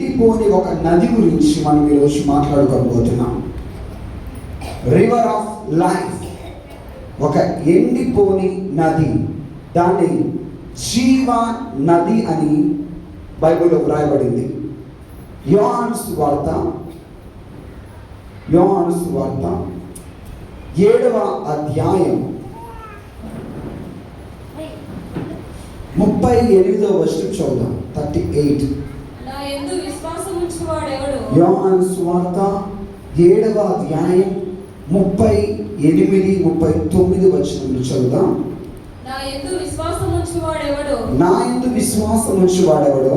ఎండిపోని ఒక నది గురించి మనం ఈరోజు మాట్లాడుకోబోతున్నాం. రివర్ ఆఫ్ లైఫ్, ఒక ఎండిపోని నది, దాన్ని జీవ నది అని బైబిల్లో వ్రాయబడింది. యోహాను సువార్త 7వ అధ్యాయం 38వ వచనం చదువుదాం. 38. యోహాను సువార్త 7వ అధ్యాయం 38, 39 వచనములు చదువుదాం. నా యందు విశ్వాసం ఉంచువాడెవడో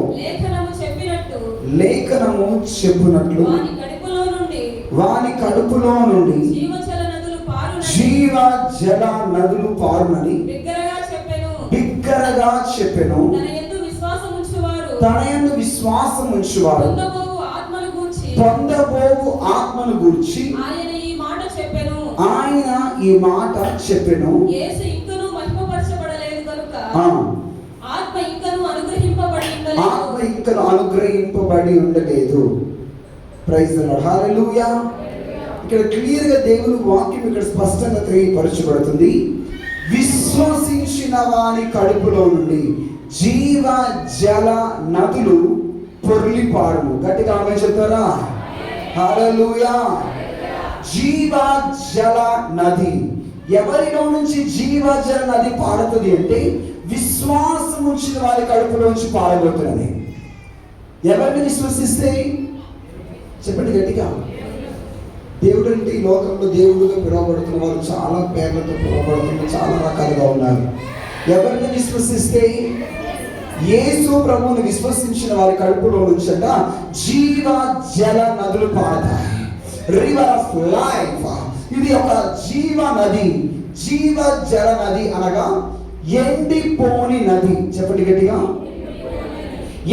లేఖనము చెప్పినట్లు వాని కడుపులో నుండి జీవ జల నదులు పారునని బిగ్గరగా చెప్పెను. తన యందు విశ్వాసం ఉంచువారు పొందబోవు ఆత్మను గూర్చి ఆయన ఈ మాట చెప్పెను. ఆత్మ ఇంకను అనుగ్రహింపబడి ఉండలేదు. ప్రైజ్ ది లార్డ్, హల్లెలూయా. ఇక్కడ క్లియర్ గా దేవుని వాక్యం ఇక్కడ స్పష్టంగా తెలియపరచబడుతుంది. విశ్వసించిన వాని కడుపులో నుండి జీవ జల నదులు పొర్లి పారును. గట్టిగా ఆమేన్ చెప్తారా? హల్లెలూయా. జీవ జల నది, ఎవరిలో నుంచి జీవ జల నది పారుతుంది అంటే విశ్వాసం ఉంచిన వారి కడుపులోంచి పారబోతున్నది. ఎవరిని విశ్వసిస్తే చెప్పండి గట్టిగా. దేవుడు అంటే ఈ లోకంలో దేవుడుగా పిలువబడుతున్న వారు చాలా పేర్లతో పిలువబడుతున్న చాలా రకాలుగా ఉన్నారు. ఎవరిని విశ్వసిస్తే యేసు ప్రభువుని విశ్వసించిన వారి కడుపులో నుంచి అంట జీవ జల నదులు పారుతాయి. రివర్ ఆఫ్ లైఫ్, ఇది ఒక జీవ నది. జీవ జల నది అనగా ఎండిపోని నది. చెప్పండి గట్టిగా.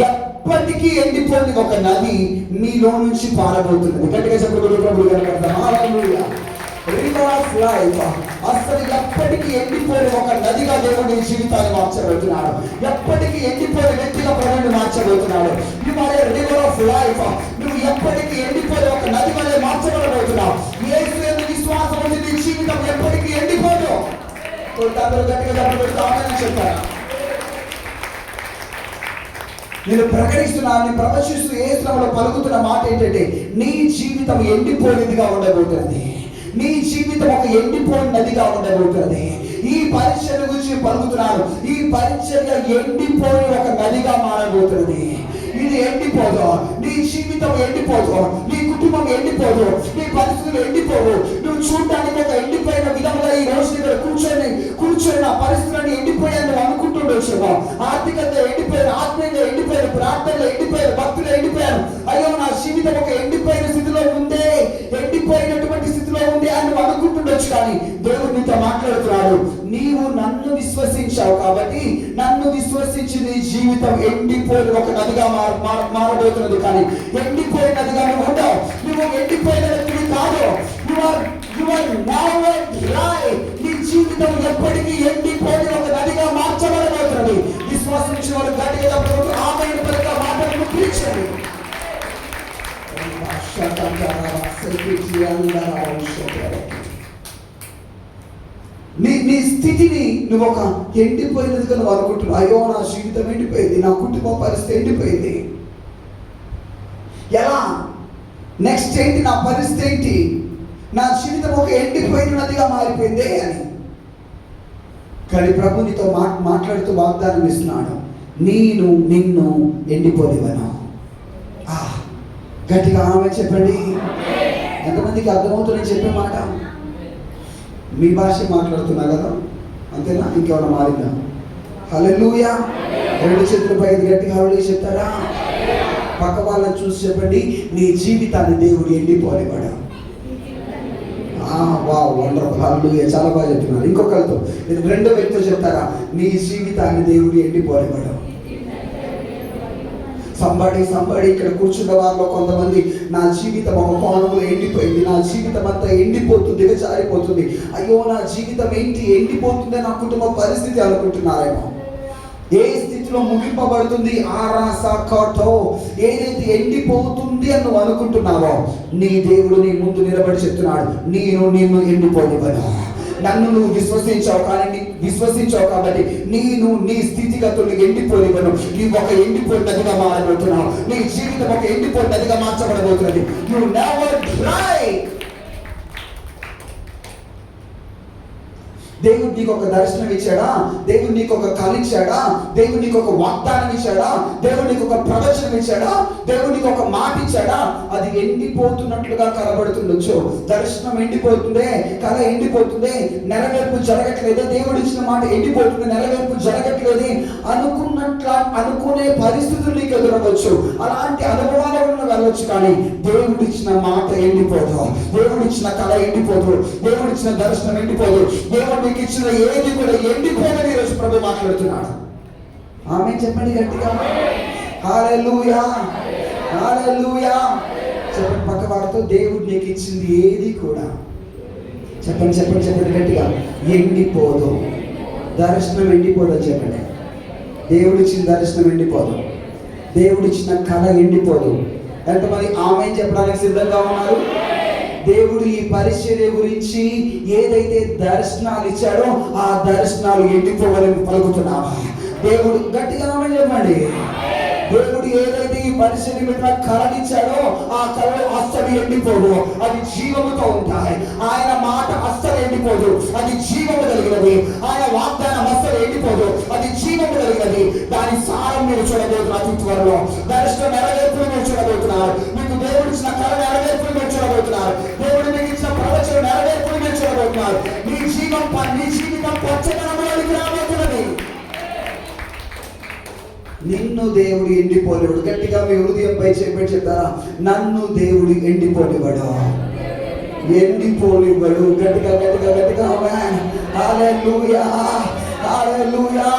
ఎప్పటికీ ఎండిపోని ఒక నది మీలో నుంచి పారబోతున్నది. గట్టిగా చెప్పండి ప్రభువు గారు. హల్లెలూయా. రివర్ ఆఫ్ లైఫ్, అసలు ఎప్పటికీ ఎండిపోయిన ఒక నదిగా దేవుడు నీ జీవితాన్ని మార్చబోతున్నాడు. ఎప్పటికీ ఎండిపోయిన వ్యక్తిగా ప్రభువుని మార్చబోతున్నాడు. You are a river of life. నువ్వు ఎప్పటికీ ఎండిపోయిన ఒక నది వలె మార్చబడబోతున్నావు. యేసు యందు విశ్వాసం ఉంచి నీ జీవితం ఎప్పటికీ ఎండిపోదు. అందరూ గట్టిగా చెప్పారు. నేను ప్రకటిస్తున్నాను, ప్రవచిస్తూ యేసు నామములో పలుకుతున్న మాట ఏంటంటే నీ జీవితం ఎండిపోయినదిగా ఉండబోతున్నది. నీ జీవితం ఒక ఎండిపోయిన నదిగా ఉండబోతున్నది. ఈ పరిచర్య గురించి పలుకుతున్నాను. ఈ పరిచర్య ఎండిపోయి ఒక నదిగా మారబోతున్నది. ఇది ఎండిపోదు. నీ జీవితం ఎండిపోదు, నీ కుటుంబం ఎండిపోదు, నీ పరిస్థితులు ఎండిపోవు. నువ్వు చూడడానికి ఒక ఎండిపోయిన విధంగా ఈ రోజు ఇక్కడ కూర్చొని నా పరిస్థితులను ఎండిపోయాను నువ్వు అనుకుంటుండొచ్చు. ఆర్థికంగా ఎండిపోయాను, ఆత్మీయంగా ఎండిపోయాను, ప్రార్థనలో ఎండిపోయాను, భక్తులు ఎండిపోయాను. అయ్యో నా జీవితం ఒక ఎండిపోయిన స్థితిలో ఉందే, ఎండిపోయినటువంటి స్థితిలో ఉంది అని నువ్వు అనుకుంటుండొచ్చు. కానీ దేవుడు నీతో మాట్లాడుతున్నాడు. నీవు నన్ను విశ్వసించావు కాబట్టి నన్ను విశ్వసించి నీ జీవితం ఎండిపోయిన ఒక నదిగా మారబోతున్నది. కానీ ఎండిపోయిన నదిగా నువ్వు ఉండవు. నువ్వు ఎండిపోయిన వ్యక్తివి కాదు. నీ జీవితం ఎప్పటికీ ఎండిపోయిన ఒక నదిగా మార్చబడబోతున్నది. విశ్వసించిన వాళ్ళు గట్టిగా ఆమెను పలికే మాటలను పిలిచండి. నీ స్థితిని నువ్వు ఒక ఎండిపోయినదిగా నువ్వు అనుకుంటున్నావు. అయ్యో నా జీవితం ఎండిపోయింది, నా కుటుంబ పరిస్థితి ఎండిపోయింది, ఎలా నెక్స్ట్ ఏంటి, నా పరిస్థితి ఏంటి, నా జీవితం ఒక ఎండిపోయినదిగా మారిపోయింది అని. కానీ ప్రభు నీతో మాట్లాడుతూ వాగ్దానం ఇస్తున్నాడు, నేను నిన్ను ఎండిపోనివ్వను. గట్టిగా ఆమె చెప్పండి. ఎంతమందికి అర్థమవుతుందని చెప్పే మాట? మీ భాష మాట్లాడుతున్నా కదా, అంతేనా? ఇంకేమైనా మారిందా? హల్లెలూయా. 2 చేతులపై గట్టిగా హల్లెలూయా చెప్తారా? పక్క వాళ్ళని చూసి చెప్పండి, నీ జీవితాన్ని దేవుడు ఎండిపోనివ్వడు. వండర్ఫుల్, హల్లెలూయా, చాలా బాగా చెప్తున్నారు. ఇంకొకరితో, రెండో వ్యక్తితో చెప్తారా, నీ జీవితాన్ని దేవుడు ఎండిపోనివ్వడు. సంబడి ఇక్కడ కూర్చున్న వారిలో కొంతమంది నా జీవితం ఒక కోణంలో ఎండిపోయింది, నా జీవితం అంతా ఎండిపోతుంది, దిగజారిపోతుంది, అయ్యో నా జీవితం ఏంటి ఎండిపోతుంది, నా కుటుంబ పరిస్థితి అనుకుంటున్నారేమో. ఏ స్థితిలో ముగింపబడుతుంది? ఆరాసకటో, ఏదైతే ఎండిపోతుంది అని నువ్వు అనుకుంటున్నావో, నీ దేవుడు నీ ముందు నిలబడి చెప్తున్నాడు, నేను నిన్ను ఎండిపోనివ్వను. నన్ను నువ్వు విశ్వసించావు కాబట్టి నేను నీ స్థితిగతులు ఎండిపోనివ్వను. నీవు ఒక ఎండిపోయిన నదిగా మారబోతున్నావు. నీ జీవితం ఒక ఎండిపోయిన నదిగా మార్చబడబోతున్నది. You never dry. దేవుడు నీకు ఒక దర్శనం ఇచ్చాడా? దేవుడు నీకు ఒక కళ ఇచ్చాడా? దేవుడు నీకు ఒక వాగ్దానం ఇచ్చాడా? దేవుడు నీకు ఒక ప్రవచనం ఇచ్చాడా? దేవుడు నీకు ఒక మాట ఇచ్చాడా? అది ఎండిపోతున్నట్లుగా కనబడుతుండొచ్చు. దర్శనం ఎండిపోతుందే, కళ ఎండిపోతుంది, నెరవేర్పు జరగట్లేదే, దేవుడు ఇచ్చిన మాట ఎండిపోతుంది, నెరవేర్పు జరగట్లేదు అనుకునే పరిస్థితులు నీకు ఎదురవచ్చు. అలాంటి అనుభవాలను వెళ్ళొచ్చు. కానీ దేవుడు ఇచ్చిన మాట ఎండిపోదు, దేవుడు ఇచ్చిన కళ ఎండిపోదు, దేవుడు ఇచ్చిన దర్శనం ఎండిపోదు. దేవుడు మీకు ఇచ్చిన ఏది కూడా ఎండిపోదని ఈరోజు ప్రభు మాట్లాడుతున్నాడు. ఆమె చెప్పండి గట్టిగా, హల్లెలూయా, హల్లెలూయా. చెప్పండి పక్క వారితో, దేవుడు నీకు ఇచ్చింది ఏది కూడా, చెప్పండి చెప్పండి చెప్పండి గట్టిగా, ఎండిపోదు. దర్శనం ఎండిపోదు అని చెప్పండి. దేవుడు ఇచ్చిన దర్శనం ఎండిపోదు, దేవుడు ఇచ్చిన కళ ఎండిపోదు. ఎంతమంది ఆమె చెప్పడానికి సిద్ధంగా ఉన్నారు? దేవుడు ఈ పరిచర్య గురించి ఏదైతే దర్శనాలు ఇచ్చాడో ఆ దర్శనాలు ఎండిపోవాలని పలుకుతున్నావా? దేవుడు గట్టిగా ఆమె చెప్పండి. దేవుడు ఏదైతే ఈ పరిచర్య మీద కళనిచ్చాడో ఆ కళలు అస్సలు ఎండిపోదు, అది జీవముతో ఉంటాయి. ఆయన మాట అస్సలు ఎండిపోదు, అది జీవము కలిగినది. ఆయన వాగ్దానం అస్సలు ఎండిపోదు, అది జీవము కలిగినది. దాని సారం మీరు చూడబోతున్నారు అతి త్వరలో. దర్శనం నెరవేర్పులు మీరు చూడబోతున్నారు. మీకు దేవుడు ఇచ్చిన కళ నెరవేర్పులు మీరు చూడబోతున్నారు. దేవుడు మీకు ఇచ్చిన ప్రవచన నెరవేర్పులు మీరు చూడబోతున్నారు. నీ జీవితం పచ్చదనంలోకి రాబోతున్నది. నిన్ను దేవుడు ఎండిపోలేవాడు. గట్టిగా మీ హృదయంపై చేపెట్టి చెప్తారా, నన్ను దేవుడు ఎండిపోనివ్వడు, ఎండిపోనివ్వడు. గట్టిగా గట్టిగా గట్టిగా ఆమేన్, హల్లెలూయా, హల్లెలూయా.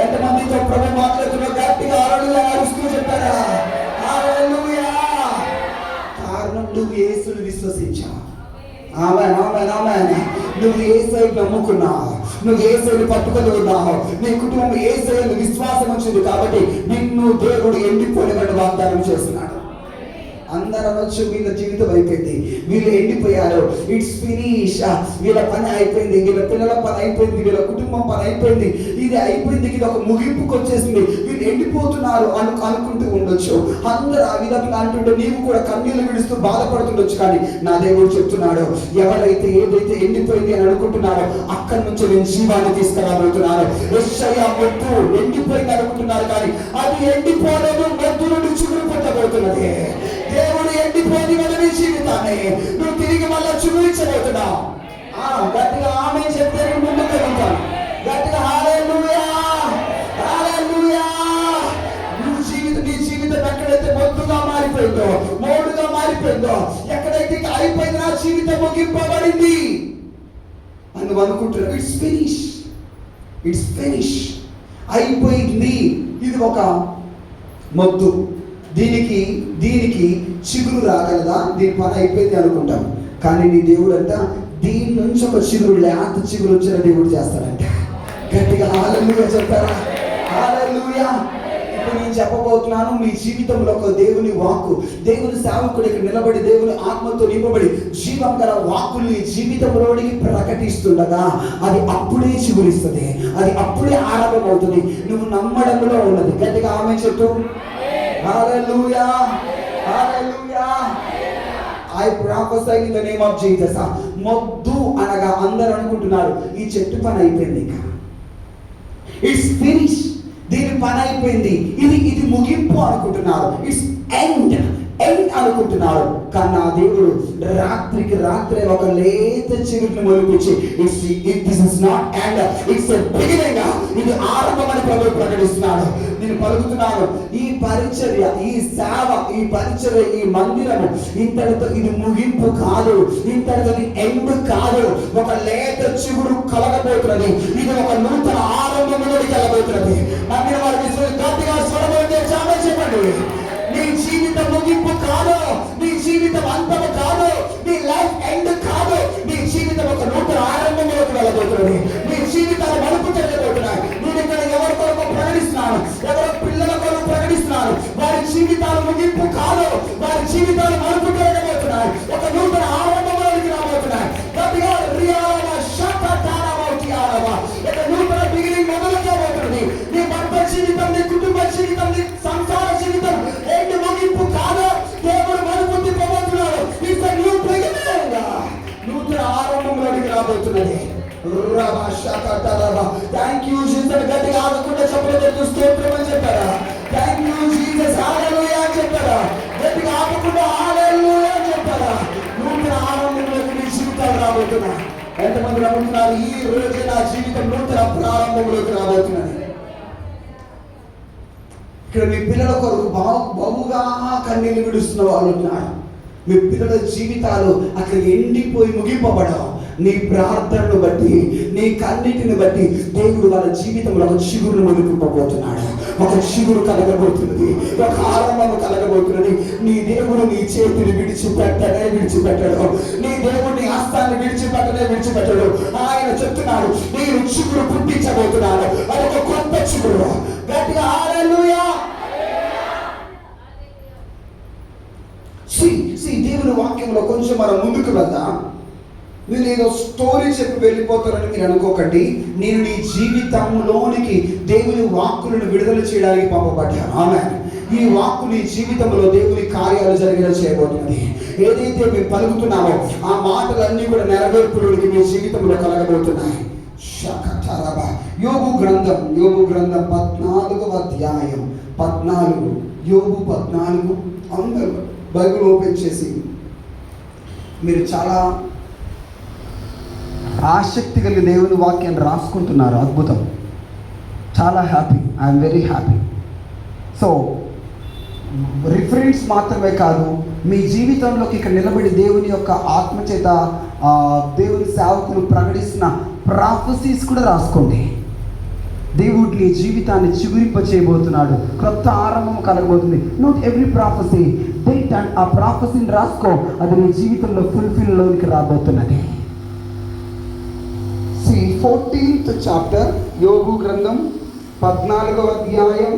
ఎంతమందితో ప్రభు మాట్లాడుతున్నారు? గట్టిగా హల్లెలూయా అరుస్తూ చెప్తారా, హల్లెలూయా. కారణం నువ్వు యేసుని విశ్వసించావు. ఆమేన్, ఆమేన్, ఆమేన్. నువ్వు యేసుని నమ్ముకున్నావు, నువ్వు యేసుని పట్టుకొని ఉన్నావు, నీ కుటుంబం యేసుని విశ్వాసం వచ్చింది కాబట్టి నిన్ను దేవుడు ఎండిపోనివ్వని వాగ్దానం చేస్తున్నాడు. అందరూ అనొచ్చు, వీళ్ళ జీవితం అయిపోయింది, వీళ్ళు ఎండిపోయారు, ఇట్స్ ఫినిష్, వీళ్ళ పని అయిపోయింది, వీళ్ళ పిల్లల పని అయిపోయింది, వీళ్ళ కుటుంబం పని అయిపోయింది, ఇది అయిపోయింది, ఇది ఒక ముగింపుకు వచ్చేసింది, వీళ్ళు ఎండిపోతున్నారు అనుకుంటూ ఉండొచ్చు. అందరూ ఆ విధంగా అంటుంటే నీవు కూడా కన్నీళ్లు విడుస్తూ బాధపడుతుండొచ్చు. కానీ నా దేవుడు చెప్తున్నాడు, ఎవరైతే ఏదైతే ఎండిపోయింది అని అనుకుంటున్నారో అక్కడి నుంచి నేను జీవాన్ని తీసుకురాబోతున్నాను. యెషయా మొద్దు ఎండిపోయింది అనుకుంటున్నారు, కానీ అది ఎండిపోలేదు, మొద్దు నుండి చిగురు పెట్టబోతున్నది. దేవుడు ఎండిపోయింది మన నీ జీవితాన్ని నువ్వు తిరిగి మళ్ళా చూపించబోతున్నావు. గట్టిగా ఆమె చెప్తే ముందుకు వెళ్తాను. గట్టిగా హల్లెలూయా, హల్లెలూయా. నీ జీవితం ఎక్కడైతే మొద్దుగా మారిపోయిందో, మోడుగా మారిపోయిందో, ఎక్కడైతే అయిపోయింది నా జీవితం ముగింపబడింది అని నువ్వు అనుకుంటున్నావు, ఇట్స్ ఫినిష్, ఇట్స్ ఫినిష్, అయిపోయింది. ఇది ఒక మొద్దు, దీనికి చిగురు రాగలదా, దీని పని అయిపోయింది అనుకుంటాం. కానీ నీ దేవుడు అంట దీని నుంచి ఒక చిగురు, లేత చిగురు వచ్చిన దేవుడు చేస్తాడంట. గట్టిగా హల్లెలూయా చెప్తారా, హల్లెలూయా. ఇప్పుడు నేను చెప్పబోతున్నాను, మీ జీవితంలో ఒక దేవుని వాక్కు, దేవుని సేవకుడు ఇక్కడ నిలబడి దేవుని ఆత్మతో నింపబడి జీవం గల వాక్కుల్ని జీవితంలోనికి ప్రకటిస్తుండగా అది అప్పుడే చిగురిస్తుంది, అది అప్పుడే ఆరంభం అవుతుంది. నువ్వు నమ్మడంలో ఉన్నది. గట్టిగా ఆమె చెప్తూ హల్లెలూయా, హల్లెలూయా. I prophesy in the name of Jesus. మొద్దు అనగా అందరూ అనుకుంటున్నారు ఈ చెట్టు పని అయిపోయింది, ఇక ఇట్స్ ఫినిష్, దీని పని అయిపోయింది, ఇది ముగింపు అనుకుంటున్నారు. ఇట్స్ ఎండ్ అనుకుంటున్నారు. కానీ నా దేవుడు రాత్రికి రాత్రే ఒక లేత చిగురుని మొలిపించి this is not end, it's a beginning, ఇది ఆరంభం అని ప్రభు ప్రకటిస్తున్నాడు. నేను పలుకుతున్నాను, ఈ పరిచర్య, ఈ సేవ, ఈ పరిచర్య, ఈ మందిరము ఇంతటితో ఇది ముగింపు కాదు, ఇంతటితో ఎండ్ కాదు. ఒక లేత చిగురు కలగబోతున్నది, ఇది ఒక నూతన ఆరంభంలోకి కలగబోతున్నది. నమ్మిన వారికి గట్టిగా స్వరమైతే చాలా చెప్పండి. నీ జీవితం ముగింపు కాదు, నీ జీవితం అంతము కాదు, నీ లైఫ్ ఎండ్ కాదు. నీ జీవితం ఒక నూతన ఆరంభంలోకి వెళ్ళబోతున్నది. నీ జీవితాలు మలుపు చెందబోతున్నాయి. నేను ఇక్కడ ఎవరి కొరకు ప్రకటిస్తున్నాను ముగింపు కాదు, వారి జీవితాలు మలుపు జరగబోతున్నాయి, ఒక నూతన ఆరంభంలోకి రాబోతున్నాయి. గట్టిగా ఒక నూతన బిగినింగ్ మొదలు కాబోతుంది. నీ భర్త జీవితం, నీ కుటుంబ జీవితం, నీ సంసార జీవితం ఏంటి ముగింపు కాదు, దేవుడు మలుపు తిప్పబోతున్నాడు. ఇట్స్ ఎ న్యూ బిగినింగ్, నూతన ఆరంభంలోకి రాబోతున్నది. Thank you Jesus. గట్టిగా ఆడకుండా చెప్పలేదు, స్తోత్రం అని చెప్పారా? థ్యాంక్ యూ జీసస్, హల్లెలూయా అని చెప్పారా? గట్టిగా ఆడకుండా హల్లెలూయా అని చెప్పారా? నూతన ఆరంభంలోకి నీ జీవితాలు రాబోతున్నాయి. ఎంతమంది నమ్ముతున్నారు ఈ రోజు నా జీవితం నూతన ప్రారంభంలోకి రాబోతున్నది? ఇక్కడ మీ పిల్లల కొరకు బహుగా కన్నీళ్ళు విడుస్తున్న వాళ్ళు ఉన్నారు. మీ పిల్లల జీవితాలు అక్కడ ఎండిపోయి ముగింపబడవు. నీ ప్రార్థనను బట్టి, నీ కన్నిటిని బట్టి దేవుడు వాళ్ళ జీవితంలో ఒక చిగురును మొదలుకోబోతున్నాడు. ఒక చిగురు కలగబోతున్నది, ఒక ఆరంభము కలగబోతున్నది. నీ దేవుడు నీ చేతిని విడిచిపెట్టడు. నీ దేవుడు నీ హస్తాన్ని విడిచిపెట్టడు. ఆయన చెప్తున్నాడు, నేను చిగురు పుట్టించబోతున్నాను. అదొక కొత్త చిగురు. గట్టిగా హల్లెలూయా. దేవుని వాక్యంలో కొంచెం మనం ముందుకు వెళ్దాం. మీరు ఏదో స్టోరీ చెప్పి వెళ్ళిపోతారని మీరు అనుకోకండి. నేను నీ జీవితంలోనికి దేవుని వాక్కులను విడుదల చేయడానికి పంపబడ్డాను. ఆమేన్. ఈ వాక్కు నీ జీవితంలో దేవుని కార్యాలు జరిగేలా చేయబోతున్నది. ఏదైతే మేము పలుకుతున్నామో ఆ మాటలన్నీ కూడా నెరవేర్పులోనికి మీ జీవితంలో కలగబోతున్నాయి. యోబు గ్రంథం 14వ అధ్యాయం 14. యోబు 14. అందరూ బైబిల్ ఓపెన్ చేసి మీరు చాలా ఆసక్తి కలిగి దేవుని వాక్యాన్ని రాసుకుంటున్నారు. అద్భుతం, చాలా happy. I'm very happy. So reference మాత్రమే కాదు, మీ జీవితంలోకి ఇక్కడ నిలబడి దేవుని యొక్క ఆత్మచేత దేవుని సేవకులు ప్రకటిస్తున్న ప్రాఫెసీస్ కూడా రాసుకోండి. దేవుడు నీ జీవితాన్ని చిగురింప చేయబోతున్నాడు. కొత్త ఆరంభం కలగబోతుంది. Not every prophecy date and ఆ ప్రాఫెసీని రాసుకో, అది నీ జీవితంలో ఫుల్ఫిల్లోనికి రాబోతున్నది. 14th చాప్టర్, యోబు గ్రంథం 14వ అధ్యాయం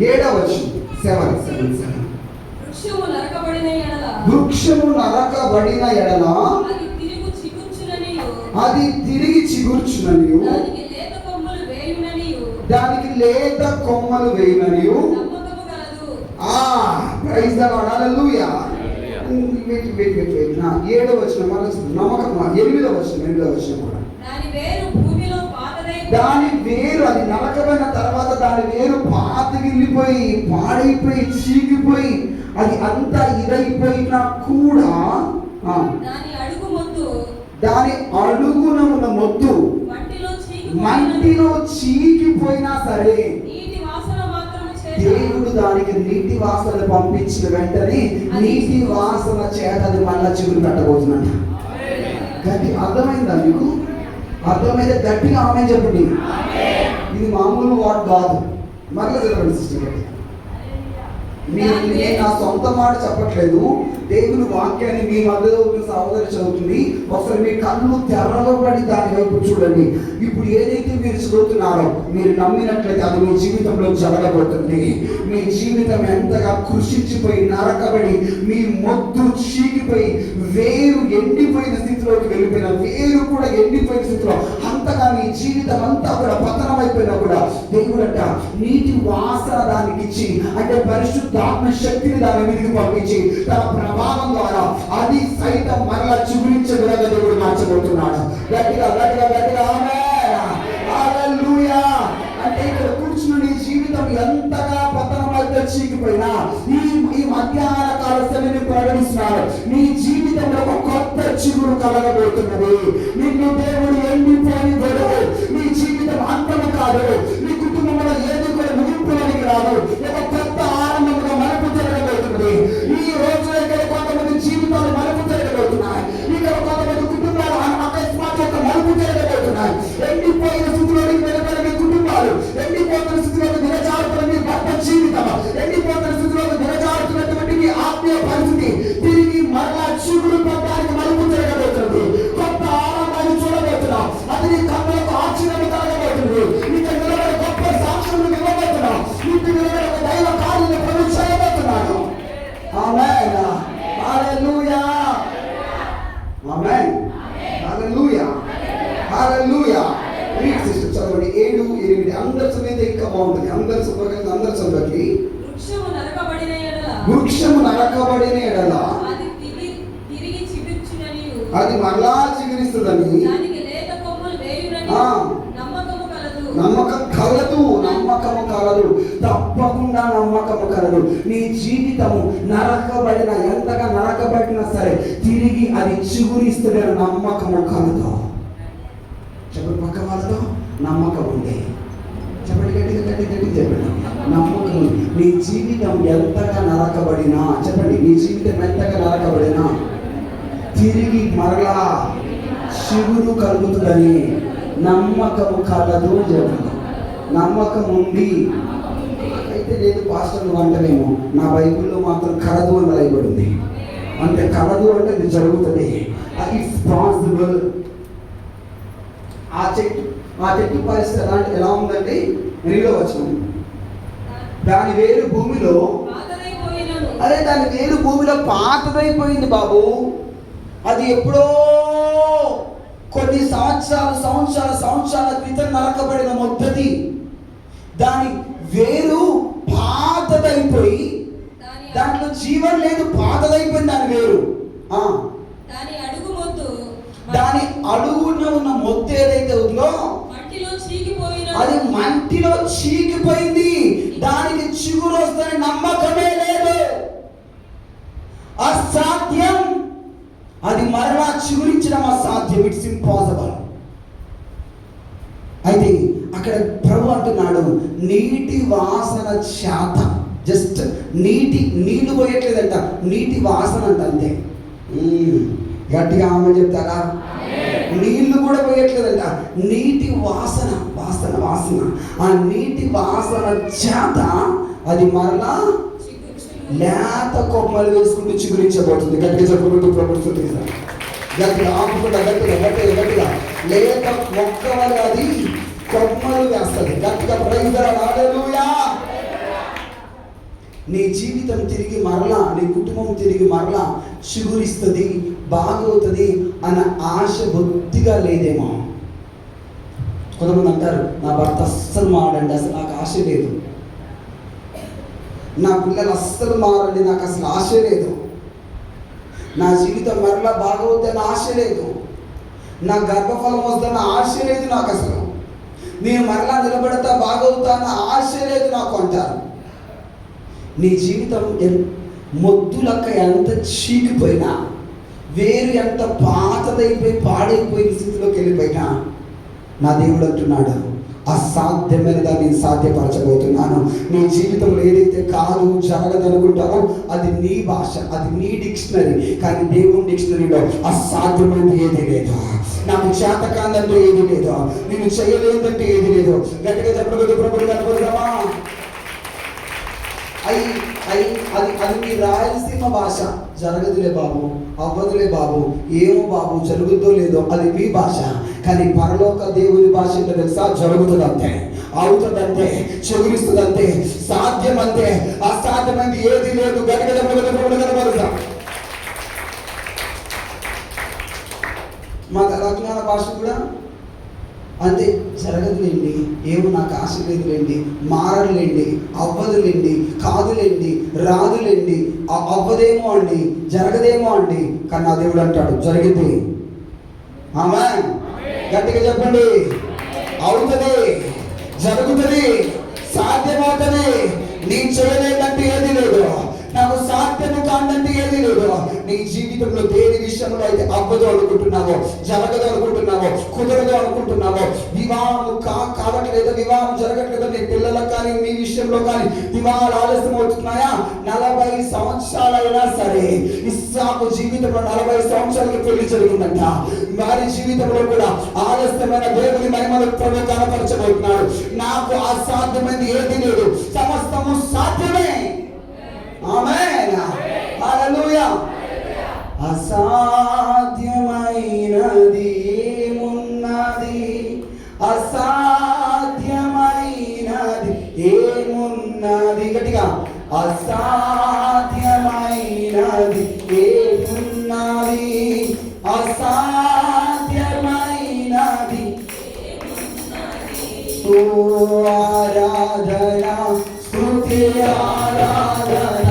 7వ వచనం. 7. వృక్షము నరకబడిన ఎడల అది తిరిగి చిగుర్చుననియు, దానికి లేత కొమ్మలు వేయుననియు. ప్రైజ్ ది లార్డ్, హల్లెలూయా. 7వ వచనం నమ్మకం. 8వ వచనం కూడా దాని వేరు, అది నరకమైన తర్వాత దాని వేరు పాతగిల్లిపోయి పాడైపోయి చీకిపోయి అది అంతా ఇదైపోయినా కూడా దాని అడుగున ఉన్న మొద్దు మంటిలో చీకిపోయినా సరే దేవుడు దానికి నీటి వాసన పంపించిన వెంటనే నీటి వాసన చేత అది మళ్ళా చిగురు పెట్టబోతున్నాడు. గట్టి అర్థమైందా మీకు? అర్థమైతే గట్టిగా ఆమె చెప్పండి. ఇది మామూలు వాడు కాదు. మరలా చెప్పండి సిస్టర్. నేను నా సొంత మాట చెప్పట్లేదు. దేవుని వాక్యాన్ని మీ మధ్యలో ఉన్న సహోదరి చదువుతుంది. ఒకసారి మీ కళ్ళు తెరవబడి దాని వైపు చూడండి. ఇప్పుడు ఏదైతే మీరు చదువుతున్నారో మీరు నమ్మినట్లయితే అది మీ జీవితంలో జరగబోతుంది. మీ జీవితం ఎంతగా కృషించిపోయి నరకబడి మీ మొద్దు చీకిపోయి వేరు ఎండిపోయిన స్థితిలోకి వెళ్ళిపోయిన, వేరు కూడా ఎండిపోయిన స్థితిలో అంతగా మీ జీవితం అంతా కూడా పతనమైపోయినా కూడా దేవుడంట నీటి వాసన దానికి ఇచ్చి, అంటే పరిశుద్ధాత్మ శక్తిని దాని మీదకి పంపించి తన ప్రభావం ద్వారా అది సైతం మరలా చిగురించే విధంగా దేవుడు మార్చబోతున్నాడు. గట్టిగా ఆమేన్, హల్లెలూయా. అంటే ఇక్కడ కూర్చుని నీ జీవితం ఎంతగా పతనమైతే చీకిపోయినా ఈ మధ్యాహ్న కాల సమయాన్ని ప్రకటిస్తున్నాడు. నీ జీవితంలో ఒక కొత్త చిగురు కలగబోతున్నది. నిన్ను దేవుడు ఎండిపోయి గొడవ, నీ జీవితం అంతము కాదు, నీ కుటుంబంలో ఏది కూడా ముగింపులోనికి రాదు. ఒక కొత్త ఆరంభంగా మలుపు జరగబోతున్నది. ఈ రోజు ఇక్కడ కొంతమంది జీవితాలు మలుపు జరగబోతున్నాయి. ఇక్కడ కొంతమంది కుటుంబాలు అకస్మాత్ ఒక మలుపు జరగబోతున్నాయి. ఎండిపోయిన స్థితిలోకి వెళ్ళిపోయిన మీ కుటుంబాలు, ఎండిపోతున్న స్థితిలోకి దిగజారుతున్న మీ భర్త జీవితం, ఎండిపోతున్న స్థితిలోకి దిగజారుతున్నటువంటి మీ ఆత్మీయ పరిస్థితి తిరిగి మరలా చిగురు పడ్డానికి మలుపు జరగబోతున్నది. కొత్త ఆరంభాన్ని చూడబోతున్నాం. అది నీ కన్నులకు ఆశ్చర్యం కలగబోతుంది. నీకు నిలబడే గొప్ప సాక్ష్యం ఇవ్వబోతున్నాం. నీకు నిలబడే ఒక దైవ వృక్షము నరకబడిన ఎడల అది మరలా చిగురిస్తుందని నమ్మకం కలదు. తప్పకుండా నమ్మకము కలదు. నీ జీవితము నరకబడిన, ఎంతగా నరకబడినా సరే తిరిగి అది చిగురిస్తున్న నమ్మకము కలదు. చెప్పండి పక్క వాళ్ళతో, నమ్మకం ఉంది. చెప్పండి గట్టి చెప్పండి, నమ్మకం. నీ జీవితం ఎంతగా నరకబడినా, చెప్పండి, నీ జీవితం ఎంతగా నరకబడినా తిరిగి మరలా చిగురు కలుగుతుందని నమ్మకము కలదు. నమ్మకం ఉంది. అయితే లేదు పాస్టర్ నువ్వు అంటేనేమో, నా బైబిల్లో మాత్రం కలదు అని రాయబడింది. అంటే కలదు అంటే ఇది జరుగుతుంది. It's possible. ఆ చెట్టు పరిస్థితి ఎలా ఉందండి? 8వ వచనం, దాని వేరు భూమిలో, అరే దాని వేరు భూమిలో పాతదైపోయింది బాబు. అది ఎప్పుడో కొన్ని సంవత్సరాల క్రితం నరకబడిన మొత్తది. దాని వేరు పాతదైపోయి దాంట్లో జీవం లేదు, పాతదైపోయింది దాని వేరు. దాని అడుగున ఉన్న మొత్తం ఏదైతే ఉందో అది మంటిలో చీకిపోయింది. దానికి చిగురు వస్తుందని నమ్మకమే లేదు. అసాధ్యం. అది మరలా చిగురించడం అసాధ్యం. It's impossible. అయితే అక్కడ ప్రభు అంటున్నాడు, నీటి వాసన శాత, జస్ట్ నీళ్లు పోయట్లేదంట, నీటి వాసన అంట, అంతే. గట్టిగా ఆమె చెప్తారా? నీళ్లు కూడా పోయట్లేదంట, నీటి వాసన. ఆ నీటి వాసన చేత అది మరలా లేత కొమ్మలు వేసుకుంటూ చిగురించబోతుంది. గట్టిగా చెప్పుకుంటూ ప్రభుత్వం గట్టిగా ఆపుకుంటా, గట్టిగా లేత మొక్క వల్ల అది కొమ్మలు వేస్తుంది. గట్టిగా ప్రైజ్ ది లార్డ్. హల్లెలూయా. నీ జీవితం తిరిగి మరలా, నీ కుటుంబం తిరిగి మరలా చిగురిస్తుంది, బాగవుతుంది అన్న ఆశ బొత్తిగా లేదేమో. కొంతమంది అంటారు, నా భర్త అస్సలు మారండి, అసలు నాకు ఆశ లేదు. నా పిల్లలు అస్సలు మారండి, నాకు అసలు ఆశ లేదు. నా జీవితం మరలా బాగవుతుందని ఆశ లేదు. నా గర్భఫలం వస్తుందన్న ఆశ లేదు నాకు. అసలు నేను మరలా నిలబడతా, బాగవుతా అన్న ఆశ లేదు నాకు అంటారు. నీ జీవితం మొద్దులక్క ఎంత చీకిపోయినా, వేరు ఎంత పాతదైపోయి పాడైపోయిన స్థితిలోకి వెళ్ళిపోయినా, నా దేవుడు అంటున్నాడు, అసాధ్యమైన దాన్ని సాధ్యపరచబోతున్నాను. నీ జీవితంలో ఏదైతే కాదు, జరగదు అనుకుంటారో అది నీ భాష, అది నీ డిక్షనరీ. కానీ దేవుని డిక్షనరీలో అసాధ్యమైనది ఏది లేదు. నాకు చేత కాదంటే ఏది లేదు, నేను చేయలేదంటే ఏది లేదు. గట్టిగా చెప్పగలుగుతామా? అది మీ రాయలసీమ భాష. జరగదులే బాబు, అవ్వదులే బాబు, ఏమో బాబు, జరుగుద్దో లేదో, అది మీ భాష. కానీ పరలోక దేవుని భాష ఏంటో తెలుసా? జరుగుతుందంతే, అవుతుందంతే, చిగురిస్తుందంతే, సాధ్యమంతే, అసాధ్యమైంది ఏది లేదు. గట్టిగా మా తెలంగాణ భాష కూడా అంతే. జరగదులేండి, ఏమో నాకు ఆశ లేదులేండి, మారదులేండి, అవ్వదులేండి, కాదులేండి, రాదులేండి, అవ్వదేమో అండి, జరగదేమో అండి. కానీ నా దేవుడు అంటాడు జరిగింది. ఆమేన్. గట్టిగా చెప్పండి. అవుతుంది, జరుగుతుంది, సాధ్యమవుతుంది. నేను చేయలేదంటే ఏది లేదు, నాకు సాధ్యము కాదంటే ఏది లేదు. నీ జీవితంలో దేని విషయంలో అయితే అవ్వదు అనుకుంటున్నావో, జరగదు అనుకుంటున్నావో, కుదరదు అనుకుంటున్నావో, వివాహం కావట్లేదు, వివాహం జరగట్లేదు, నీ పిల్లలకు కానీ మీ విషయంలో కానీ వివాహాలు ఆలస్యం అవుతున్నాయా? 40 సంవత్సరాలైనా సరే, ఇస్సాకు జీవితంలో 40 సంవత్సరాలకి పెళ్లి జరిగిందంట. వారి జీవితంలో కూడా ఆలస్యమైన దేవుని మహిమను ప్రభు కనపరచబోతున్నాడు. నాకు అసాధ్యమైనది ఏది లేదు, సమస్తము సాధ్యమే. ఆమేన్. హల్లెలూయా. అసాధ్యమైనది ఏమున్నది? అసాధ్యమైనది ఏమున్నది? గట్టిగా, అసాధ్యమైనది ఏమున్నది? అసాధ్యమైనది. ఓ ఆరాధన, స్తుతి ఆరాధన,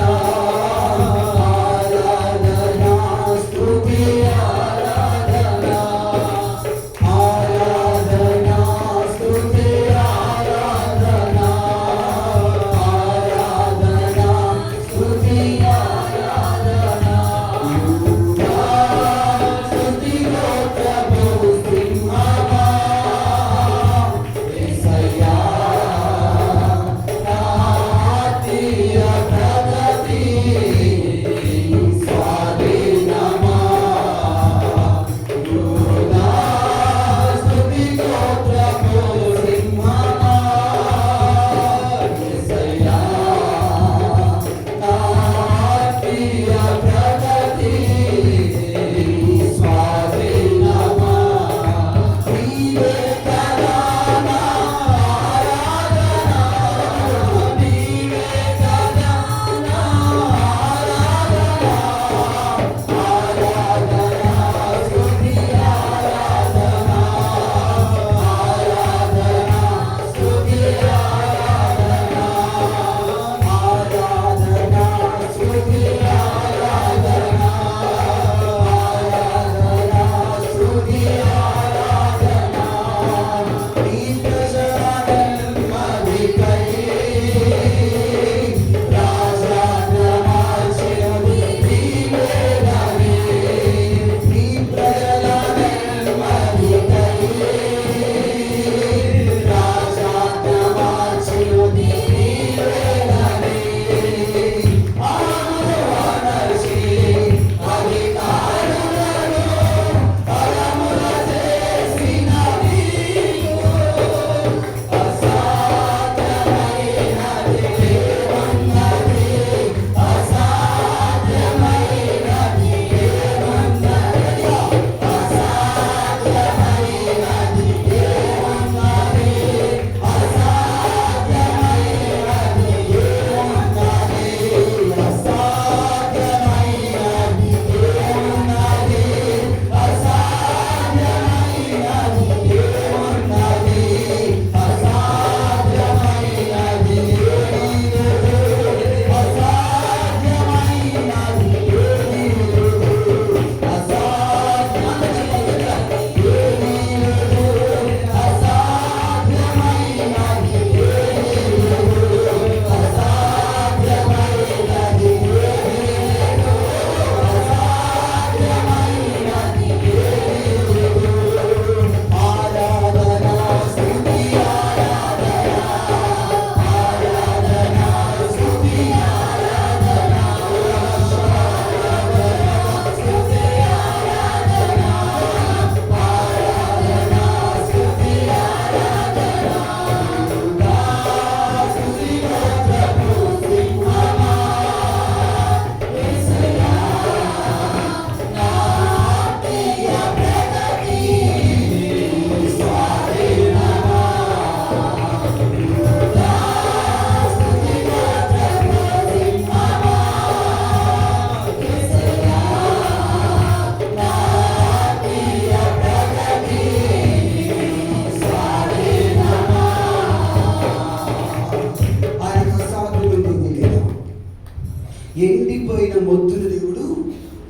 ఎండిపోయిన మొద్దును దేవుడు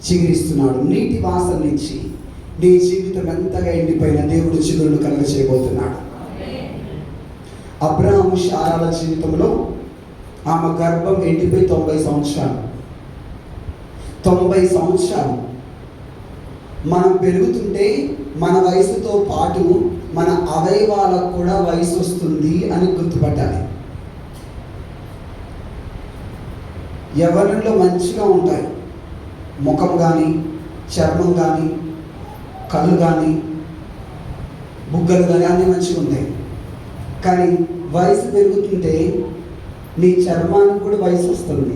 చిగురిస్తున్నాడు. నీటి వాసన నుంచి నీ జీవితం ఎంతగా ఎండిపోయిన దేవుడు చిగురును కలుగ చేయబోతున్నాడు. అబ్రహాము శారాల జీవితంలో ఆమె గర్భం ఎండిపోయి 90 సంవత్సరాలు. 90 సంవత్సరాలు మనం పెరుగుతుంటే మన వయసుతో పాటు మన అవయవాలకు కూడా వయసు వస్తుంది అని గుర్తుపట్టాలి. యవ్వనంలో మంచిగా ఉంటాయి, ముఖం కానీ, చర్మం కానీ, కళ్ళు కానీ, బుగ్గలు కానీ అన్నీ మంచిగా ఉంటాయి. కానీ వయసు పెరుగుతుంటే నీ చర్మానికి కూడా వయసు వస్తుంది,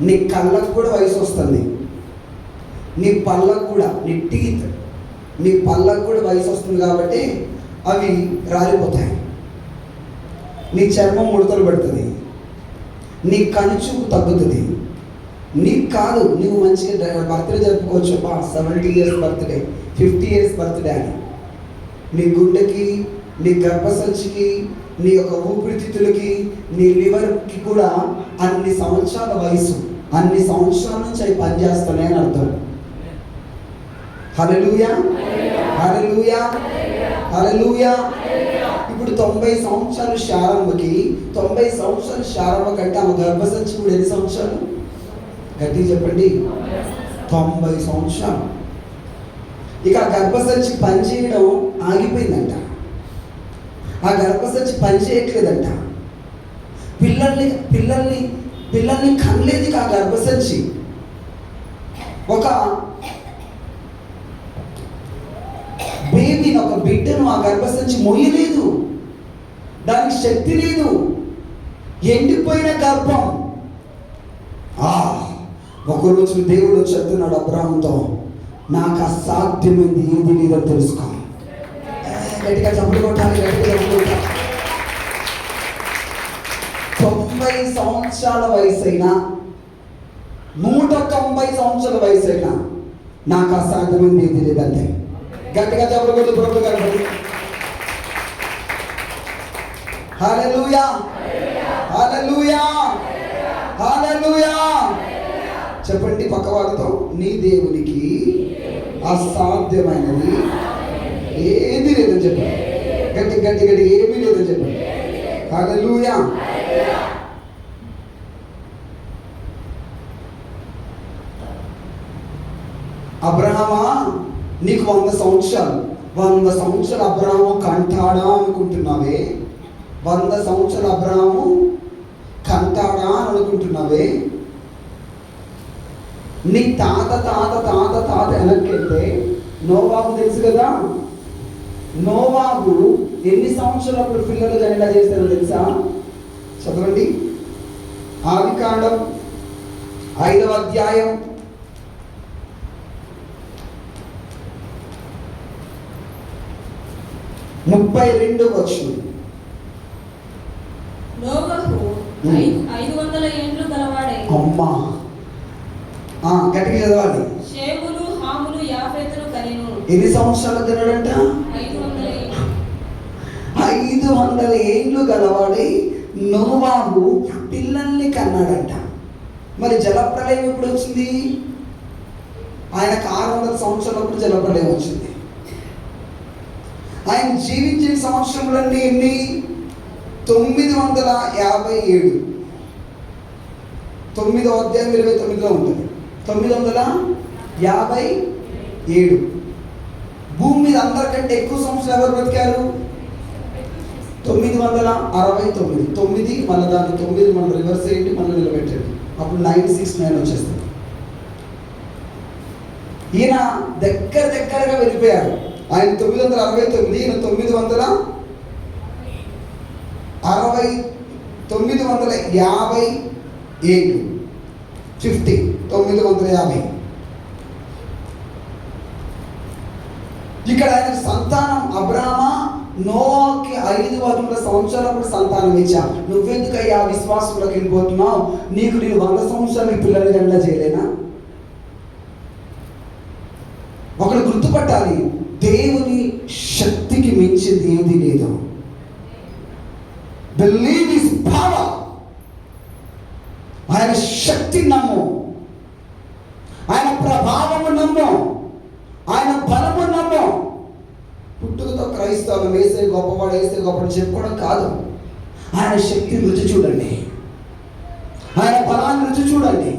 నీ కళ్ళకు కూడా వయసు వస్తుంది, నీ పళ్ళకు కూడా, నీ టీత్, నీ పళ్ళకు కూడా వయసు వస్తుంది. కాబట్టి అవి రాలిపోతాయి, నీ చర్మం ముడతలు పడుతుంది, నీ కనుచూపు తగ్గుతుంది. నీకు కాదు, నువ్వు మంచిగా బర్త్డే జరుపుకోవచ్చు, 70 ఇయర్స్ బర్త్డే, 50 ఇయర్స్ బర్త్డే అని. నీ గుండెకి, నీ గర్భసంచికి, నీ యొక్క ఊపిరితిత్తులకి, నీ లివర్కి కూడా అన్ని సంవత్సరాల వయసు, అన్ని సంవత్సరాల నుంచి అవి పనిచేస్తున్నాయి అని అర్థం. హల్లెలూయా, హల్లెలూయా, హల్లెలూయా. ఇప్పుడు 90 సంవత్సరాలు శారమ్మకి, 90 సంవత్సరాలు శారమ్మ కంటే ఆమె గర్భసంచి ఇప్పుడు ఎన్ని సంవత్సరాలు? గట్టిగా చెప్పండి, 90 సంవత్సరాలు. ఇక ఆ గర్భసంచి పనిచేయడం ఆగిపోయిందంట, ఆ గర్భసంచి పనిచేయట్లేదంట, పిల్లల్ని పిల్లల్ని పిల్లల్ని కనలేదు ఆ గర్భసంచి. ఒక బేబీని, ఒక బిడ్డను ఆ గర్భసంచి మొయ్యలేదు, దానికి శక్తి లేదు, ఎండిపోయిన గర్భం. ఒకరోజు దేవుడు చెప్తున్నాడు అబ్రాహాముతో, నాకు అసాధ్యమైంది ఏది లేదో తెలుసుకో. గట్టిగా చప్పుడు కొట్టాలి, గట్టిగా చప్పుడు కొట్టాలి. 90 సంవత్సరాల వయసైనా, 190 సంవత్సరాల వయసైనా నాకు అసాధ్యమైంది ఏది లేదంటే గట్టిగా చప్పుడు కొట్టు ప్రభు గారు. హల్లెలూయా, హల్లెలూయా, హల్లెలూయా. చెప్పండి పక్క వాళ్ళతో, నీ దేవునికి అసాధ్యమైనది ఏది లేదని చెప్పండి. గట్టి గట్టి గట్టి ఏమీ లేదని చెప్పండి. హల్లెలూయా. అబ్రహామా, నీకు 100 సంవత్సరాలు, 100 సంవత్సరాలు అబ్రహాము కంటాడా అనుకుంటున్నావే, 100 సంవత్సరాలు అబ్రహాము కంటాడా అని అనుకుంటున్నావే. నీ తాత తాత తాత తాత వెనక్కి వెళ్తే నోవాహు తెలుసు కదా. నోవాహు ఎన్ని సంవత్సరాలు అప్పుడు పిల్లలు జనిలా చేశారో తెలుసా? చదవండి, ఆదికాండం 5వ అధ్యాయం 32వ వచనం. నోవహు 500 ఏండ్లు గలవాడై, అమ్మా గట్టిగా చదవాలి. షేమును, హామును, యాఫెతును కనెను. ఎన్ని సంవత్సరాలు తిన్నాడంట? 500 ఏండ్లు గలవాడై నోవాహు పిల్లల్ని కన్నాడంట. మరి జలప్రలయం ఎప్పుడు వచ్చింది? ఆయనకు 600 సంవత్సరాలప్పుడు జలప్రలయం వచ్చింది. ఆయన జీవించిన సంవత్సరములన్నీ ఎన్ని? 957. 9వ అధ్యాయం 29లో ఉంటుంది. 957. భూమి మీద అందరికంటే ఎక్కువ సంవత్సరాలు ఎవరు బ్రతికారు? 969. 9 మన దాన్ని 9 మనం రివర్స్ చేయండి, మనం నిలబెట్టండి, అప్పుడు 969 వచ్చేస్తుంది. ఈయన దగ్గరగా వెళ్ళిపోయారు. ఆయన 969, ఈయన 957. 950. ఇక్కడ ఆయన సంతానం అబ్రామా, నోవాకి 500 సంవత్సరాలప్పుడు సంతానం ఇచ్చా. నువ్వెందుకయ్యా విశ్వాసంలోకి వెళ్ళిపోతున్నావు? నేను 100 సంవత్సరాలు పిల్లలు గంట చేయలేనా? ఒకరు గుర్తుపట్టాలి, దేవుని శక్తికి మించింది ఏది లేదు. Believe his power. ఆయన శక్తి నమ్ము, ఆయన ప్రభావము నమ్ము, ఆయన బలము నమ్ము. పుట్టుకతో క్రైస్తవులు వేసే గొప్పవాడు వేసే గొప్పవాడు చెప్పుకోవడం కాదు. ఆయన శక్తి రుచి చూడండి, ఆయన బలాన్ని రుచి చూడండి.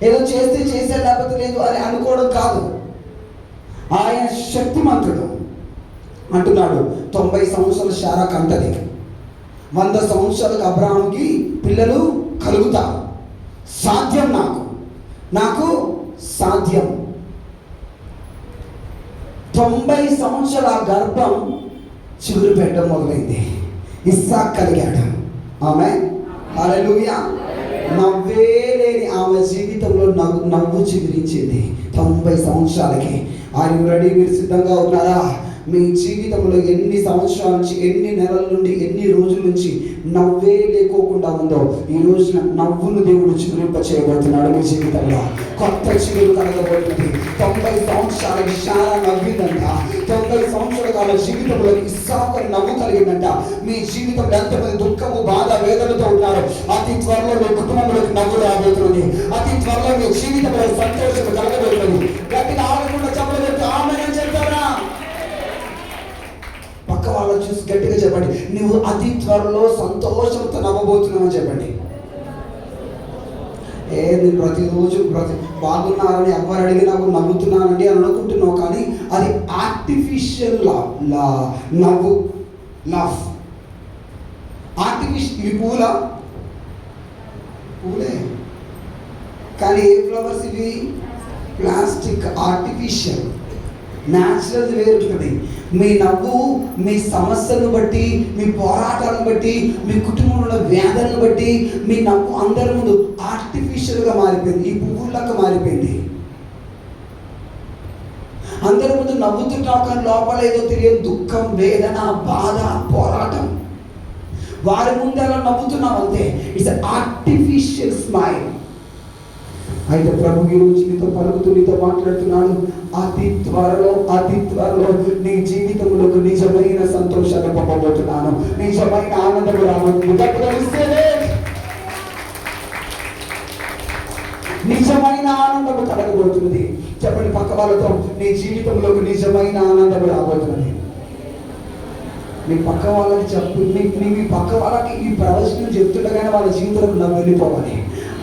ఏదో చేస్తే చేసే లేకపోతే లేదు అని అనుకోవడం కాదు. ఆయన శక్తిమంతుడు. అంటున్నాడు 90 సంవత్సరాల శారా కంటది, 100 సంవత్సరాలకు అబ్రాహాంకి పిల్లలు కలుగుతారు. సాధ్యం, నాకు సాధ్యం. 90 సంవత్సరాల గర్భం చిగురు పెట్టడం మొదలైంది. ఇస్సాకు కలిగాడు. ఆమె హల్లెలూయా. నవ్వే లేని ఆమె జీవితంలో నవ్వు చిగురించింది 90 సంవత్సరాలకి. ఆయన రెడీ? మీరు సిద్ధంగా ఉన్నారా? మీ జీవితంలో ఎన్ని సంవత్సరాల నుంచి, ఎన్ని నెలల నుండి, ఎన్ని రోజుల నుంచి నవ్వే లేకోకుండా ఉందో, ఈ రోజున నవ్వును దేవుడు చిగురింప చేయబోతున్నాడు. మీ జీవితంలో కొత్త చిగురు కలగబోతుంది. 90 సంవత్సరాలకి శారా నవ్విందంట. 90 సంవత్సరాల ఆమె జీవితంలో ఇస్సాకు నవ్వు కలిగిందంట. మీ జీవితంలో ఎంతమంది దుఃఖము, బాధ, వేదనతో ఉన్నారు, అతి త్వరలో మీ కుటుంబంలోకి నవ్వు రాబోతుంది. అతి త్వరలో మీ జీవితంలో సంతోషం కలగబోతుంది. గట్టిగా ఆగకుండా చెప్పలేదు ఆమె చెప్తారా? పక్క వాళ్ళని చూసి గట్టిగా చెప్పండి, నువ్వు అతి త్వరలో సంతోషంతో నవ్వబోతున్నావు అని చెప్పండి. నేను ప్రతిరోజు బాగున్నారని ఎవరు అడిగినా నవ్వుతున్నానండి అని అనుకుంటున్నావు, కానీ అది ఆర్టిఫిషియల్ నవ్వు, లవ్. ఆర్టిఫిషియల్. ఇవి పూలే కానీ ఏ ఫ్లవర్స్ ఇవి? ప్లాస్టిక్. ఆర్టిఫిషియల్. న్యాచురల్ వేరుంటుంది. మీ నవ్వు మీ సమస్యలను బట్టి, మీ పోరాటాలను బట్టి, మీ కుటుంబంలో వ్యాధులను బట్టి మీ నవ్వు అందరి ముందు ఆర్టిఫిషియల్గా మారిపోయింది. ఈ పువ్వుల్లాగా మారిపోయింది. అందరి ముందు నవ్వుతుంటావు, కానీ లోపల ఏదో తెలియదు దుఃఖం, వేదన, బాధ, పోరాటం. వారి ముందు ఎలా నవ్వుతున్నావు అంతే. It's artificial smile. అయితే ప్రభు ఈరోజు నీతో పలుకుతూ, నీతో మాట్లాడుతున్నాడు. అతి త్వరలో నీ జీవితంలోకి నిజమైన సంతోషాన్ని పంపబోతున్నాను, నిజమైన ఆనందం రాబోతుంది. నిజమైన ఆనందము కలగబోతుంది. చెప్పండి పక్క వాళ్ళతో, నీ జీవితంలోకి నిజమైన ఆనందం రాబోతున్నది. మీ పక్క వాళ్ళకి చెప్పు, మీ పక్క వాళ్ళకి ఈ ప్రవచనం చెప్తుండగానే వాళ్ళ జీవితంలోకి నవ్వు వెళ్ళిపోవాలి.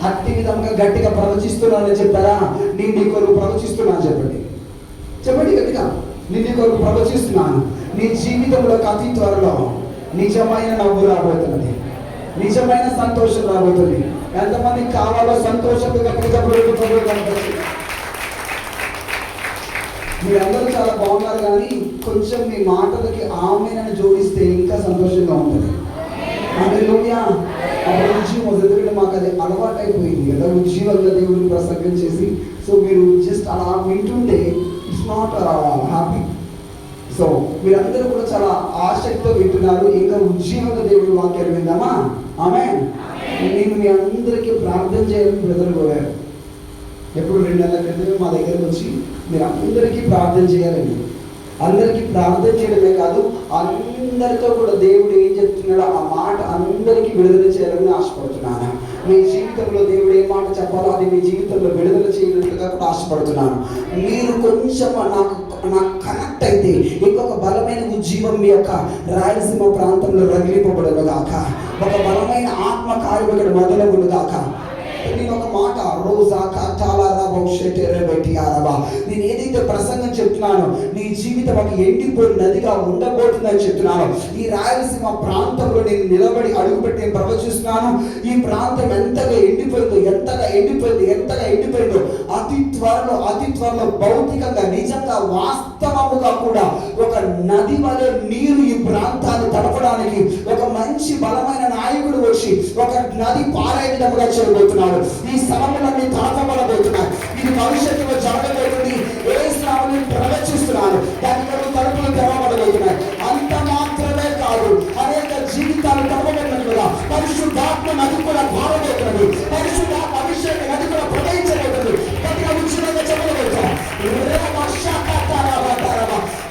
అట్టి విధంగా గట్టిగా ప్రవచిస్తున్నానని చెప్పారా? నీ కొరకు ప్రవచిస్తున్నాను చెప్పండి. చెప్పండి గట్టిగా, నీ కొరకు ప్రవచిస్తున్నాను. నీ జీవితంలో అతి త్వరలో నిజమైన నవ్వు రాబోతున్నది, నిజమైన సంతోషం రాబోతుంది. ఎంతమందికి కావాలో సంతోషంగా గట్టిగా మీరందరూ చాలా బాగున్నారు, కానీ కొంచెం మీ మాటలకి ఆమెనని జోడిస్తే ఇంకా సంతోషంగా ఉంటుంది. హల్లెలూయా. అప్పుడు ఎందుకంటే మాకు అది అలవాటు అయిపోయింది కదా, ఉజ్జీవంగా దేవుడిని ప్రసంగం చేసి. సో మీరు జస్ట్ అలా వింటుంటే ఇట్స్ నాట్ హ్యాపీ. సో మీరందరూ కూడా చాలా ఆసక్తితో వింటున్నారు. ఇంకా ఉజ్జీవంగా దేవుడి వాక్యాలు విందామా? ఆమేన్. నేను మీ అందరికీ ప్రార్థన చేయాలని బ్రదర్ కోరారు. ఎప్పుడు 2 నెలల క్రితమే మా దగ్గరకు వచ్చి మీరు అందరికీ ప్రార్థన చేయాలండి. అందరికీ ప్రార్థన చేయడమే కాదు, అందరితో కూడా దేవుడు ఏం చెప్తున్నాడో ఆ మాట అందరికీ విడుదల చేయాలని ఆశపడుతున్నాను. మీ జీవితంలో దేవుడు ఏ మాట చెప్పాలో అది మీ జీవితంలో విడుదల చేయనట్లుగా కూడా ఆశపడుతున్నాను. మీరు కొంచెం నాకు కనెక్ట్ అయితే ఇంకొక బలమైన ఉజ్జీవం మీ యొక్క రాయలసీమ ప్రాంతంలో రగిలింపబడును గాక. ఒక బలమైన ఆత్మ కార్యం ఇక్కడ మొదలవును గాక. నేను ఒక మాట నేను ఏదైతే ప్రసంగం చెప్తున్నానో నీ జీవితం ఒక ఎండిపోయిన నదిగా ఉండబోతుందని చెప్తున్నాను. ఈ రాయలసీమ ప్రాంతంలో నేను నిలబడి అడుగుపెట్టి ప్రవచిస్తున్నాను. ఈ ప్రాంతం ఎంతగా ఎండిపోయిందో అతి త్వరలో భౌతికంగా నిజంగా వాస్తవముగా కూడా ఒక నది వలె నీరు ఈ ప్రాంతాన్ని తడపడానికి ఒక మంచి బలమైన నాయకుడు వచ్చి ఒక నది పారే విధముగా చేయబోతున్నాడు. ఈ స్థలములన్నీ తాకబడబోతున్నాయి. ఇది భవిష్యత్తులో జరగబోతుంది. ఏ శ్రావణి ప్రవచిస్తున్నాను, దాని తలుపులు తెరవబడబోతున్నాయి. అంత మాత్రమే కాదు, అనేక జీవితాలు తప్పబడినట్లుగా పరిశుద్ధాత్మ నది కూడా పారబోతున్నది. పరిశుద్ధాత్మ అభిషేక నది కూడా ప్రవహించబోతుంది. గట్టిగా ఉచితంగా చెప్పబోతున్నాం.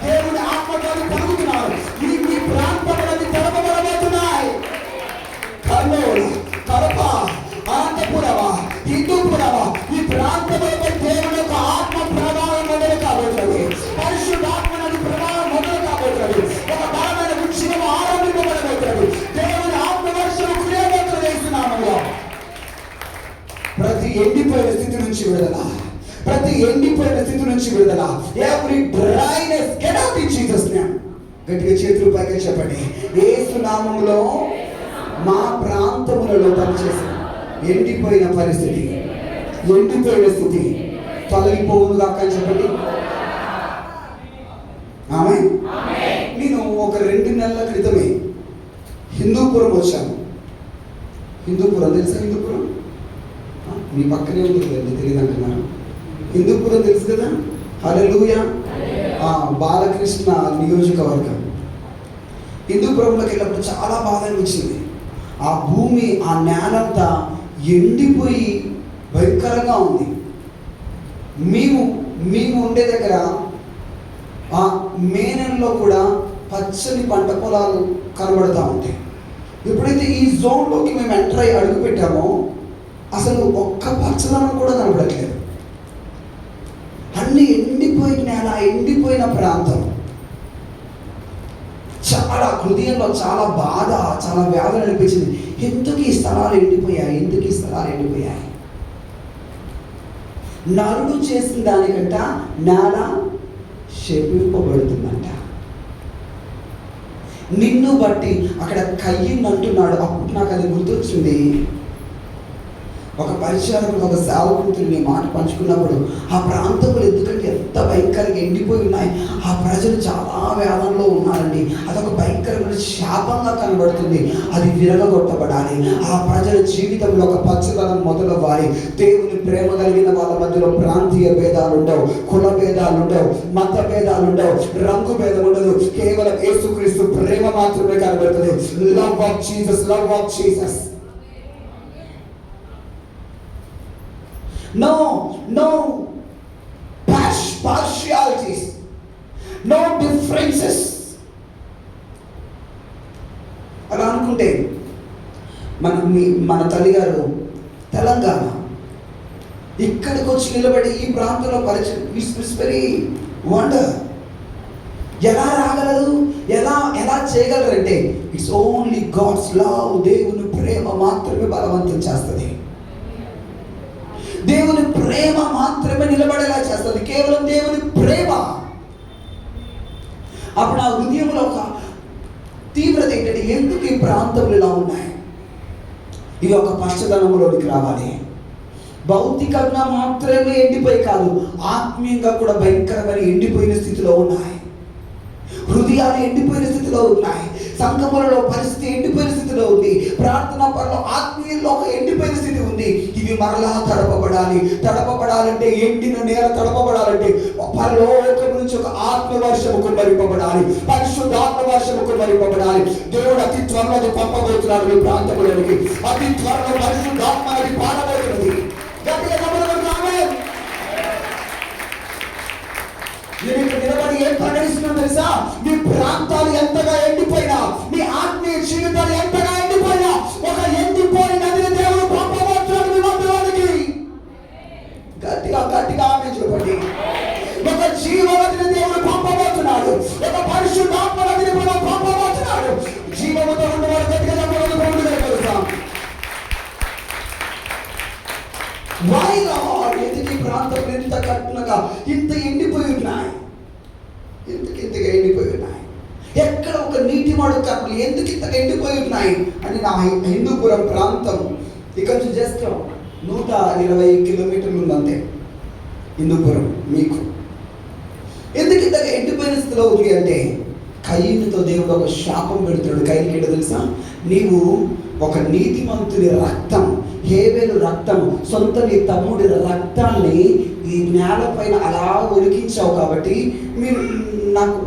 దేవుని ఆత్మగాన్ని కలుగుతున్నారు. ఈ ప్రాంతంలో తెరవబడబోతున్నాయి. కర్నూలు, కడప, ఎండిపోయిన స్థితి నుంచి విడుదల, ప్రతి ఎండిపోయిన స్థితి నుంచి విడుదల. Every dryness get out in Jesus name. గట్టిగా చేతులు పైకి చెప్పండి. యేసు నామములో మా ప్రాంతములలో పనిచేసిన ఎండిపోయిన పరిస్థితి, ఎండిపోయిన స్థితి తొలగిపోవును గాక అని చెప్పండి. ఆమేన్. నేను ఒక 2 నెలల క్రితమే హిందూపురం వచ్చాను. హిందూపురం తెలుసా? హిందూపురం మీ పక్కనే ఉంది కదండి, తెలియదు అంటున్నారు. హిందూపురం తెలుసు కదా? హల్లెలూయా. బాలకృష్ణ నియోజకవర్గం. హిందూపురంలోకి వెళ్ళినప్పుడు చాలా బాధ అనిపించింది. ఆ భూమి, ఆ నేలంతా ఎండిపోయి భయంకరంగా ఉంది. మేము ఉండే దగ్గర ఆ మే నెలలో కూడా పచ్చని పంట పొలాలు కనబడుతూ ఉంటాయి. ఎప్పుడైతే ఈ జోన్లోకి మేము ఎంటర్ అయ్యి అడుగు పెట్టామో అసలు ఒక్క పచ్చదనం కూడా కనబడట్లేదు. అన్ని ఎండిపోయిన నేల, ఎండిపోయిన ప్రాంతం. చాలా హృదయంలో చాలా బాధ, చాలా వేదన అనిపించింది. ఎందుకు ఈ స్థలాలు ఎండిపోయాయి? ఎందుకు ఈ స్థలాలు ఎండిపోయాయి? నరుడు చేసిన దానికంట నేల శపింపబడుతుందంట. నిన్ను బట్టి అక్కడ కయ్యను అంటున్నాడు. అప్పుడు నాకు అది గుర్తొచ్చింది. ఒక పరిచారకుడు, ఒక సేవకుడితో నీ మాట పంచుకున్నప్పుడు ఆ ప్రాంతములు ఎందుకంటే ఎంత భయంకరంగా ఎండిపోయి ఉన్నాయి, ఆ ప్రజలు చాలా వేదనలో ఉన్నారండి. అదొక భయంకరమైన శాపంగా కనబడుతుంది. అది విరగొట్టబడాలి. ఆ ప్రజల జీవితంలో ఒక పచ్చదనం మొదలవ్వాలి. దేవుని ప్రేమ కలిగిన వాళ్ళ మధ్యలో ప్రాంతీయ భేదాలు ఉండవు, కుల భేదాలు ఉండవు, మత భేదాలు ఉండవు, రంగు భేదం ఉండదు. కేవలం యేసుక్రీస్తు ప్రేమ మాత్రమే కనబడుతుంది. Love of Jesus, love of Jesus. No partialities, no differences. అలా అనుకుంటే మన తల్లిగారు తెలంగాణ ఇక్కడికి వచ్చి నిలబడి ఈ ప్రాంతంలో పరిచయం ఇట్స్ వెరీ వండర్. ఎలా రాగలదు, ఎలా చేయగలరంటే ఇట్స్ ఓన్లీ గాడ్స్ లవ్. దేవుని ప్రేమ మాత్రమే బలవంతం చేస్తుంది. దేవుని ప్రేమ మాత్రమే నిలబడేలా చేస్తుంది. కేవలం దేవుని ప్రేమ. అప్పుడు ఆ హృదయంలో ఒక తీవ్రత ఏంటంటే, ఎందుకు ఈ ప్రాంతంలో ఇలా ఉన్నాయి? ఇవి ఒక పచ్చదనంలోనికి రావాలి. భౌతికంగా మాత్రమే ఎండిపోయి కాదు, ఆత్మీయంగా కూడా భయంకరమైన ఎండిపోయిన స్థితిలో ఉన్నాయి. హృదయాలు ఎండిపోయిన స్థితిలో ఉన్నాయి. సంఘములలో పరిస్థితి ఎండిపోయిన స్థితిలో ఉంది. ప్రార్థనా పనులు, ఆత్మీయంలో ఒక ఎండిపోయిన స్థితి ఉంది. ఇవి మరలా తడపబడాలి. తడపబడాలంటే, ఎండిన నేల తడపబడాలంటే పరలోకం నుంచి ఒక ఆత్మవర్షము కుమ్మరింపబడాలి, పరిశుద్ధాత్మ వర్షము కుమ్మరింపబడాలి. దేవుడు అతి త్వరలో అది పంపబోతున్నాడు మీ ప్రాంతంలోనికి. అతి త్వరలో పరిశుద్ధాత్మ అది పాడబోతున్నది. నేను ఇక్కడ నిలబడి ఏం ప్రకటిస్తున్నాను తెలుసా? మీ ప్రాంతాలు ఎంతగా ఎండిపోయినా, మీ ఆత్మీయ జీవితాలు ఎంతగా ఎండిపోయినా, ఒక ఎండిపోయిన నదిని దేవుడు పంపబోతున్నాడు మీ మధ్యలోనికి. గట్టిగా ఆమె చెప్పండి. ఒక జీవనదిని దేవుడు పంపబోతున్నాడు. ఒక పరిశుద్ధాత్మ నదిని కూడా పంపబోతున్నాడు. జీవముతో ఉన్నవాడు గట్టిగా తెలుసా? ఎందుకు ఈ ప్రాంతం ఎంత కట్టునగా ఇంత ఎండిపోయి ఉన్నాయి? ఇంతగా ఎండిపోయి ఉన్నాయి. ఎక్కడ ఒక నీటి మడుగు కట్టలు ఎందుకు ఇంతగా ఎండిపోయి ఉన్నాయి అని నా హిందూపురం ప్రాంతం ఇక్కడ నుంచి జస్ట్ 120 కిలోమీటర్లు ఉంది అంతే. హిందూపురం మీకు ఎందుకు ఇంతగా ఎండిపోయిన స్థితిలో ఉంది అంటే, కయ్యనుతో దేవుడు ఒక శాపం పెడుతున్నాడు. కయ్యకి ఏంటో తెలుసా? నీవు ఒక నీతిమంతుని రక్తం, హేబెలు రక్తం, సొంత నీ తమ్ముడి రక్తాన్ని ఈ నేలపైన అలా ఒలికించావు. కాబట్టి నాకు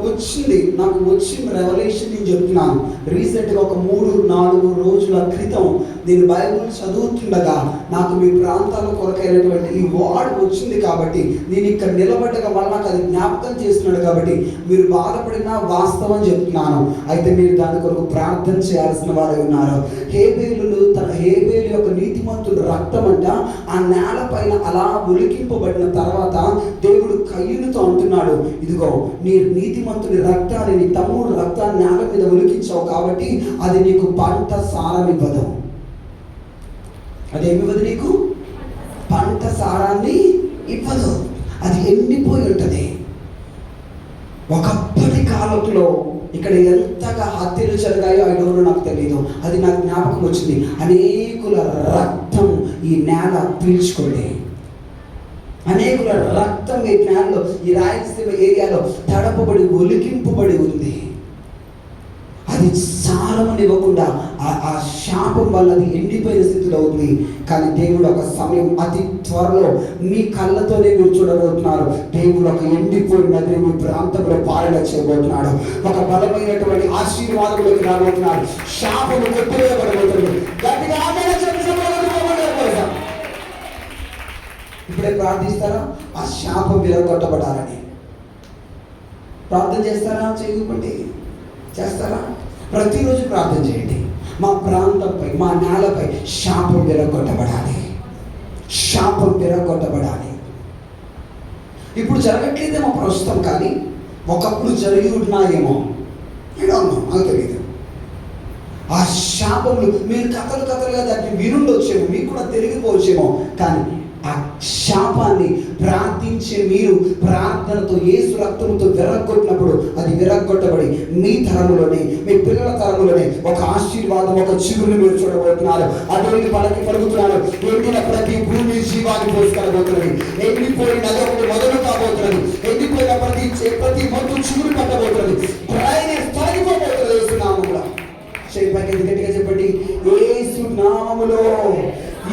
వచ్చిన రెవల్యూషన్ నేను చెప్తున్నాను. రీసెంట్గా ఒక 3-4 రోజుల క్రితం నేను బైబిల్ చదువుతుండగా నాకు మీ ప్రాంతాల కొరకైనటువంటి ఈ వార్డ్ వచ్చింది. కాబట్టి నేను ఇక్కడ నిలబడ్డగా మళ్ళీ నాకు అది జ్ఞాపకం చేస్తున్నాడు. కాబట్టి మీరు బాధపడిన వాస్తవం చెప్తున్నాను. అయితే మీరు దాని కొరకు ప్రార్థన చేయాల్సిన వారు ఉన్నారు. హేబేలు యొక్క నీతిమంతుడు రక్తం అంట ఆ నేల పైన అలా ఒలికింపబడిన తర్వాత దేవుడు కయ్యనుతో అంటున్నాడు, ఇదిగో నీ నీతిమంతుడి రక్తాన్ని, నీ తమ్ముడు రక్తాన్ని నేల మీద ఒలికించావు. కాబట్టి అది నీకు పంట సారమివ్వదు. అదేమివ్వదు? నీకు పంట సారాన్ని ఇవ్వదు, అది ఎండిపోయి ఉంటుంది. ఒకప్పటి కాలంలో ఇక్కడ ఎంతగా హత్యలు జరిగాయో ఐడోనో నాకు తెలియదు, అది నాకు జ్ఞాపకం వచ్చింది. అనేకుల రక్తం ఈ నేల పీల్చుకోండి, అనేకుల రక్తం ఈ నేలలో, ఈ రాయలసీమ ఏరియాలో తడపబడి ఒలికింపబడి ఉంది. అది సారమనివ్వకుండా ఆ శాపం వల్ల అది ఎండిపోయిన స్థితిలో ఉంది. కానీ దేవుడు ఒక సమయం అతి త్వరలో మీ కళ్ళతోనే మీరు చూడబోతున్నారు. దేవుడు ఒక ఎండిపోయిన నదిని మీ ప్రాంతంలో పాలన చేయబోతున్నాడు. ఒక బలమైనటువంటి ఆశీర్వాదంలోకి రాబోతున్నాడు. శాపము కొట్టివేయబడబోతుంది. గట్టిగా ఇప్పుడే ప్రార్థిస్తారా? ఆ శాపం విరగొట్టబడాలని ప్రార్థన చేస్తారా? చేయకండి, చేస్తారా? ప్రతిరోజు ప్రార్థన చేయండి. మా ప్రాంతంపై, మా నేలపై శాపం విరగొట్టబడాలి, శాపం విరగొట్టబడాలి. ఇప్పుడు జరగట్లేదేమో ప్రస్తుతం, కానీ ఒకప్పుడు జరిగి ఉన్నాయేమో, నాకు తెలియదు. ఆ శాపములు మీరు కథలుగా దాన్ని వినుండొచ్చేమో, మీకు కూడా తెలియకపోవచ్చేమో, కానీ ఆ శాపాన్ని ప్రార్థించే మీరు ప్రార్థనతో యేసు రక్తంతో విరగొట్టినప్పుడు అది విరగొట్టబడి మీ తరములోనే, మీ పిల్లల తరములోనే ఒక ఆశీర్వాదం, ఒక చిగురుని మీరు చూడబోతున్నారు. అటువంటి పలుకుతున్నారు. ఎండిన ప్రతి భూమి జీవాన్ని పోసుకెళ్ళబోతున్నది. ఎండిపోయిన నది మొదలు కాబోతున్నది. ఎండిపోయిన ప్రతి మొత్తం చిగురు పట్టబోతున్నది. డ్రైనేజ్ తొలగిపోబోతున్నది యేసు నామములో. గట్టిగా చెప్పండి, యేసు నామములో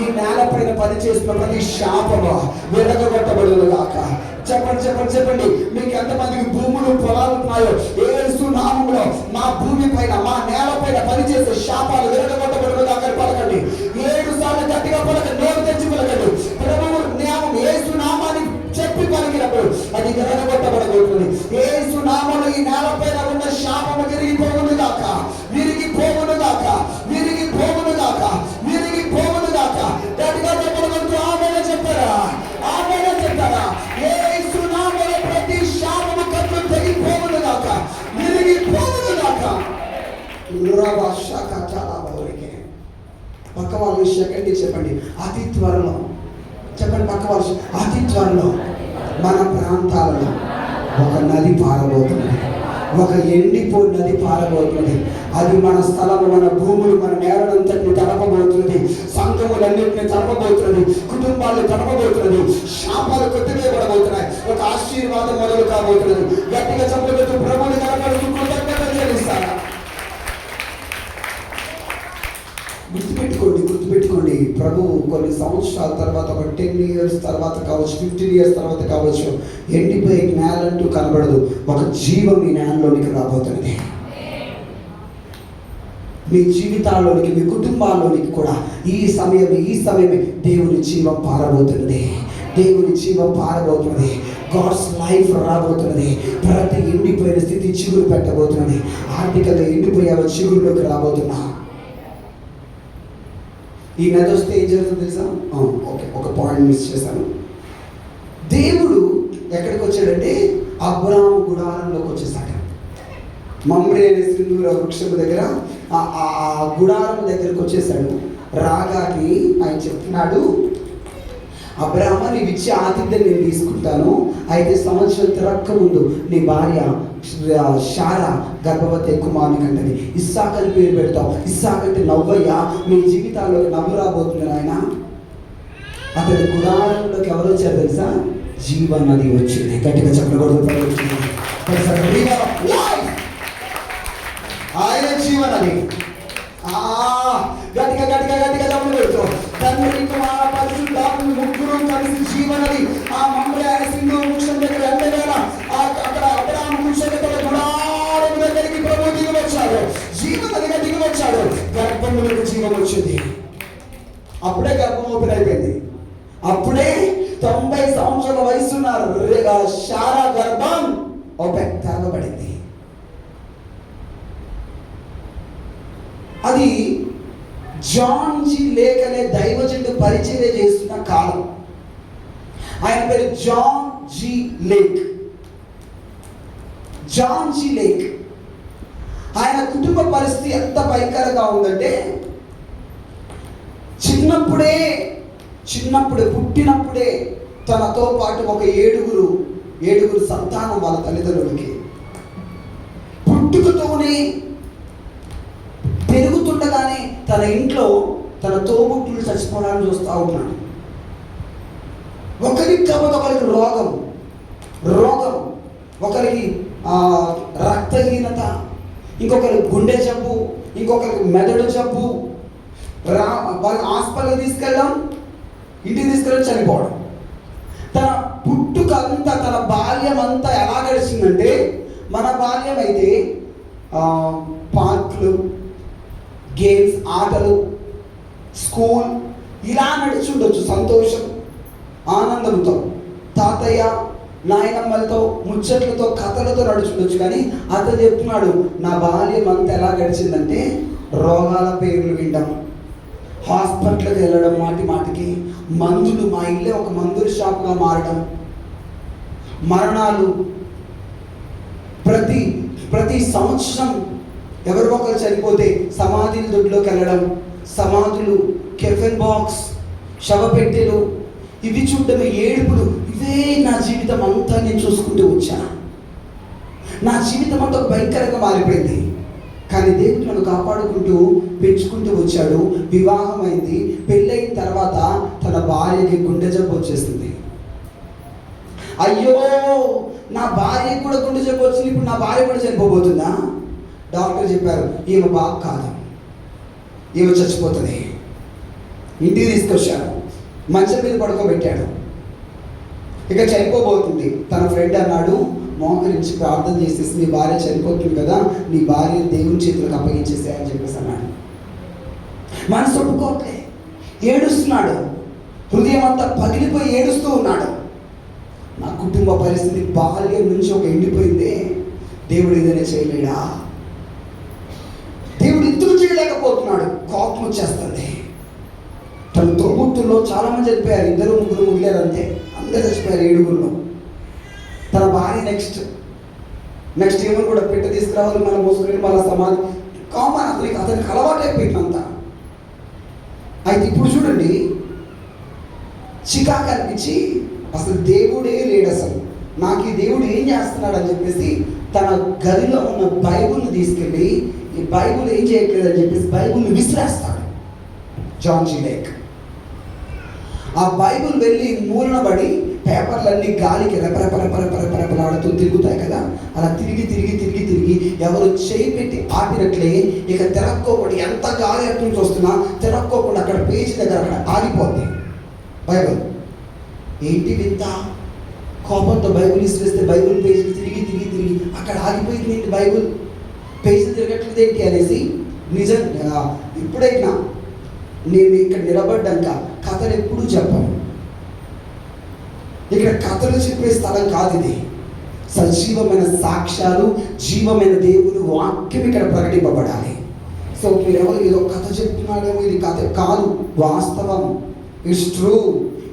ఈ నేలపైన పనిచేస్తున్న ప్రతి శాపము విరగొట్టబడును గాక. చెప్పండి. మీకు ఎంతమందికి భూములు పొలాలు ఉన్నాయో, యేసు నామములో మా భూమి పైన, మా నేలపైన పనిచేసే శాపాలు విరగొట్టబడును గాక. పలకండి 7 సార్లు గట్టిగా పలకండి, నోరు తెచ్చి పలకండి. ప్రభువు నామం యేసు నామాన్ని చెప్పి పలికినప్పుడు అది విరగొట్టబడబోతుంది. యేసు నామములో ఈ నేలపైన ఉన్న శాపము విరిగిపోవును గాక, విరిగిపోవును గాక, విరిగిపోవును గాక, విరిగిపోవును గాక. గట్టిగా చెప్పగలుగుతూ ఆమేన్ చెప్పారా? ఆమేన్ చెప్పారా? యేసు నామములో ప్రతి శాపము కట్టు తెగిపోవును గాక, విరిగిపోవును గాక. పక్క వాళ్ళు సెకండ్ చెప్పండి, అతి త్వరలో చెప్పండి. పక్క వాళ్ళు అతి త్వరలో మన ప్రాంతాలలో ఒక నది పారబోతున్నది, ఒక ఎండిపోయిన నది పారబోతున్నది. అది మన స్థలము, మన భూములు, మన నేలనంతటిని తడపబోతున్నది. సంఘములన్నింటినీ తడపబోతున్నది. కుటుంబాలు తడపబోతున్నది. శాపాలు కొట్టివేయబడబోతున్నాయి. ఒక ఆశీర్వాదం మొదలు కాబోతున్నది. గట్టిగా చెప్పబోతూ ప్రభువుని కనపడుతూ కృతజ్ఞతలు చెల్లిస్తారా? గుర్తుపెట్టుకోండి, ప్రభు కొన్ని సంవత్సరాల తర్వాత, ఒక 10 years తర్వాత కావచ్చు, 15 years తర్వాత కావచ్చు, ఎండిపోయే నేలంటూ కనబడదు. ఒక జీవం ఈ నేలలోనికి రాబోతున్నది. మీ జీవితాల్లోనికి, మీ కుటుంబాల్లోనికి కూడా ఈ సమయమే దేవుని జీవం పారబోతున్నది. దేవుని జీవం పారబోతున్నది. God's life రాబోతున్నది. ప్రతి ఎండిపోయిన స్థితి చిగురు పెట్టబోతున్నది. ఆర్థికంగా ఎండిపోయే చిగురులోకి రాబోతున్నా. ఈ నది వస్తే ఏం జరుగుతుందో తెలుసా? ఓకే, ఒక పాయింట్ మిస్ చేశాను. దేవుడు ఎక్కడికి వచ్చాడంటే అబ్రాహాము గుడారంలోకి వచ్చేసాడు. మమ్రే అనే సింధూర వృక్షం దగ్గర ఆ గుడారం దగ్గరికి వచ్చేసాడు. రాగాకి ఆయన చెప్తున్నాడు, అబ్రాహాము నీవు ఇచ్చే ఆతిథ్యం నేను తీసుకుంటాను. 5 సంవత్సరాలు తిరక్క ముందు నీ భార్య శారా గర్భవతి కుమారుని కంటది. ఇస్సాక్ అని పేరు పెడతాం. ఇస్సాక్ అంటే నవ్వయ్యా, మీ జీవితాల్లో నవ్వు రాబోతుంది ఆయన. అతని గుడారంలోకి ఎవరు వచ్చారు తెలుసా? జీవన్ నది వచ్చింది. గట్టిగా చెప్పకూడదు. ఆయన జీవనది. గట్టిగా చెప్పకూడదు. తండ్రి కుమార పరిశుద్ధాత్మ ముగ్గురు కలిసి జీవనది ఆ మమ్రే అనే సింధు వృక్షం దగ్గర ఎండవేళ అక్కడ అబ్రాహాము వృక్షం దగ్గర గుడారం దగ్గరికి ప్రభు దిగి వచ్చాడు. జీవనదిగా దిగి వచ్చాడు. గర్భంలోకి జీవం వచ్చింది. అప్పుడే గర్భం ఓపెన్ అయిపోయింది. అప్పుడే 90 సంవత్సరాల వయసున్న శారా గర్భం ఓపెన్ తెరవబడింది. అది జాన్ జీ లేక్ అనే దైవజనుడు పరిచర్య చేస్తున్న కాలం. ఆయన పేరు John G Lake. John G Lake. ఆయన కుటుంబ పరిస్థితి ఎంత భయంకరంగా ఉందంటే, చిన్నప్పుడే పుట్టినప్పుడే తనతో పాటు ఒక ఏడుగురు సంతానం వాళ్ళ తల్లిదండ్రులకి. పుట్టుకతోనే పెరుగుతుండగానే తన ఇంట్లో తన తోబుట్టులు చచ్చిపోవడానికి చూస్తూ ఉన్నాడు. ఒకరికి కాబట్టి ఒకరికి రోగం, ఒకరికి రక్తహీనత, ఇంకొకరికి గుండె జబ్బు, ఇంకొకరికి మెదడు జబ్బు. వాళ్ళు హాస్పిటల్కి తీసుకెళ్ళడం, ఇంటికి తీసుకెళ్ళడం, చనిపోవడం. తన పుట్టుక అంతా, తన బాల్యం అంతా ఎలా గడిచిందంటే, మన బాల్యం అయితే పార్కులు, గేమ్స్, ఆటలు, స్కూల్ ఇలా నడిచుండొచ్చు. సంతోషం, ఆనందంతో, తాతయ్య నాయనమ్మలతో, ముచ్చట్లతో, కథలతో నడుచుండొచ్చు. కానీ అతను చెప్తున్నాడు, నా బాల్యం అంతా ఎలా గడిచిందంటే రోగాల పేర్లు వినడం, హాస్పిటల్కి వెళ్ళడం, మాటికి మందులు, మా ఇల్లే ఒక మందుల షాప్గా మారడం, మరణాలు. ప్రతి సంవత్సరం ఎవరో ఒకరు చనిపోతే సమాధుల దొడ్లోకి వెళ్ళడం, సమాధులు, కెఫెన్ బాక్స్, శవపెట్టెలు, ఇవి చూడడమే, ఏడుపులు. ఇవే నా జీవితం అంతా నేను చూసుకుంటూ వచ్చాను. నా జీవితం అంతా భయంకరంగా మారిపోయింది. కానీ దేవుడు నన్ను కాపాడుకుంటూ పెంచుకుంటూ వచ్చాడు. వివాహం అయింది. పెళ్ళైన తర్వాత తన భార్యకి గుండె జబ్బు వచ్చేసింది. అయ్యో, నా భార్యకి కూడా గుండె జబ్బు వచ్చింది, ఇప్పుడు నా భార్య కూడా చనిపోబోతుందా? డాక్టర్ చెప్పారు, ఈమె బాగా కాదు, ఈమె చచ్చిపోతుంది. ఇంటికి తీసుకొచ్చాడు, మంచం మీద పడుకోబెట్టాడు. ఇక చనిపోబోతుంది. తన ఫ్రెండ్ అన్నాడు, మోకరించి ప్రార్థన చేసేసి, నీ భార్య చనిపోతుంది కదా, నీ భార్య దేవుని చేతులకు అప్పగించేసాయని చెప్పేసి అన్నాడు. మనసు ఒప్పుకోవట్లే, ఏడుస్తున్నాడు. హృదయం అంతా పగిలిపోయి ఏడుస్తూ ఉన్నాడు. నా కుటుంబ పరిస్థితి బాల్యం నుంచి ఒక ఎండిపోయింది, దేవుడు ఏదైనా చేయలేడా? దేవుడు ఎందుకు చేయలేకపోతున్నాడు? కోపం వచ్చేస్తుంది. తన తోబుట్టుల్లో చాలా మంది చనిపోయారు, 2 3 మిగిలారు అంతే. అందరూ చచ్చిపోయారు, 7గురిలో. తన భార్య నెక్స్ట్ ఏమని కూడా పెట్ట తీసుకురావాలి, మళ్ళీ మోసుకుని మళ్ళీ సమాధి కామన్. అతనికి అలవాటు అయిపోయిందంతా. అయితే ఇప్పుడు చూడండి, చికాకు అనిపించి అసలు దేవుడే లేడు, అసలు నాకు ఈ దేవుడు ఏం చేస్తున్నాడు అని చెప్పేసి తన గదిలో ఉన్న బైబుల్ని తీసుకెళ్ళి, ఈ బైబుల్ ఏం చేయట్లేదు అని చెప్పేసి బైబుల్ని విసిరేస్తాడు. జాన్ జీ లేక్ ఆ బైబుల్ వెళ్ళి మూలన పడి పేపర్లన్నీ గాలికి రెపరెపరెపరెపరెపరెపలాడుతూ తిరుగుతాయి కదా, అలా తిరిగి ఎవరు చేయి పెట్టి ఆపినట్లే ఇక తిరక్కోకుండా, ఎంత గాలి అటు నుంచి వస్తున్నా తిరక్కోకుండా అక్కడ పేజీ దగ్గర అక్కడ ఆగిపోద్ది బైబుల్. ఏంటి వింత? కోపంతో బైబుల్ ఇసిరేస్తే బైబుల్ పేజీ తిరిగి అక్కడ ఆగిపోయింది. ఏంటి బైబుల్ పేజీ తిరగట్లేదు ఏంటి అనేసి, నిజంగా ఇప్పుడైనా నేను ఇక్కడ నిలబడ్డాక కథలు ఎప్పుడూ చెప్పను. ఇక్కడ కథలు చెప్పే స్థలం కాదు ఇది. సజీవమైన సాక్ష్యాలు, జీవమైన దేవుని వాక్యం ఇక్కడ ప్రకటింపబడాలి. సో మీరెవరు ఏదో కథ చెప్తున్నాడేమో, ఇది కథ కాదు, వాస్తవం. ఇట్స్ ట్రూ,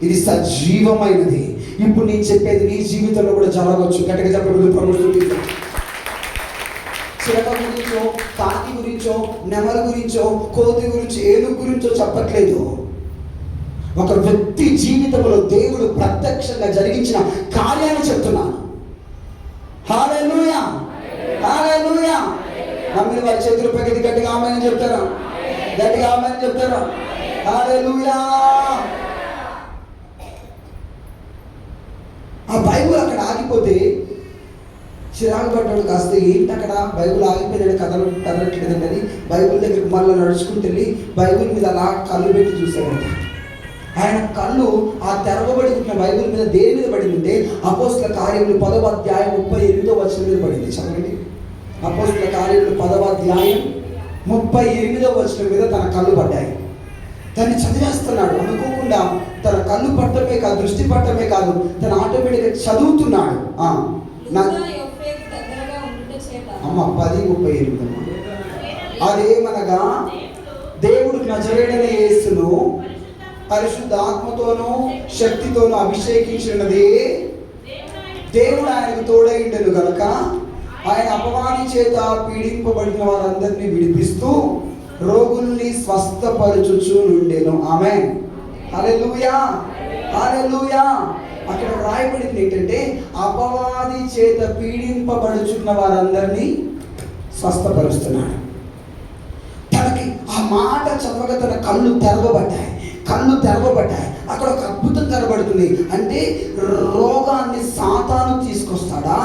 ఇది సజీవమైనది. ఇప్పుడు నేను చెప్పేది నీ జీవితంలో కూడా జరగవచ్చు. గట్టిగా చెప్పబడి ప్రముఖులు. చిలక గురించో, కాకి గురించో, నెమల గురించో, కోతి గురించో, ఏనుగు గురించో చెప్పట్లేదు. ఒక వ్యక్తి జీవితంలో దేవుడు ప్రత్యక్షంగా జరిగించిన కార్యాన్ని చెప్తున్నాను. హల్లెలూయా, హల్లెలూయా. నమ్మిన వారి చేతులు పైకి గట్టిగా ఆమేన్ చెప్తారా? గట్టిగా ఆమేన్ చెప్తారా? హల్లెలూయా. ఆ బైబుల్ అక్కడ ఆగిపోతే చిరాకు పడ్డాడు. కాస్త ఏంటి అక్కడ బైబుల్ ఆగిపోయాడు, కదలట్లేదండి అని బైబుల్ దగ్గరికి మళ్ళీ నడుచుకుంటూ వెళ్ళి బైబుల్ మీద అలా కళ్ళు పెట్టి చూశాడంట. ఆయన కళ్ళు ఆ తెరవబడి ఉన్న బైబుల్ మీద దేని మీద పడిందంటే అపోస్తల కార్యములు 10వ అధ్యాయం 38వ వచనం మీద పడింది. చదవండి. అపోస్తల కార్యములు 10వ అధ్యాయం 38వ వచనం మీద తన కళ్ళు పడ్డాయి. దాన్ని చదివేస్తున్నాడు. అనుకోకుండా తన కళ్ళు పట్టమే కాదు, దృష్టి పట్టమే కాదు, తన ఆటోమేటిక్గా చదువుతున్నాడు. అమ్మ 10:38 అదేమనగా దేవుడు నజరేయుడైన యేసును పరిశుద్ధ ఆత్మతోనూ శక్తితోనూ అభిషేకించినదే దేవుడు ఆయనకు తోడైండెను గనుక ఆయన అపవాది చేత పీడింపబడిన వారందరినీ విడిపిస్తూ రోగుల్ని స్వస్థపరచుచు నుండెను. ఆమేన్. హల్లెలూయా, హల్లెలూయా. అక్కడ రాయబడింది ఏంటంటే అపవాది చేత పీడింపబడుచున్న వారందరినీ స్వస్థపరుస్తున్నాడు. తనకి ఆ మాట చదవగా తన కళ్ళు తెరవబడ్డాయి. అక్కడ ఒక అద్భుతం కనబడుతుంది. అంటే రోగాన్ని సాతాను తీసుకొస్తాడా?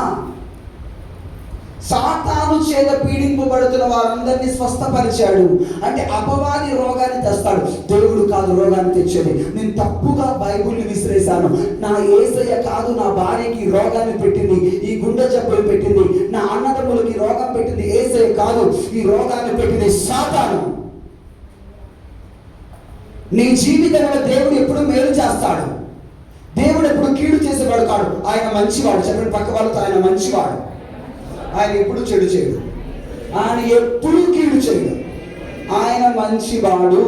సాతాను చేత పీడింపబడుతున్న వారందరినీ స్వస్థపరిచాడు. అంటే అపవాది రోగాన్ని తెస్తాడు, దేవుడు కాదు రోగాన్ని తెచ్చేది. నేను తప్పుగా బైబుల్ని విసిరేశాను. నా యేసయ్య కాదు నా భార్యకి రోగాన్ని పెట్టింది, ఈ గుండె జబ్బులు పెట్టింది, నా అన్నదమ్ములకి రోగం పెట్టింది యేసయ్య కాదు, ఈ రోగాన్ని పెట్టింది సాతాను. నీ జీవితంలో దేవుడు ఎప్పుడు మేలు చేస్తాడు, దేవుడు ఎప్పుడు కీడు చేసేవాడు కాడు. ఆయన మంచివాడు. చెప్పండి పక్క వాళ్ళతో, ఆయన మంచివాడు. ఆయన ఎప్పుడు చెడు చేయడు, ఆయన ఎప్పుడు కీడు చేయడు, ఆయన మంచివాడు.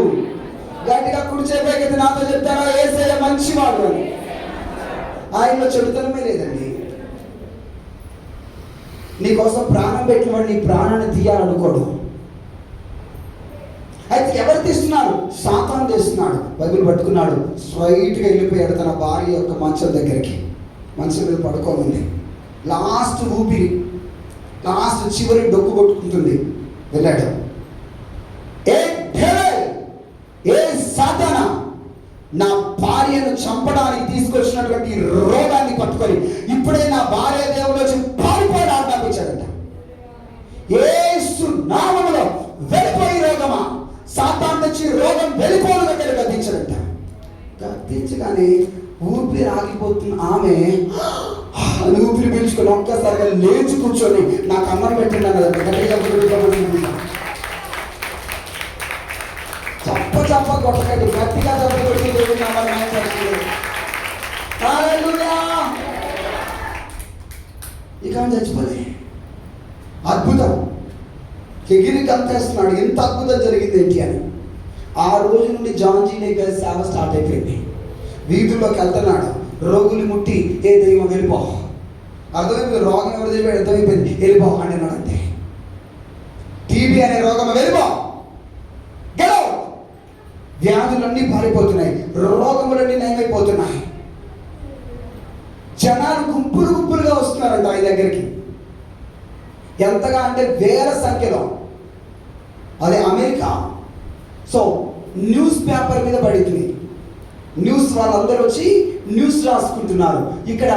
గట్టిగా కుడి చేపైతే నాతో చెప్తారా, యేసయ్య మంచివాడు అని. ఆయనలో చెడుతనమే లేదండి. నీకోసం ప్రాణం పెట్టిన వాడు నీ ప్రాణాన్ని తీయాలనుకోడు. అయితే ఎవరు తీస్తున్నారు? సాతాను తీస్తున్నాడు. బైబిల్ పట్టుకున్నాడు, స్ట్రైట్గా వెళ్ళిపోయాడు తన భార్య యొక్క మంచం దగ్గరికి. మంచం మీద పడుకోనుంది. లాస్ట్ ఊపిరి, లాస్ట్ చివరి డొక్కు కొట్టుకుంటుంది. వెళ్ళాడు. ఏ సాతానా, నా భార్యను చంపడానికి తీసుకొచ్చినటువంటి రోగాన్ని పట్టుకొని ఇప్పుడే నా భార్య దేవుడు వచ్చి పారిపోయి ఆజ్ఞాపించాడట. యేసు నామములో వెళ్ళిపోయి రోగమా, సాతాను నుంచి రోగం వెళ్ళిపోను దగ్గర గద్దించాడట. గద్దించగానే ఊపిరి ఆగిపోతున్న ఆమె ఊపిరి పీల్చుకొని ఒక్కసారిగా లేచి కూర్చొని నాకు అన్నం పెట్టింది అన్నదంట. చప్ప కొట్టకండి, గట్టిగా దెబ్బ కొట్టి ఇక చచ్చిపోలే. అద్భుతం. ఎగిరి కంపేస్తున్నాడు. ఎంత అద్భుతం జరిగింది ఏంటి అని. ఆ రోజు నుండి జాన్ జీనే గారి సేవ స్టార్ట్ అయిపోయింది. వీధుల్లోకి వెళ్తున్నాడు. రోగులు ముట్టి ఏ దైవం వెళ్ళిపో, అర్థమైపోయింది. రోగం ఎవరు చెప్పాడు అర్థమైపోయింది. వెళ్ళిపో అంటున్నాడు అంతే. టీబీ అనే రోగం వెళ్ళిపో, గెలవు. వ్యాధులన్నీ పారిపోతున్నాయి, రోగములన్నీ నయమైపోతున్నాయి. జనాలు గుంపులుగా వస్తున్నారంట ఆయన దగ్గరికి. ఎంతగా అంటే వేల సంఖ్యలో. అదే అమెరికా. సో న్యూస్ పేపర్ మీద పడింది. న్యూస్ వాళ్ళందరూ వచ్చి న్యూస్ రాసుకుంటున్నారు. ఇక్కడ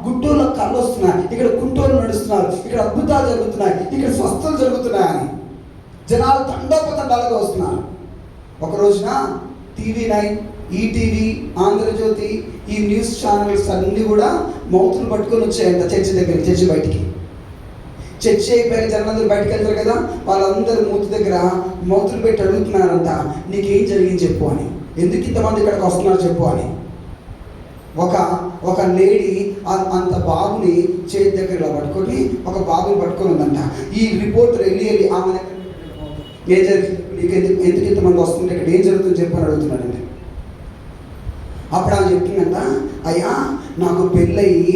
గుంటూరులో కళ్ళు వస్తున్నాయి, ఇక్కడ గుంటూరు నడుస్తున్నారు, ఇక్కడ అద్భుతాలు జరుగుతున్నాయి, ఇక్కడ స్వస్థలు జరుగుతున్నాయని జనాలు తండోపతండాలుగా వస్తున్నారు. ఒక రోజున TV9, ఈటీవీ, ఆంధ్రజ్యోతి, ఈ న్యూస్ ఛానల్స్ అన్నీ కూడా మౌతులు పట్టుకొని వచ్చాయంట చర్చి దగ్గరికి. చర్చి బయటికి, చర్చి అయిపోయాక జనాలందరూ బయటకు వెళ్తారు కదా, వాళ్ళందరూ మూతి దగ్గర మౌతులు పెట్టి అడుగుతున్నారంట, నీకేం జరిగింది చెప్పు అని. ఎందుకు ఇంతమంది ఇక్కడికి వస్తున్నారు చెప్పు అని. ఒక లేడీ అంత బాబుని చేతి దగ్గర పట్టుకొని ఒక బాబుని పట్టుకొని ఉందంట. ఈ రిపోర్టర్ వెళ్ళి ఆమె ఏం జరిగింది, నీకు ఎందుకు ఇంతమంది వస్తుంటే ఇక్కడ ఏం జరుగుతుంది చెప్పని అడుగుతున్నాడండి. అప్పుడు ఆమె చెప్పిందంట, అయ్యా నాకు పెళ్ళయి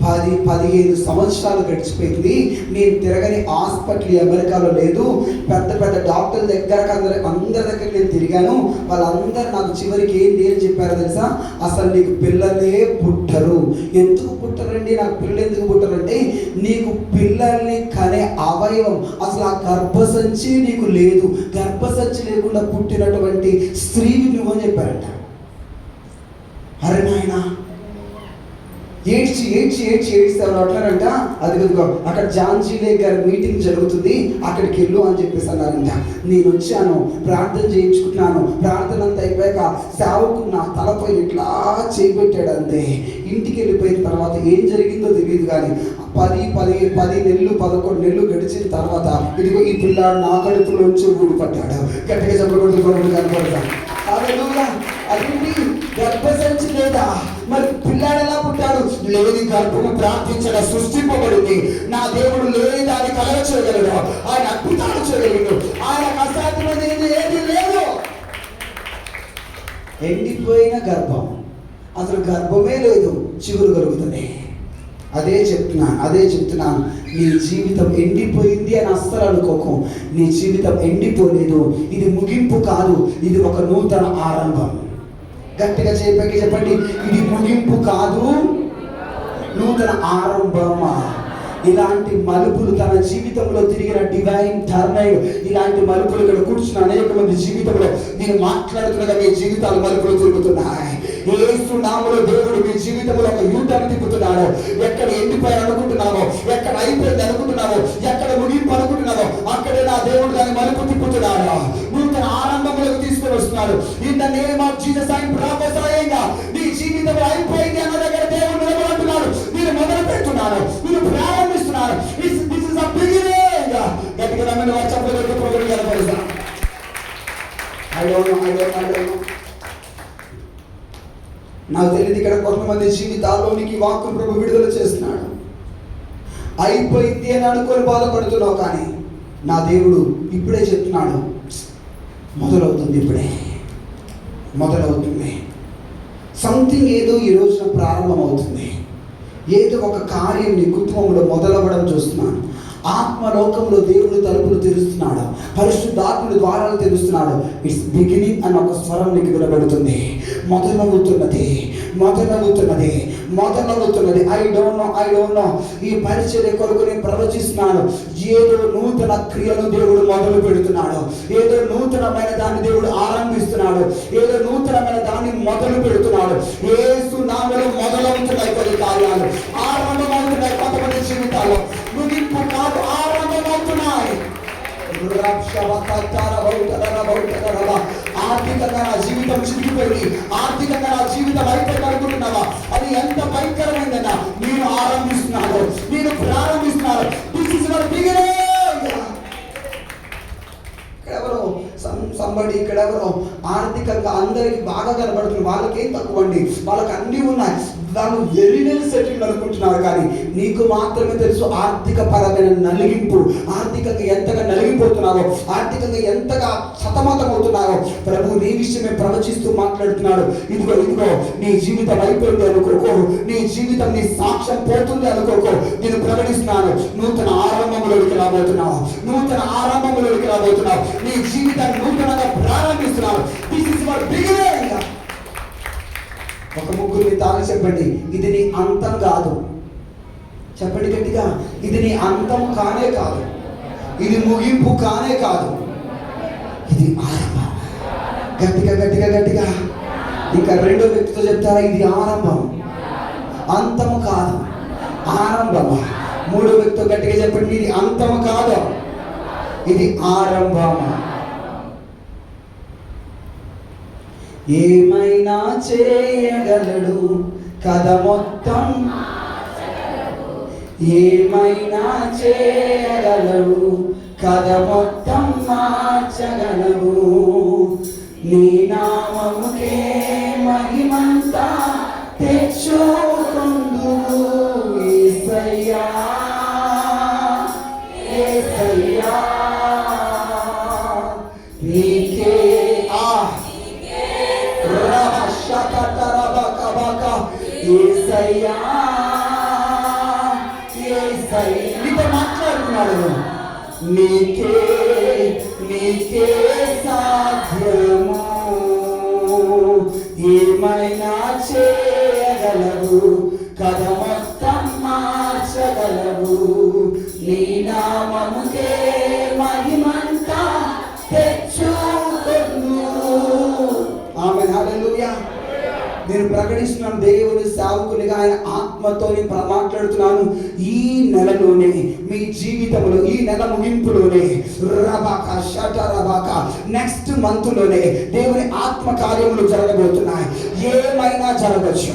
10-15 సంవత్సరాలు గడిచిపోయింది, నేను తిరగని హాస్పిటల్ అమెరికాలో లేదు, పెద్ద డాక్టర్ల దగ్గర అందరి దగ్గర నేను తిరిగాను, వాళ్ళందరూ నాకు చివరికి ఏం చెప్పారో తెలుసా, అసలు నీకు పిల్లలే పుట్టరు. ఎందుకు పుట్టరండి, నాకు పిల్లలు ఎందుకు పుట్టరంటే నీకు పిల్లల్ని కనే అవయవం అసలు ఆ గర్భసంచి నీకు లేదు, గర్భసంచి లేకుండా పుట్టినటువంటి స్త్రీని నువ్వు అని చెప్పారంట. అరే నాయనా, ఏడ్చేవారు అట్లారంట. అది కదుగో అక్కడ జాన్ జీలే గారి మీటింగ్ జరుగుతుంది, అక్కడికి వెళ్ళు అని చెప్పేసి అన్నారంట. నేను వచ్చాను, ప్రార్థన చేయించుకుంటున్నాను. ప్రార్థన అంతా అయిపోయాక సేవకు నా తలపై ఇట్లా చేపెట్టాడు అంతే. ఇంటికి వెళ్ళిపోయిన తర్వాత ఏం జరిగిందో తెలియదు కానీ 10 నెలలు 11 నెలలు గడిచిన తర్వాత ఇదిగో ఈ పిల్లాడు నా కడుపులోంచి ఊడిపడ్డాడు. గట్టిగా చెప్పకూడదు కనపడతాడు. అదేంటి గర్భసంచి లేదా, మరి పిల్లాడు ఎలా పుట్టాడు? లేని గర్భము ప్రార్థించగా సృష్టింపబడింది. నా దేవుడు లేని దాన్ని కలగ చేయగలడు, ఆయన అద్భుతాలు చేయగలడు, ఆయన అసాధ్యమైనది ఏది లేదు. ఎండిపోయిన గర్భం, అసలు గర్భమే లేదు, చిగురు కలుగుతుంది. అదే చెప్తున్నాను. నీ జీవితం ఎండిపోయింది అని అస్సలు అనుకోకు. నీ జీవితం ఎండిపోలేదు. ఇది ముగింపు కాదు, ఇది ఒక నూతన ఆరంభం. గట్టిగా చెప్పండి, ఇది ముగింపు కాదు, నూతన ఆరంభమా. ఇలాంటి మలుపులు తన జీవితంలో తిరిగిన డివైన్ టర్నైవ్, ఇలాంటి మలుపులు ఇక్కడ కూర్చున్న అనేక మంది జీవితంలో నేను మాట్లాడుతున్నగా మీ జీవితాలు మలుపులు తిరుగుతున్నాయి. యేసు నామములో దేవుడు మీ జీవితంలో ఒక యూటర్న్ తిప్పుతున్నాడు. ఎక్కడ ఎండిపోయి అనుకుంటున్నావో, ఎక్కడ అయిపోయింది అనుకుంటున్నావో, ఎక్కడ ముగింపు అనుకుంటున్నావో, అక్కడే నా దేవుడు దాన్ని మలుపు తిప్పుతున్నాడు. నూతన ఆరంభంలోకి తీసుకొని వస్తున్నాడు. In the name of Jesus I prophesying. నీ జీవితంలో అయిపోయింది అన్న దగ్గర దేవుడు నిలబడుతున్నాడు. మీరు మొదలు పెడుతున్నాడు, మీరు ప్రారంభిస్తున్నారు. This is a beginning. గట్టిగా నమ్మని వారు చెప్పలేదు ప్రోగ్రాం కనపడతా. I don't know. నాకు తెలియదు ఇక్కడ కొంతమంది జీవితాల్లోనికి వాక్కు ప్రభు విడుదల చేస్తున్నాడు. అయిపోయింది అని అనుకొని బాధపడుతున్నావు, కానీ నా దేవుడు ఇప్పుడే చెప్తున్నాడు, మొదలవుతుంది, ఇప్పుడే మొదలవుతుంది. సంథింగ్ ఏదో ఈ రోజున ప్రారంభం అవుతుంది. ఏదో ఒక కార్యం నీ కుటుంబంలో మొదలవ్వడం చూస్తున్నాను. ఆత్మలోకంలో దేవుడు తలుపులు తెరుస్తున్నాడు, పరిశుద్ధాత్ముడు ద్వారాలు తెరుస్తున్నాడు. ఇట్స్ బిగినింగ్ అని ఒక స్వరం నీకు వినబడుతుంది. మొదలవుతున్నది. I don't know. ఈ పరిచర్య కొరకు నేను ప్రవచిస్తున్నాను. ఏదో నూతన క్రియను దేవుడు మొదలు పెడుతున్నాడు. ఏదో నూతనమైన దాన్ని దేవుడు ఆరంభిస్తున్నాడు. ఏదో నూతనమైన దాన్ని మొదలు పెడుతున్నాడు. యేసు నామములో మొదలవుతున్నాయి కొన్ని కార్యాలు, ఆరంభమవుతున్నాయి కొంతమంది జీవితాల్లో. ముగింపు కాదు, ఆరంభమవుతున్నాయి. ఆర్థికంగా నా జీవితం చిరిగిపోయింది, ఆర్థికంగా నా జీవితం అయిపోయింది అనుకుంటున్నావా? అది ఎంత భయంకరమైందన్నా నేను ఆరంభిస్తున్నాను, నేను ప్రారంభిస్తున్నాను. This is your beginning. ఇక్కడెవరో ఆర్థికంగా అందరికి బాగా కనబడుతుంది, వాళ్ళకేం తక్కువ అండి, వాళ్ళకి అన్నీ ఉన్నాయి, వాళ్ళు వెరీ వెల్ సెటిల్డ్ అనుకుంటున్నారు. కానీ నీకు మాత్రమే తెలుసు ఆర్థిక పరమైన నలిగింపు, ఆర్థికంగా ఎంతగా నలిగిపోతున్నావో, ఆర్థికంగా ఎంతగా సతమతం అవుతున్నావో. ప్రభు నీ విషయమే ప్రవచిస్తూ మాట్లాడుతున్నాడు. ఇదిగో నీ జీవితం అయిపోయింది అనుకోకో, నీ జీవితం నీ సాక్ష్యం పోతుంది అనుకోకో. నేను ప్రకటిస్తున్నాను, నూతన ఆరంభంలోకి రాబోతున్నావు. నీ జీవితాన్ని నూతనంగా ప్రారంభిస్తున్నావు. This is your beginning. ఒక ముగ్గురిని తాగి చెప్పండి, ఇది నీ అంతం కాదు. చెప్పండి గట్టిగా, ఇది నీ అంతం కానే కాదు, ఇది ముగింపు కానే కాదు, ఇది ఆరంభం. గట్టిగా ఇంకా రెండో వ్యక్తితో చెప్తారా, ఇది ఆరంభం, అంతము కాదు, ఆరంభం. మూడో వ్యక్తితో గట్టిగా చెప్పండి, ఇది అంతము కాదు, ఇది ఆరంభం. ఏమైనా చేయగలడు కథ మొత్తం, ఏమైనా చేయగలడు కథ మొత్తం మార్చగలవు. నీ నామముకే మహిమంతా తెచ్చుకుందు. యేసయ్యా యేసయ్యా నీకే నీతో మాట్లాడుతున్నాడు. నీకే సాధ్యము, ఏమైనా చేయగలవు కథ మొత్తం మార్చగలవు. నీ నామముకే మహిమంతా తెచ్చుకొను. ఆమేన్, హల్లెలూయా. నేను ప్రకటిస్తున్నాను, దేవుని సేవకునిగా ఆయన ఆత్మతో మాట్లాడుతున్నాను. ఈ నెలలోనే మీ జీవితంలో, ఈ నెల ముగింపులోనే, నెక్స్ట్ మంత్ లోనే దేవుని ఆత్మ కార్యములు జరగబోతున్నాయి. ఏమైనా జరగచ్చు,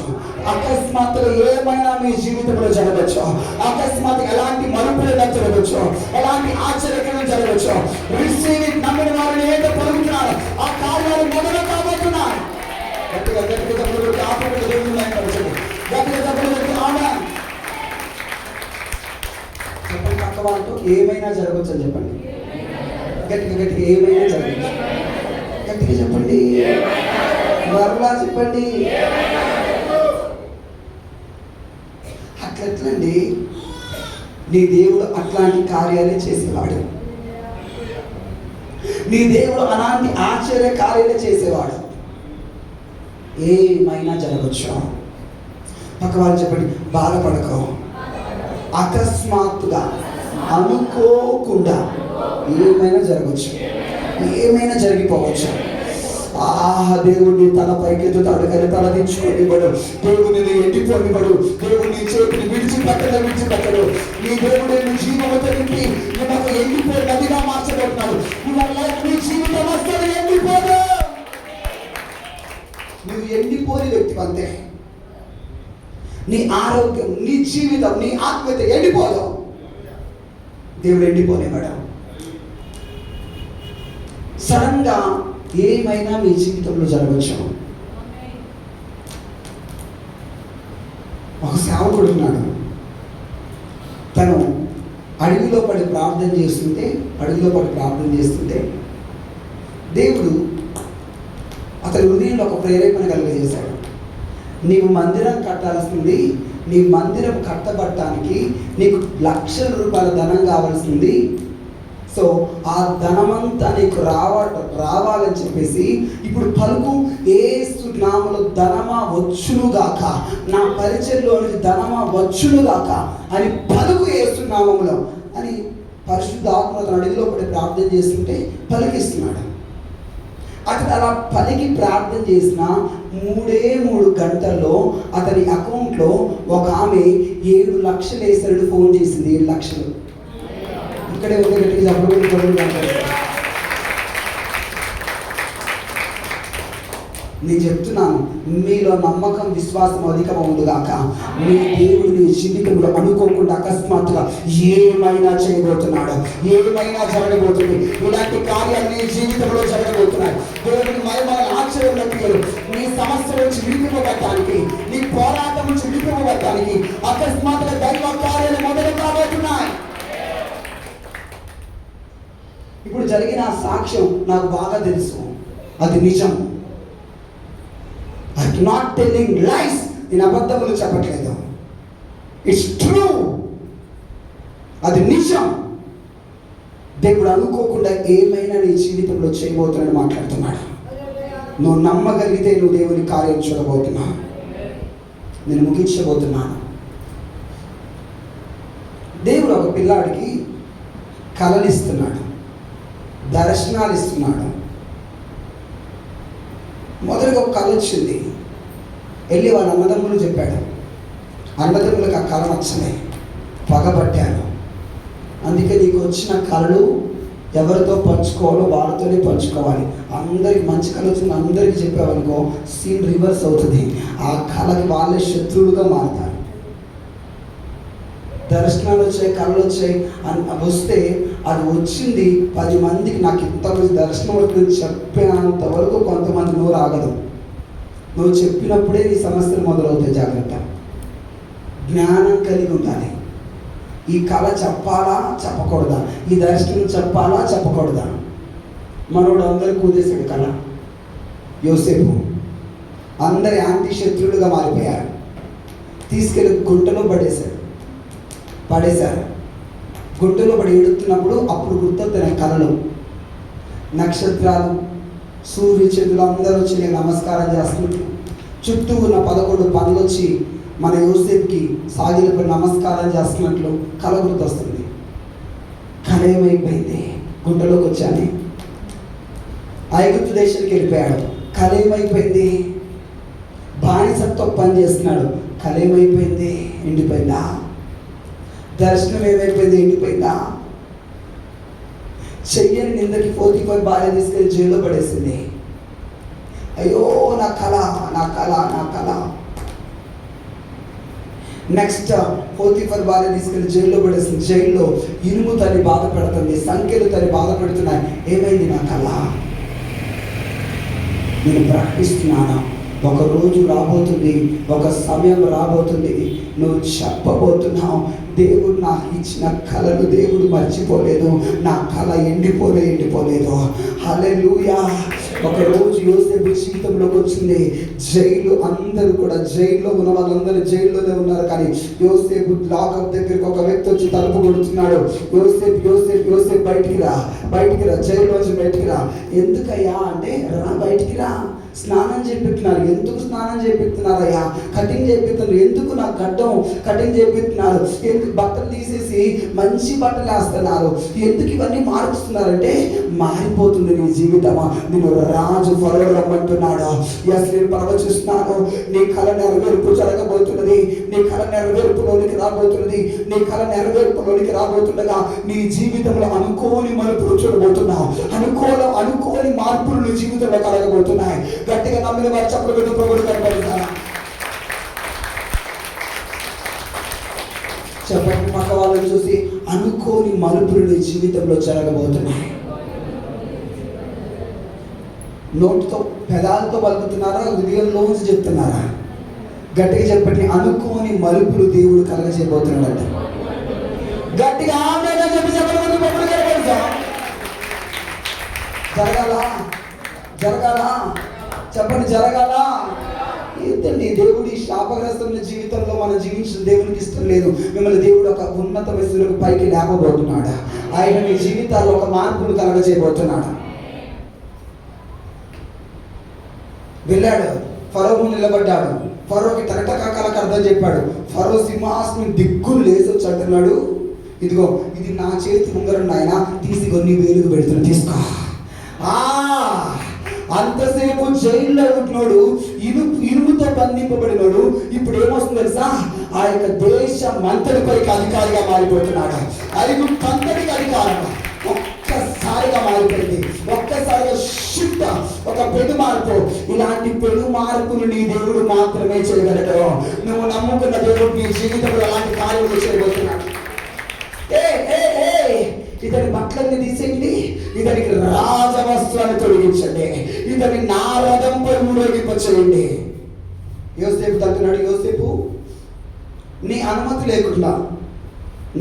అకస్మాత్తుగా ఏమైనా మీ జీవితంలో జరగచ్చు. అకస్మాత్తుగా ఎలాంటి మలుపులుగా జరగచ్చు, ఎలాంటి ఆశ్చర్యకరం జరగచ్చు. Receive it. నమ్మిన వారిని ఏదో పలుకుతున్నారు, ఆ కార్యాలు మొదలు కాబోతున్నాయి. గట్టిగా చెప్పండి పక్క వాళ్ళతో, ఏమైనా జరగచ్చు అని చెప్పండి. గట్టిగా ఏమైనా జరగచ్చు. గట్టిగా చెప్పండి, మరలా చెప్పండి. అట్లెట్లండి, నీ దేవుడు అట్లాంటి కార్యాలే చేసేవాడు. నీ దేవుడు అలాంటి ఆశ్చర్య కార్యాలే చేసేవాడు. ఏమైనా జరగచ్చు. పక్క వాళ్ళు చెప్పండి, బాధపడకో. అకస్మాత్తుగా, అనుకోకుండా ఏమైనా జరగచ్చు, ఏమైనా జరిగిపోవచ్చు. దేవుడిని తల పైకెత్తుతాడు కానీ తల దించుకోనివ్వడు. దేవుడిని ఎండిపోనివ్వడు. దేవుడిని చేతిని విడిచిపెట్టడు. నీ దేవుడు నీ జీవంతో నింపి నువ్వు ఎండిపోయి నదిగా మార్చబోతున్నాడు. నీ జీవితం అసలు ఎండిపోదు. నువ్వు ఎండిపోని వ్యక్తి అంతే. నీ ఆరోగ్యం, నీ జీవితం, నీ ఆత్మీయత ఎండిపోదు. దేవుడు ఎండిపోనివ్వడు. సడన్ గా ఏమైనా మీ జీవితంలో జరగవచ్చు. ఒక సేవకుడు ఉన్నాడు. తను అడవిలో పడి ప్రార్థన చేస్తుంటే దేవుడు అతని హృదయంలో ఒక ప్రేరేపణ కలుగజేశాడు. నీవు మందిరం కట్టాల్సింది, నీ మందిరం కట్టబడటానికి నీకు లక్షల రూపాయల ధనం కావాల్సింది. సో ఆ ధనమంతా నీకు రావాలని చెప్పేసి ఇప్పుడు పలుకు, యేసు నామములో ధనమా వచ్చునుగాక, నా పరిచయంలోనికి ధనమా వచ్చునుగాక అని పలుకు యేసు నామములో అని పరిశుద్ధాత్మ అతను అడవిలో పడి ప్రార్థన చేస్తుంటే పలికిస్తున్నాడు. అతను అలా పలికి ప్రార్థన చేసిన 3 గంటల్లో అతని అకౌంట్లో ఒక ఆమె 7 లక్షలు వేసాడు. ఫోన్ చేసింది 7 లక్షలు. ఇక్కడే ఉంది, గట్టిగా చెప్పడం. నేను చెప్తున్నాను, మీలో నమ్మకం, విశ్వాసం అధికమవుగాక. మీ దేవుడు నీ జీవితంలో అనుకోకుండా అకస్మాత్తుగా ఏమైనా చేయబోతున్నాడు, ఏమైనా జరగబోతుంది. ఇలాంటి కార్యాలు నీ జీవితంలో జరగబోతున్నాయి. దేవుడిని మహిమను ఆశ్చర్యపడతాడు. నీ సమస్య నుంచి విడిపింపబడటానికి, నీ పోరాటం నుంచి విడిపింపబడటానికి అకస్మాత్తుగా దైవ కార్యాలు మొదలు కాబోతున్నాయి. ఇప్పుడు జరిగిన సాక్ష్యం నాకు బాగా తెలుసు, అది నిజం. ఐ యామ్ నాట్ టెల్లింగ్ లైస్. నేను అబద్ధములు చెప్పట్లేదు. It's true. అది నిజం. దేవుడు అనుకోకుండా ఏమైనా నీ జీవితంలో చేయబోతున్నాడు మాట్లాడుతున్నాడు. నువ్వు నమ్మగలిగితే నువ్వు దేవుని కార్యం చూడబోతున్నావు. నేను ముగించబోతున్నాను. దేవుడు ఒక పిల్లాడికి కలలు ఇస్తున్నాడు, దర్శనాలు ఇస్తున్నాడు. మొదటిగా ఒక కళ వచ్చింది. వెళ్ళి వాళ్ళ అన్నదమ్ములు చెప్పాడు. అన్నదమ్ములకు ఆ కళ నచ్చలే, పగబట్టాను. అందుకే నీకు వచ్చిన కళలు ఎవరితో పంచుకోవాలో వాళ్ళతోనే పంచుకోవాలి. అందరికి మంచి కళ వచ్చింది అందరికీ చెప్పావనుకో, సీన్ రివర్స్ అవుతుంది. ఆ కళకి వాళ్ళే శత్రువులుగా మారుతారు. దర్శనాలు వచ్చాయి, కళలు వచ్చాయి అని వస్తే అది వచ్చింది 10 మందికి. నాకు ఇంతమంది దర్శనం వస్తుంది చెప్పేంత వరకు కొంతమంది నోరు ఆగదు. నువ్వు చెప్పినప్పుడే నీ సమస్యలు మొదలవుతాయి. జాగ్రత్త. జ్ఞానం కలిగి ఉండాలి. ఈ కళ చెప్పాలా చెప్పకూడదా, ఈ దర్శనం చెప్పాలా చెప్పకూడదా. మనోడు అందరు కూదేశాడు కళ. యోసేపు అందరి యాంటీ శత్రువులుగా మారిపోయారు. తీసుకెళ్ళి గుంటలో పడేశారు. గుంటలో పడి ఎడుతున్నప్పుడు అప్పుడు గుర్తొస్తున్నాయి కళలు. నక్షత్రాలు, సూర్య చంద్రులు అందరూ వచ్చి నేను నమస్కారం చేస్తున్నట్టు, చుట్టూ ఉన్న 11 పనులు వచ్చి మన యోసేపుకి సాగిలపై నమస్కారం చేస్తున్నట్లు కళ గుర్తొస్తుంది. కళ ఏమైపోయింది? గుంటలోకి వచ్చాను, ఐగుప్తు దేశానికి వెళ్ళిపోయాడు. కళ ఏమైపోయింది? బానిసత్తో పని చేస్తున్నాడు. కళ ఏమైపోయింది? ఎండిపోయిందా? దర్శనం ఏమైపోయింది? ఎండిపోయిందా? చెయ్యని నిందకి పోతీఫర్ భార్య తీసుకెళ్ళి జైల్లో పడేసింది. అయ్యో నా కళ, నా కళ, నా కళ. నెక్స్ట్ పోతీఫర్ భార్య తీసుకెళ్ళి జైల్లో పడేసింది. జైల్లో ఇనుము తని బాధ పెడుతుంది, సంఖ్యలు తని బాధ పెడుతున్నాయి. ఏమైంది నా కళ? నేను ప్రకటిస్తున్నాను, ఒక రోజు రాబోతుంది, ఒక సమయం రాబోతుంది, నువ్వు చెప్పబోతున్నావు, దేవుడు నాకు ఇచ్చిన కళను దేవుడు మర్చిపోలేదు, నా కళ ఎండిపోలేదు. హల్లెలూయా. ఒక రోజు యోసేపు జీవితంలోకి వచ్చింది. జైలు అందరూ కూడా, జైల్లో ఉన్న వాళ్ళందరూ జైల్లోనే ఉన్నారు. కానీ యోసేపు లాకప్ దగ్గరికి ఒక వ్యక్తి వచ్చి తలుపు కొడుతున్నాడు. యోసేపు బయటికి రా, జైల్లోంచి బయటికి రా. ఎందుకయ్యా అంటే, రా బయటికి రా, స్నానం చేపిస్తున్నారు. ఎందుకు స్నానం చేపిస్తున్నారయ్యా? కటింగ్ చేపిస్తున్నారు. ఎందుకు నాకు గడ్డం కటింగ్ చేపిస్తున్నారు? ఎందుకు బట్టలు తీసేసి మంచి బట్టలు వేస్తున్నారు? ఎందుకు ఇవన్నీ మారుస్తున్నారంటే మారిపోతుంది నీ జీవితమా. నేను రాజు ఫరో రమ్మంటున్నాడు. ఎస్, నేను ప్రవచిస్తున్నాను. నీ కళ నెరవేర్పు జరగబోతున్నది. నీ కళ నెరవేర్పులోనికి రాబోతున్నది. నీ కళ నెరవేర్పులోనికి రాబోతుండగా నీ జీవితంలో అనుకోని మలుపులు చూడబోతున్నావు. అనుకోని మార్పులు నీ జీవితంలో కలగబోతున్నాయి. గట్టిగా నమ్మిన వారు చప్పుడు పెట్టి ప్రభువును కనపడతారా? చెప్పండి పక్క వాళ్ళని చూసి, అనుకోని మలుపులు నీ జీవితంలో జరగబోతున్నాయి. నోటితో పెదాలతో పలుకుతున్నారా, హృదయంలోంచి చెప్తున్నారా? గట్టిగా చెప్పండి, అనుకోని మలుపులు దేవుడు కలగజేయబోతున్నాడంట. గట్టిగా ఆమేన్ అని చెప్పి చెప్పండి. జరగాల చెప్పండి, జరగాల. ఏంటండి దేవుడి శాపగ్రస్తమైన జీవితంలో మనం జీవించిన దేవునికి ఇష్టం లేదు. మిమ్మల్ని దేవుడు ఒక ఉన్నత వయసులకు పైకి లేపబోతున్నాడు. ఆయన మీ జీవితాల్లో ఒక మార్పును కలగజేయబోతున్నాడు. వెళ్ళాడు, ఫరో ముందు నిలబడ్డాడు. ఫరోకి టకటకాలకు అర్థం చెప్పాడు. ఫరో సింహాసనం దిక్కులు లేచి వచ్చి అంటున్నాడు, ఇదిగో ఇది నా చేతి ఉంగరం నాయన, తీసి నీ వేలుకు పెడుతున్నా, తీసుకో. అంతసేపు జైల్లో ఉంటున్నాడు, ఇనుముతో బంధింపబడినాడు. ఇప్పుడు ఏమొస్తుంది తెలుసా? ఆ యొక్క దేశం మంతటిపైకి అధికారిగా మారిపోతున్నాడు. 5 కంతటికి అధికారం ఒక్కసారిగా మారిపోయింది. ఒక్కసారిగా షిఫ్ట్, ఒక పెను మార్పు. ఇలాంటి పెను మార్పును నీ దేవుడు మాత్రమే చేయగలడు. నువ్వు నమ్ముకున్న దేవుడు నీ జీవితంలో అలాంటి కార్యములు చేయబోతున్నాడు. ఇతని బట్టలన్నీ తీసేయండి, ఇతనికి రాజవస్త్రాన్ని తొలగించండి, ఇతని నా రథంపై ఊరేగింపచేయండి. యోసేపు అంటున్నాడు, యోసేపు నీ అనుమతి లేకుండా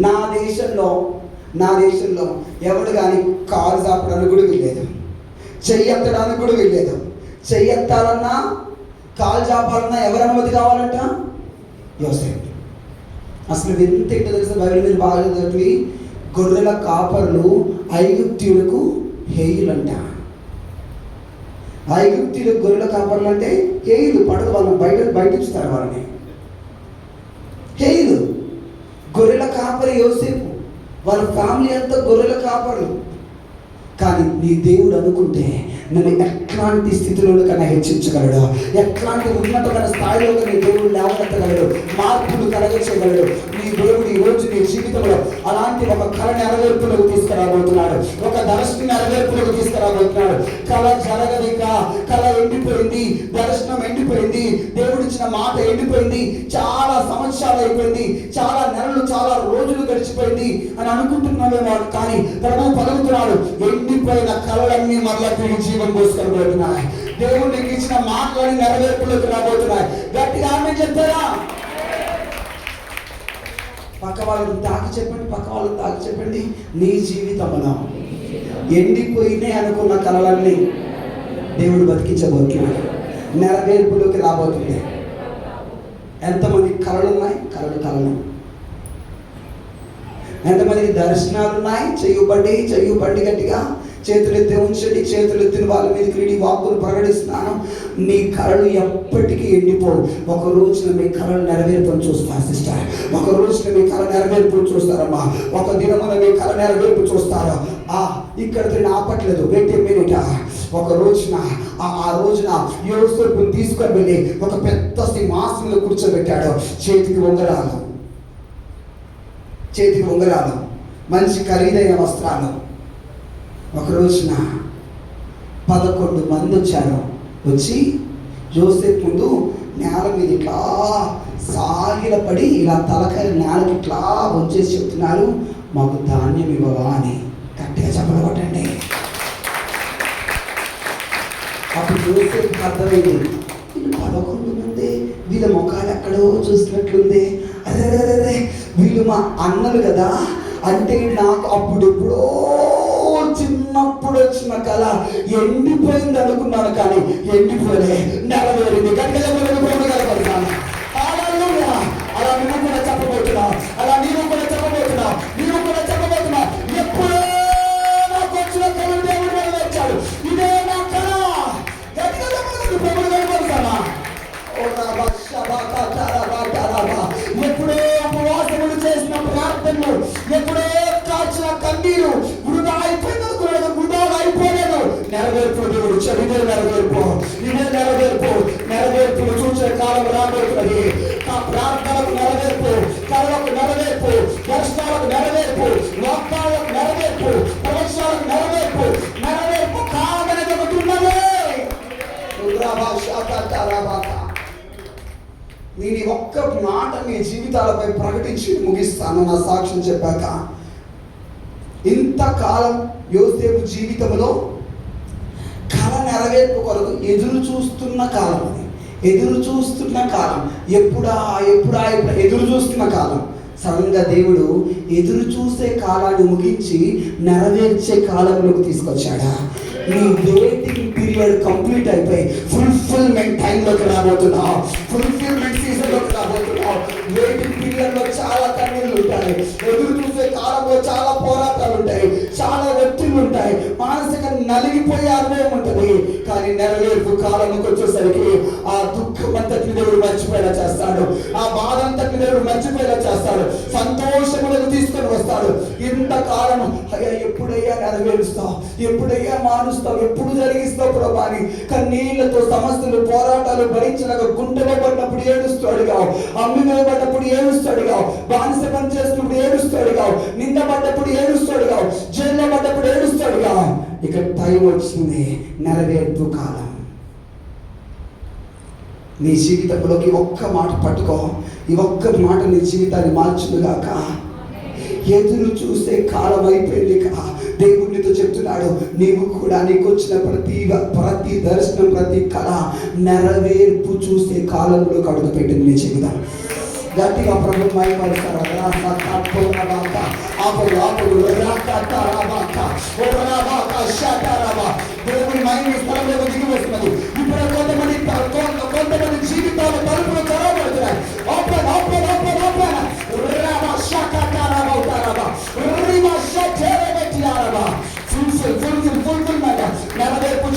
నా దేశంలో ఎవడు కానీ కాలు చాపడానికి కూడా వీల్లేదు, చెయ్యెత్తడానికి కూడా వీల్లేదు. చెయ్యెత్తాలన్నా కాలు చాపాలన్నా ఎవరి అనుమతి కావాలంట? యోసేపు. అసలు ఎంత ఏంటో తెలుసా, బైబిల్ మీద బాగా చదివి, గొర్రెల కాపర్లు ఐగుప్తీయులకు హేయులంట. ఐగుప్తీయులకు గొర్రెల కాపర్లు అంటే హేయులు, పడదు, వాళ్ళని బయట ఇస్తారు వాళ్ళని. హేయులు, గొర్రెల కాపరి యోసేపు, వాళ్ళ ఫ్యామిలీ అంతా గొర్రెల కాపర్లు. కానీ నీ దేవుడు అనుకుంటే నన్ను ఎట్లాంటి స్థితిలోకైనా హెచ్చించగలడు, ఎట్లాంటి ఉన్నతమైన స్థాయిలో నీ దేవుడు లేవనెత్తగలడు, మార్పులు కలగచేయగలడు. నీ దేవుడు ఈ రోజు నీ జీవితంలో అలాంటి ఒక కళ నెరవేర్పులకు తీసుకురాబోతున్నాడు, ఒక దర్శనం నెరవేర్పులకు తీసుకురాబోతున్నాడు. కళ జరగదిక, కళ ఎండిపోయింది, దర్శనం ఎండిపోయింది, దేవుడిచ్చిన మాట ఎండిపోయింది, చాలా సంవత్సరాలు అయిపోయింది, చాలా నెలలు, చాలా రోజులు గడిచిపోయింది అని అనుకుంటున్నామేమో. కానీ ప్రభు పలుకుతున్నాడు, ఎండిపోయిన కళలన్నీ మరలా తిరిగి జీవం పోసుకోబోతున్నాయి. దేవుడు నీకు ఇచ్చిన మాటలని నెరవేర్పులకు రాబోతున్నాయి. గట్టిగా ఆమేన్ చెప్తారా? పక్క వాళ్ళని తాకి చెప్పండి, నీ జీవితంలో ఎండిపోయినాయి అనుకున్న కళలన్నీ దేవుడు బతికించబోతున్నాడు, నెరవేర్పులోకి రాబోతుంది. ఎంతమంది కళలు ఉన్నాయి? కళలు. ఎంతమందికి దర్శనాలు ఉన్నాయి? చెయ్యబండి గట్టిగా చేతులెత్తి ఉంచండి. చేతులెత్తిన వాళ్ళ మీద క్రీడి వాక్కులు ప్రకటిస్తున్నాను. నీ కళలు ఎప్పటికీ ఎండిపోవు. ఒక రోజున మీ కళలు నెరవేర్పును చూస్తారు సిస్టర్, ఒక రోజున మీ కళ నెరవేర్పును చూస్తారమ్మా, ఒక దినమున మీ కళ నెరవేర్పు చూస్తారు. ఇక్కడ ఆపట్లేదు, వెయిట్ ఏ మినిట్. ఒక రోజున ఆ రోజున యోసేపుని తీసుకొని వెళ్ళి ఒక పెద్ద సింహాసనంలో కూర్చోబెట్టాడు. చేతికి ఉంగరాలు, మంచి ఖరీదైన వస్త్రాలు. ఒక రోజున 11 మంది వచ్చి యోసేపు ముందు నేల మీద ఇట్లా సాగిలపడి ఇలా తలకాయ నేలకి ఇట్లా వచ్చేసి చెప్తున్నారు, మాకు ధాన్యం ఇవ్వవా అని. గట్టిగా చెప్పలు కొట్టండి. అప్పుడు యోసేపుకి అర్థమైంది, వీళ్ళు 11 మంది, వీళ్ళ ముఖాలు ఎక్కడో చూసినట్లుంది. అదే వీళ్ళు మా అన్నలు కదా. అంటే నాకు అప్పుడెప్పుడో చిన్నప్పుడు వచ్చిన కళ ఎండిపోయింది అనుకున్నాను, కానీ ఎండిపోలే, నెరవేరింది. గట్టిగా కలపడతాను. అలా నువ్వు కూడా చెప్పబోతున్నావు, ఎప్పుడో నాకు వచ్చిన కళ దేవుడు నెరవేర్చాడు. ఇదే నా కళ. గట్టిగా ప్రార్థనకు నెరవేర్పు, కళలకు నెరవేర్పు, దర్శనాలకు నెరవేర్పు, వాగ్దానాలకు నెరవేర్పు, ప్రవేశాలకు నెరవేర్పు, నెరవేర్పు కావాలని చెబుతున్నదే. నేను ఈ ఒక్క మాట మీ జీవితాలపై ప్రకటించి ముగిస్తాను నా సాక్ష్యం చెప్పాక. ఇంతకాలం యోసేపు జీవితంలో కళ నెరవేర్పు కొరకు ఎదురు చూస్తున్న కాలం, అది ఎదురు చూస్తున్న కాలం, ఎప్పుడా ఎదురు చూస్తున్న కాలం. సడన్గా దేవుడు ఎదురు చూసే కాలాన్ని ముగించి నెరవేర్చే కాలంలోకి తీసుకొచ్చాడా? నీ వెయిటింగ్ పీరియడ్ కంప్లీట్ అయిపోయి ఫుల్ఫిల్మెంట్ టైంలోకి రాబోతున్నావు, ఫుల్ఫిల్మెంట్ సీజన్లోకి రాబోతున్నావు. వెయిటింగ్ పీరియడ్లో చాలా కన్నీళ్ళు ఉంటాయి, ఎదురు చూసే కాలంలో చాలా పోరాటాలు ఉంటాయి, చాలా ఒత్తిళ్ళు ఉంటాయి, మానసిక నలిగిపోయే అనుభవం ఉంటుంది. కానీ నెరవేర్పు కాలంలోకి వచ్చేసరికి ఆ దుఃఖం అంతటి దేవుడు మర్చిపోయేలా చేస్తాడు, ఆ బాధ అంతటి దేవుడు మర్చిపోయేలా చేస్తాడు, సంతోషములకు తీసుకొని వస్తాడు. ఇంతకాలం అయ్యా ఎప్పుడయ్యా నెరవేరుస్తావు, ఎప్పుడయ్యా మారుస్తావు, ఎప్పుడు జరిగిస్తావు ప్రభా అని కన్నీళ్లతో సమస్యలు పోరాటాలు భరించలేక గుంటలో పడినప్పుడు ఏడుస్తాడుగా, అమ్మివేయబడ్డప్పుడు ఏడుస్తాడుగా, బానిస పని చేసినప్పుడు ఏడుస్తాడుగా, నిందపడ్డప్పుడు ఏడుస్తాడుగా, జైల్లో పడ్డప్పుడు ఏడుస్తాడుగా. ఇక టైం వచ్చింది, నెరవేర్పు కాలం. నీ జీవితంలోకి ఒక్క మాట పట్టుకో, ఈ ఒక్క మాట నీ జీవితాన్ని మార్చునుగాక. ఎదురు చూసే కాలం అయిపోయింది కా. దేవుడు నీతో చెప్తున్నాడు, నీవు కూడా నీకు వచ్చిన ప్రతి దర్శనం, ప్రతి కళ నెరవేర్పు చూసే కాలంలో అడుగు పెట్టింది నీ జీవితం. గట్టిగా ప్రభు మైపడతారు. దేవుని మైండ్ స్థలంలో దిగి వస్తున్నది. ఇప్పుడు కొంతమంది జీవితాలు తలుపులు తెరవబడుతున్నాయి. ఓపెన్ ఓపెన్ ఓపెన్ ఓపెన్ నెరవేర్పు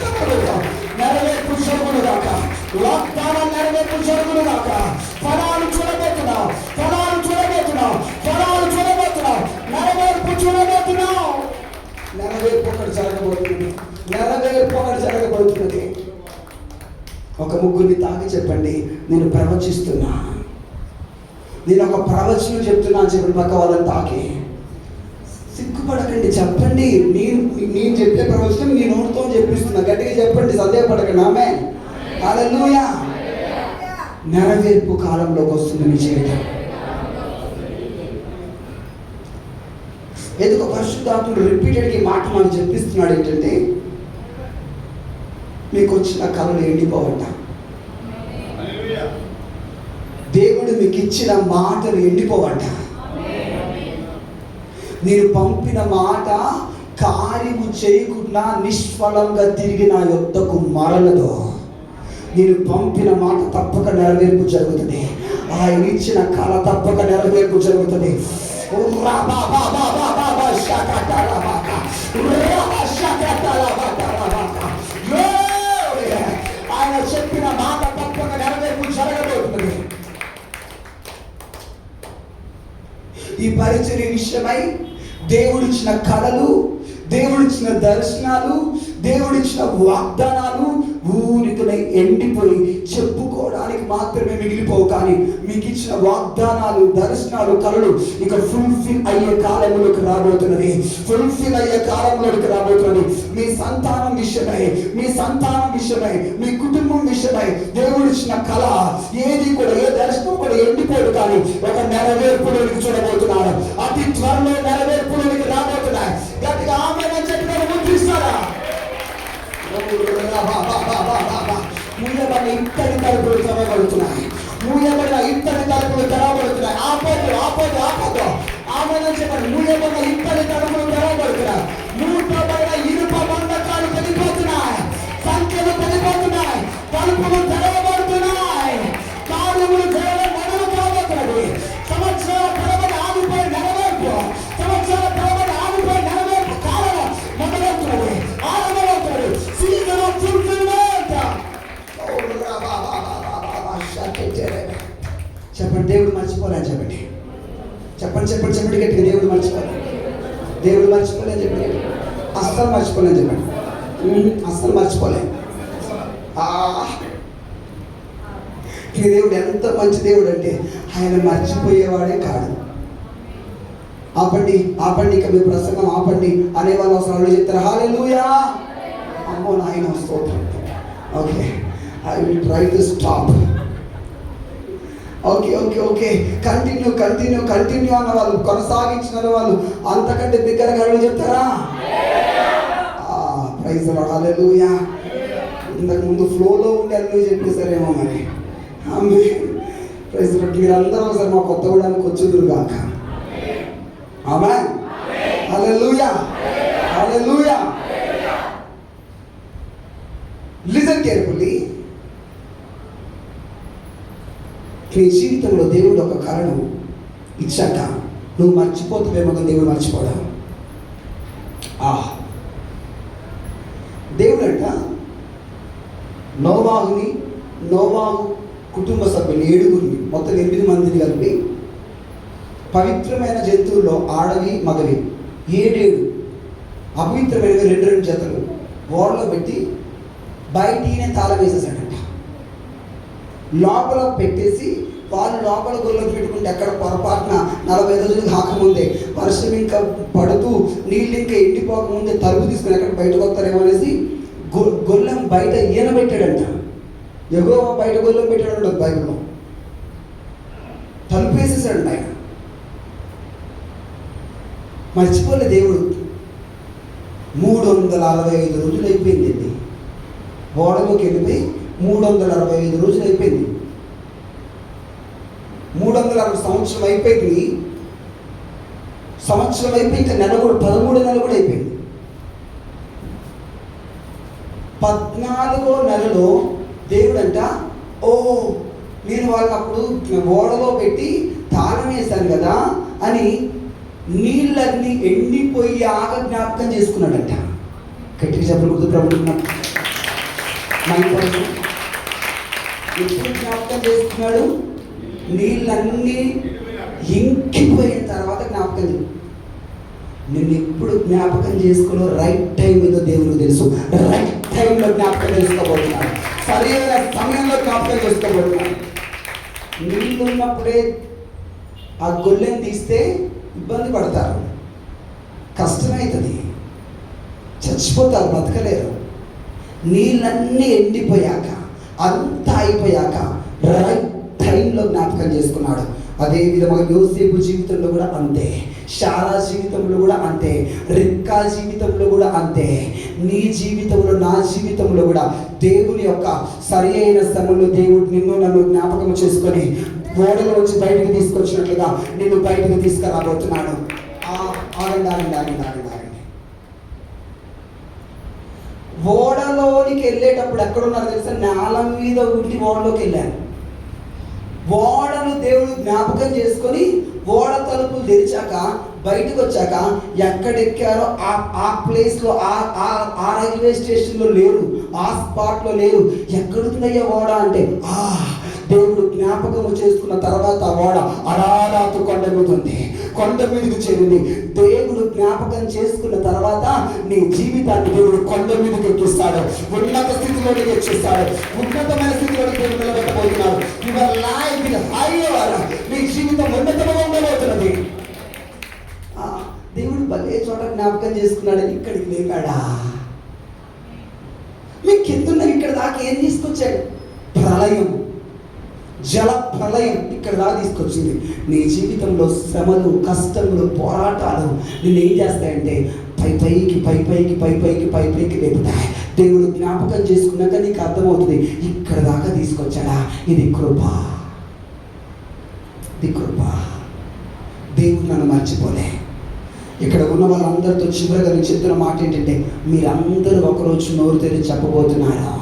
జరుగునుగా. నెరవేర్పు జరుగునుగాక. వాగ్దానం నెరవేర్పు జరుగునుగాక. ఫలాలు చూడబోతున్నావు, ఫలాలు చూడబోతున్నావు, ఫలాలు చూడబోతున్నావు, నెరవేర్పు చూడబోతున్నావు. నెరవేర్పు ఒకటి జరగబోతుంది, నెరవేర్పు ఒకటి జరగబోతున్నది. ఒక ముగ్గురిని తాకి చెప్పండి, నేను ప్రవచిస్తున్నా, నేను ఒక ప్రవచనం చెప్తున్నా అని చెప్పండి. పక్క వాళ్ళని తాకి సిగ్గుపడకండి, చెప్పండి. నేను చెప్పే ప్రవచనం నీ నోటితో చెప్పిస్తున్నా. గట్టిగా చెప్పండి, సందేహపడకండి. ఆమేన్, హల్లెలూయా. నెరవేర్పు కాలంలోకి వస్తుంది మీ జీవితం. ఎందుకు పరిశుద్ధాత్ముడు రిపీటెడ్గా మాట మనం చెప్పిస్తున్నాడు ఏంటంటే, మీకు వచ్చిన కళలు ఎండిపోవట, దేవుడు మీకు ఇచ్చిన మాటలు ఎండిపోవట, నేను పంపిన మాట కార్యము చేయకుండా నిష్ఫలంగా తిరిగి నా యొద్దకు మరలదు. నేను పంపిన మాట తప్పక నెరవేర్పు జరుగుతుంది, ఆయన ఇచ్చిన కళ తప్పక నెరవేర్పు జరుగుతుంది. ఆయన చెప్పిన మాట తప్పక నెరవేర్పు జరగబోతుంది. ఈ పరిచర్య విషయమై దేవుడిచ్చిన కళలు, దేవుడిచ్చిన దర్శనాలు, దేవుడిచ్చిన వాగ్దానాలు ఊరికనే ఎండిపోయి చెప్పుకోవడానికి మాత్రమే మిగిలిపోవు. కానీ మీకు ఇచ్చిన వాగ్దానాలు, దర్శనాలు, కళలు ఇక ఫుల్ఫిల్ అయ్యే కాలంలోకి రాబోతున్నది, ఫుల్ఫిల్ అయ్యే కాలంలోకి రాబోతున్నది. మీ సంతానం విషయమై, మీ సంతానం విషయమై, మీ కుటుంబం విషయమై దేవుడిచ్చిన కళ ఏది కూడా, ఏ దర్శనం కూడా ఎండిపోదు. కానీ ఒక నెరవేర్పులోనికి చూడబోతున్నాడు. అతి త్వరలో నెరవేర్పులోనికి రాబోతున్నాయి. గట్టిగా ఆమేన్ అని చెప్పి ముద్రిస్తారా? మూయబడిన ఇత్తడి తలుపులు తెరవబడుతున్నాయి, మూయబడిన ఇత్తడి తలుపులు తెరవబడుతున్నాయి. ఆపదు ఆపదు ఆపదు ఆమేన్ అని చెప్పండి. మూయబడిన ఇత్తడి తలుపులు తెరవబడుతున్నాయి. మూయబడిన ఇనుప బంధకాలు తెగిపోతున్నాయి, సంఖ్యలు తెగిపోతున్నాయి, తలుపులు తెరవబడుతున్నాయి, కార్యములు జరగడం మొదలు కాబోతున్నది. సంవత్సరాల తరబడి ఆగిపోయి నెరవేర్పు, సంవత్సరాల తరబడి ఆగిపోయి నెరవేర్పు కాలం మొదలవుతున్నది, ఆరంభమవుతున్నది. Season of fulfilment. చెప్పండి, దేవుడు మర్చిపోలే చెప్పండి, చెప్పండి చెప్పండి చెప్పండి గట్టిగా, దేవుడు మర్చిపోలే, దేవుడు మర్చిపోలే చెప్పండి, అస్సలు మర్చిపోలే చెప్పండి, అస్సలు మర్చిపోలే. దేవుడు ఎంత మంచి దేవుడు అంటే ఆయన మర్చిపోయేవాడే కాడు. ఆపండి ఆపండి, ఇక మీ ప్రసంగం ఆపండి అనే వాళ్ళు అవసరం చెప్తారు హల్లెలూయా. అమ్మో నాయన స్తోత్రం. Okay, I will try to stop. Okay okay okay, continue continue continue అన్న వాళ్ళు, కొనసాగించిన వాళ్ళు అంతకంటే బిగ్గరగా చెప్తారా? Praise the lord, hallelujah. ఇంతకు ముందు ఫ్లోలో ఉండి అన్నీ చెప్పేశారేమో మరి. ఆమేన్. Praise the lord. మీరందరూ ఒకసారి మా కొత్తగూడానికి వచ్చుదురు గాక. Amen. Hallelujah hallelujah. Listen carefully. నీ జీవితంలో దేవుడు ఒక కారణం ఇచ్చాక నువ్వు మర్చిపోతావేమో కానీ దేవుడు మర్చిపోడా. దేవుడు అంట నోవాహు కుటుంబ సభ్యులు 7 మొత్తం 8 మందిని కలిపి పవిత్రమైన జంతువుల్లో ఆడవి మగవి 7 అపవిత్రమైనవి 2 జతలు ఓడలో పెట్టి బయటినే తాళం వేసేసాడంట. లోపల పెట్టేసి వాళ్ళు లోపల గొల్లోకి పెట్టుకుంటే అక్కడ పొరపాటున 40 రోజులు కాకముందే వర్షం ఇంకా పడుతూ నీళ్ళు ఇంకా ఎండిపోకముందే తలుపు తీసుకుని ఎక్కడ బయటకు వస్తారేమో అనేసి గొల్లెం బయట ఈయన పెట్టాడంట. యెహోవా బయట గొల్లెం పెట్టాడు బైబిల్లో. తలుపు వేసేసాడంట ఆయన. మర్చిపోలే దేవుడు. 365 రోజులు అయిపోయింది. ఓడలోకి వెళ్ళిపోయి 365 రోజులు అయిపోయింది. 360 సంవత్సరం అయిపోయింది. సంవత్సరం అయిపోయి ఇంకా నెల కూడా 13 నెలలు కూడా అయిపోయింది. 14వ నెలలో దేవుడంట, నేను వాళ్ళని అప్పుడు ఓడలో పెట్టి తాళం వేశాను కదా అని నీళ్ళన్నీ ఎండిపోయి జ్ఞాపకం చేసుకున్నాడంట. గట్టిగా చెప్పకూడదు ప్రభుత్వం. ఎప్పుడు జ్ఞాపకం చేసుకున్నాడు? నీళ్ళన్నీ ఇంకిపోయిన తర్వాత జ్ఞాపకం. నేను ఎప్పుడు జ్ఞాపకం చేసుకోలో రైట్ టైం ఏదో దేవుడికి తెలుసు. రైట్ టైంలో జ్ఞాపకం చేసుకోబోతున్నాడు. సరైన సమయంలో జ్ఞాపకం చేసుకోబోతున్నాడు. నీళ్ళు ఉన్నప్పుడే ఆ గొల్లెని తీస్తే ఇబ్బంది పడతారు, కష్టమవుతుంది, చచ్చిపోతారు, బ్రతకలేరు. నీళ్ళన్నీ ఎండిపోయాక అంతా అయిపోయాక రైట్ టైంలో జ్ఞాపకం చేసుకున్నాడు. అదే విధంగా యోసేపు జీవితంలో కూడా అంతే, శారా జీవితంలో కూడా అంతే, రిబ్కా జీవితంలో కూడా అంతే. నీ జీవితంలో నా జీవితంలో కూడా దేవుని యొక్క సరి అయిన సమయంలో దేవుడు నిన్ను నన్ను జ్ఞాపకం చేసుకొని ఓడలో వచ్చి బయటకు తీసుకొచ్చినట్లుగా నిన్ను బయటకు తీసుకురాబోతున్నాడు. ఆగండి. ఓడలోనికి వెళ్ళేటప్పుడు ఎక్కడున్నారు తెలుసా? నేల మీద ఉండి ఓడలోకి వెళ్ళాను. ఓడను దేవుడు జ్ఞాపకం చేసుకొని ఓడ తలుపులు తెరిచాక బయటకు వచ్చాక ఎక్కడెక్కారో ఆ ప్లేస్లో ఆ రైల్వే స్టేషన్లో లేరు, ఆ స్పాట్లో లేరు. ఎక్కడుందయ్యా ఓడ అంటే దేవుడు జ్ఞాపకము చేసుకున్న తర్వాత ఓడ అరారాతు కొండ మీద ఉంది, కొండ మీదకి చేరింది. దేవుడు జ్ఞాపకం చేసుకున్న తర్వాత నీ జీవితాన్ని దేవుడు కొండ మీదకి ఎక్కిస్తాడు, ఉన్నత స్థితిలోకి ఎక్కిస్తాడు, ఉన్నతమైన స్థితిలోకి దేవుడు నిలబెట్టబోతున్నాడు. Your life is higher. నీ జీవితం ఉన్నతంగా ఉండబోతున్నది. దేవుడు భలే చోట జ్ఞాపకం చేసుకున్నాడు. ఇక్కడికి లేపాడా? మీకు కింద ఇక్కడ దాకా ఏం తీసుకొచ్చాడు? ప్రళయం, జల ప్రళయం ఇక్కడ దాకా తీసుకొచ్చింది. నీ జీవితంలో శ్రమలు, కష్టములు, పోరాటాలు నిన్ను ఏం చేస్తాయంటే పైపైకి లేపుతాయి. దేవుడు జ్ఞాపకం చేసుకున్నాక నీకు అర్థమవుతుంది, ఇక్కడ దాకా తీసుకొచ్చాడా, ఇది కృప. దేవుడు నన్ను మర్చిపోలే. ఇక్కడ ఉన్న వాళ్ళందరితో చివరిగా నేను చెప్తున్న మాట ఏంటంటే, మీరందరూ ఒకరోజు నోరు తెరిచి చెప్పబోతున్నారా,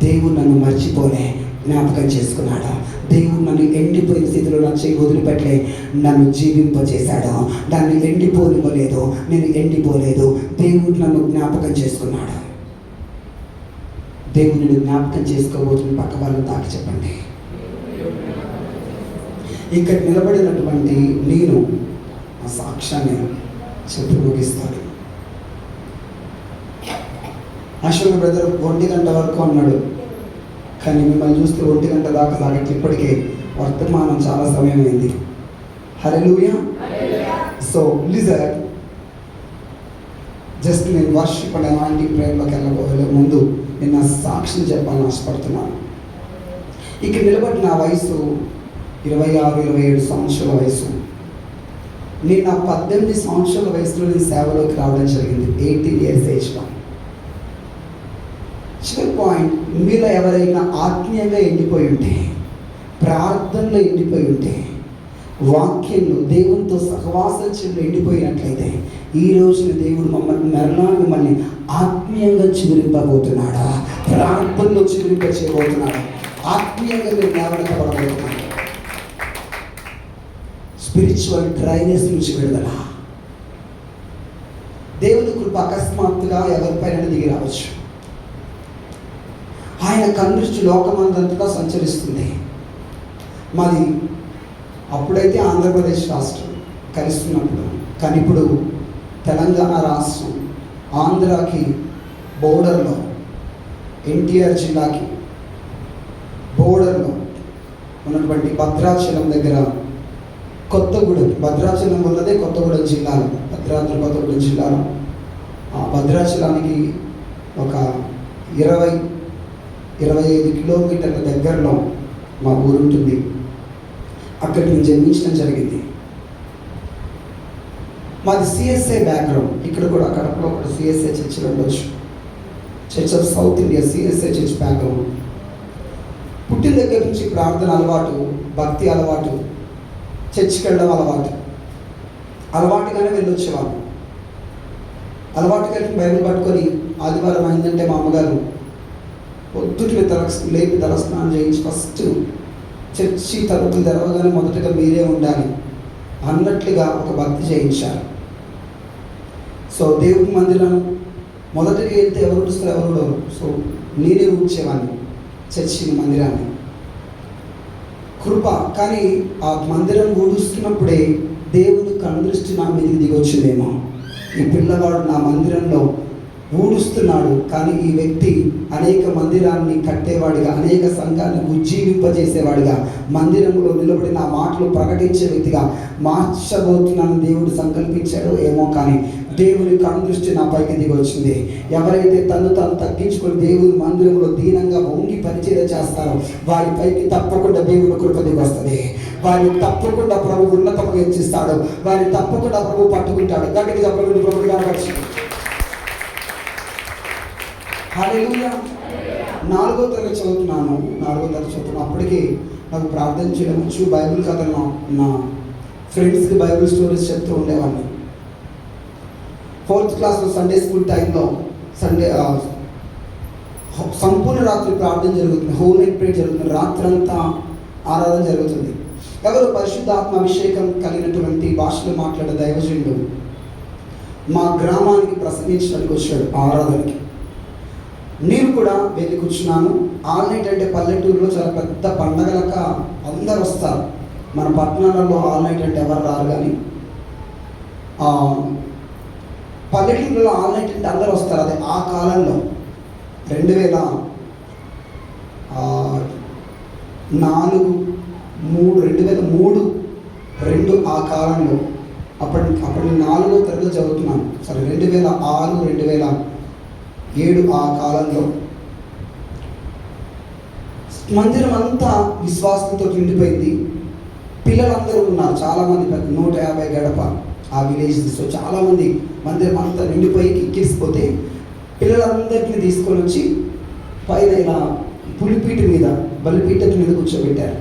దేవుడు నన్ను మర్చిపోలే, జ్ఞాపకం చేసుకున్నాడు. దేవుడు నన్ను ఎండిపోయిన స్థితిలో నా చేయి వదిలిపెట్టలే, నన్ను జీవింపచేశాడు. దాన్ని ఎండిపోనివ్వలేదు, నేను ఎండిపోలేదు. దేవుడు నన్ను జ్ఞాపకం చేసుకున్నాడు. దేవుడిని జ్ఞాపకం చేసుకోబోతున్న పక్క వాళ్ళని తాకి చెప్పండి. ఇక్కడ నిలబడినటువంటి నేను ఆ సాక్ష్యాన్ని చెప్పి ముగిస్తాడు. అశోక్ బ్రదర్ 1 గంట వరకు అన్నాడు, కానీ మిమ్మల్ని చూస్తే 1 గంట దాకా సాగట్టు. ఇప్పటికే వర్తమానం చాలా సమయం అయింది. హల్లెలూయా. సో లిజర్ జస్ట్ నేను వర్షిప్ అండ్ అలాంటి ప్రేమలోకి వెళ్ళబోయే ముందు నేను నా సాక్షిని చెప్పాలని ఆశపడుతున్నాను. ఇక్కడ నిలబడి నా వయసు 26-27 సంవత్సరాల వయసు. నేను నా 18 సంవత్సరాల వయసులో నేను సేవలోకి రావడం జరిగింది. 18 years ఏజ్లో. చివరి పాయింట్, మీలో ఎవరైనా ఆత్మీయంగా ఎండిపోయి ఉంటే, ప్రార్థనలో ఎండిపోయి ఉంటే, వాక్యంలో దేవునితో సహవాసంలో ఎండిపోయినట్లయితే ఈ రోజున దేవుడు మిమ్మల్ని ఆత్మీయంగా చిగురింపబోతున్నాడా, ప్రార్థనలో చిగురింప చేయబోతున్నాడా, ఆత్మీయంగా మీరు లేవనెత్తబడబోతున్నాడు. స్పిరిచువల్ డ్రైనెస్ నుంచి విడుదల. దేవుని కృప అకస్మాత్తుగా ఎవరిపైన దిగి రావచ్చు. ఆయన కన్నుదృష్టి లోకమందంతటా సంచరిస్తుంది. మాది అప్పుడైతే ఆంధ్రప్రదేశ్ రాష్ట్రం కలుస్తున్నప్పుడు, కానీ ఇప్పుడు తెలంగాణ రాష్ట్రం ఆంధ్రాకి బోర్డర్లో, ఎన్టీఆర్ జిల్లాకి బోర్డర్లో ఉన్నటువంటి భద్రాచలం దగ్గర కొత్తగూడెం, భద్రాచలం ఉన్నదే కొత్తగూడెం జిల్లాలో, భద్రాద్రి కొత్తగూడెం జిల్లాలో భద్రాచలానికి ఒక 20-25 కిలోమీటర్ల దగ్గరలో మా ఊరు ఉంటుంది. అక్కడికి నేను జన్మించడం జరిగింది. మాది సిఎస్ఐ బ్యాక్గ్రౌండ్. ఇక్కడ కూడా కడపలో కూడా సిఎస్ఐ చర్చిలో ఉండొచ్చు. Church of south India CSI church background. పుట్టిన దగ్గర నుంచి ప్రార్థన అలవాటు, భక్తి అలవాటు, చర్చికి వెళ్ళడం అలవాటుగానే వెళ్ళొచ్చేవాళ్ళు. అలవాటుగా బైబిల్ పట్టుకొని ఆదివారం అయిందంటే మా అమ్మగారు పొద్దుట్లు లేపి తలస్నానం చేయించి ఫస్ట్ చర్చి తలుపులు తెరవగానే మొదటగా మీరే ఉండాలి అన్నట్లుగా ఒక భక్తి చేయించారు. సో దేవుడి మందిరం మొదటిగా వెళ్తే ఎవరు ఊడుస్తారు, ఎవరు. సో నేనే ఊడ్చేవాడిని చర్చి మందిరాన్ని. కృప. కానీ ఆ మందిరం ఊడుస్తున్నప్పుడే దేవుని కనుదృష్టి నా మీదకి దిగొచ్చిందేమో, ఈ పిల్లవాడు నా మందిరంలో ఊడుస్తున్నాడు, కానీ ఈ వ్యక్తి అనేక మందిరాన్ని కట్టేవాడిగా, అనేక సంఘాన్ని ఉజ్జీవింపజేసేవాడిగా, మందిరంలో నిలబడి నా మాటలు ప్రకటించే వ్యక్తిగా మార్చబోతున్నాను దేవుడు సంకల్పించాడో ఏమో, కానీ దేవుని కనుదృష్టి నా పైకి దిగి వచ్చింది. ఎవరైతే తను తగ్గించుకొని దేవుని మందిరంలో దీనంగా వంగి పరిచయం చేస్తారో వారి పైకి తప్పకుండా దేవుని కృప దిగి వస్తుంది. వారిని తప్పకుండా ప్రభు ఉన్నతముగా హెచ్చిస్తాడు. వారిని తప్పకుండా ప్రభు పట్టుకుంటాడు. గట్టిగా చెప్పండి, ప్రభు కనపరిచింది. హల్లెలూయా. 4వ తరగతి చదువుతున్నాను. అప్పటికి నాకు ప్రార్థన చేయడం వచ్చు. బైబిల్ కథను నా ఫ్రెండ్స్కి బైబిల్ స్టోరీస్ చెప్తూ ఉండేవాడిని. 4th క్లాస్లో సండే స్కూల్ టైంలో సంపూర్ణ రాత్రి ప్రార్థన జరుగుతుంది. హోల్ నైట్ ప్రేయర్ జరుగుతుంది. రాత్రంతా ఆరాధన జరుగుతుంది. ఎవరు పరిశుద్ధాత్మ అభిషేకం కలిగినటువంటి భాషలో మాట్లాడే దైవజనుడు మా గ్రామానికి ప్రసంగించడానికి వచ్చాడు ఆరాధనకి. నేను కూడా వెళ్ళి కూర్చున్నాను. ఆల్ నైట్ అంటే పల్లెటూరులో చాలా పెద్ద పండగలక అందరు వస్తారు. మన పట్టణాలలో ఆల్ నైట్ అంటే ఎవరు రారు, కానీ పల్లెటూరులో ఆల్ నైట్ అంటే అందరు వస్తారు. అదే ఆ కాలంలో 2003 ఆ కాలంలో. అప్పుడు నేను 4వ తరగతి చదువుతున్నాను. సరే, 2006-2007 ఆ కాలంలో మందిరం అంతా విశ్వాసంతో నిండిపోయింది. పిల్లలందరూ ఉన్నారు, చాలామంది, 150 గడప ఆ విలేజ్. సో చాలామంది మందిరం అంతా నిండిపోయి కిక్కిసిపోతే పిల్లలందరినీ తీసుకొని వచ్చి పైన ఇలా బలిపీఠం మీద కూర్చోబెట్టారు.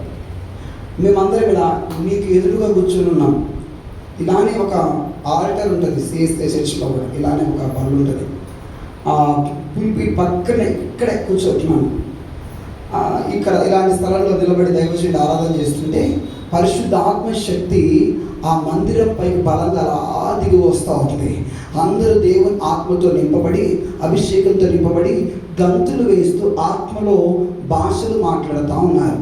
మేమందరం ఇలా మీకు ఎదురుగా కూర్చొని ఉన్నాం. ఇలానే ఒక ఆల్టర్ ఉంటుంది సిఎస్ఐ చర్చిలో కూడా. ఇలానే ఒక బల్లు ఉంటుంది. పులిపీఠ పక్కనే ఇక్కడే కూర్చోతున్నాను. ఇక్కడ ఇలాంటి స్థలంలో నిలబడి దైవజనుడు ఆరాధన చేస్తుంటే పరిశుద్ధ ఆత్మశక్తి ఆ మందిరం పైకి బలంగా అలా దిగి వస్తూ ఉంటుంది. అందరూ దేవుని ఆత్మతో నింపబడి, అభిషేకంతో నింపబడి, గంతులు వేస్తూ ఆత్మలో భాషలు మాట్లాడుతూ ఉన్నారు.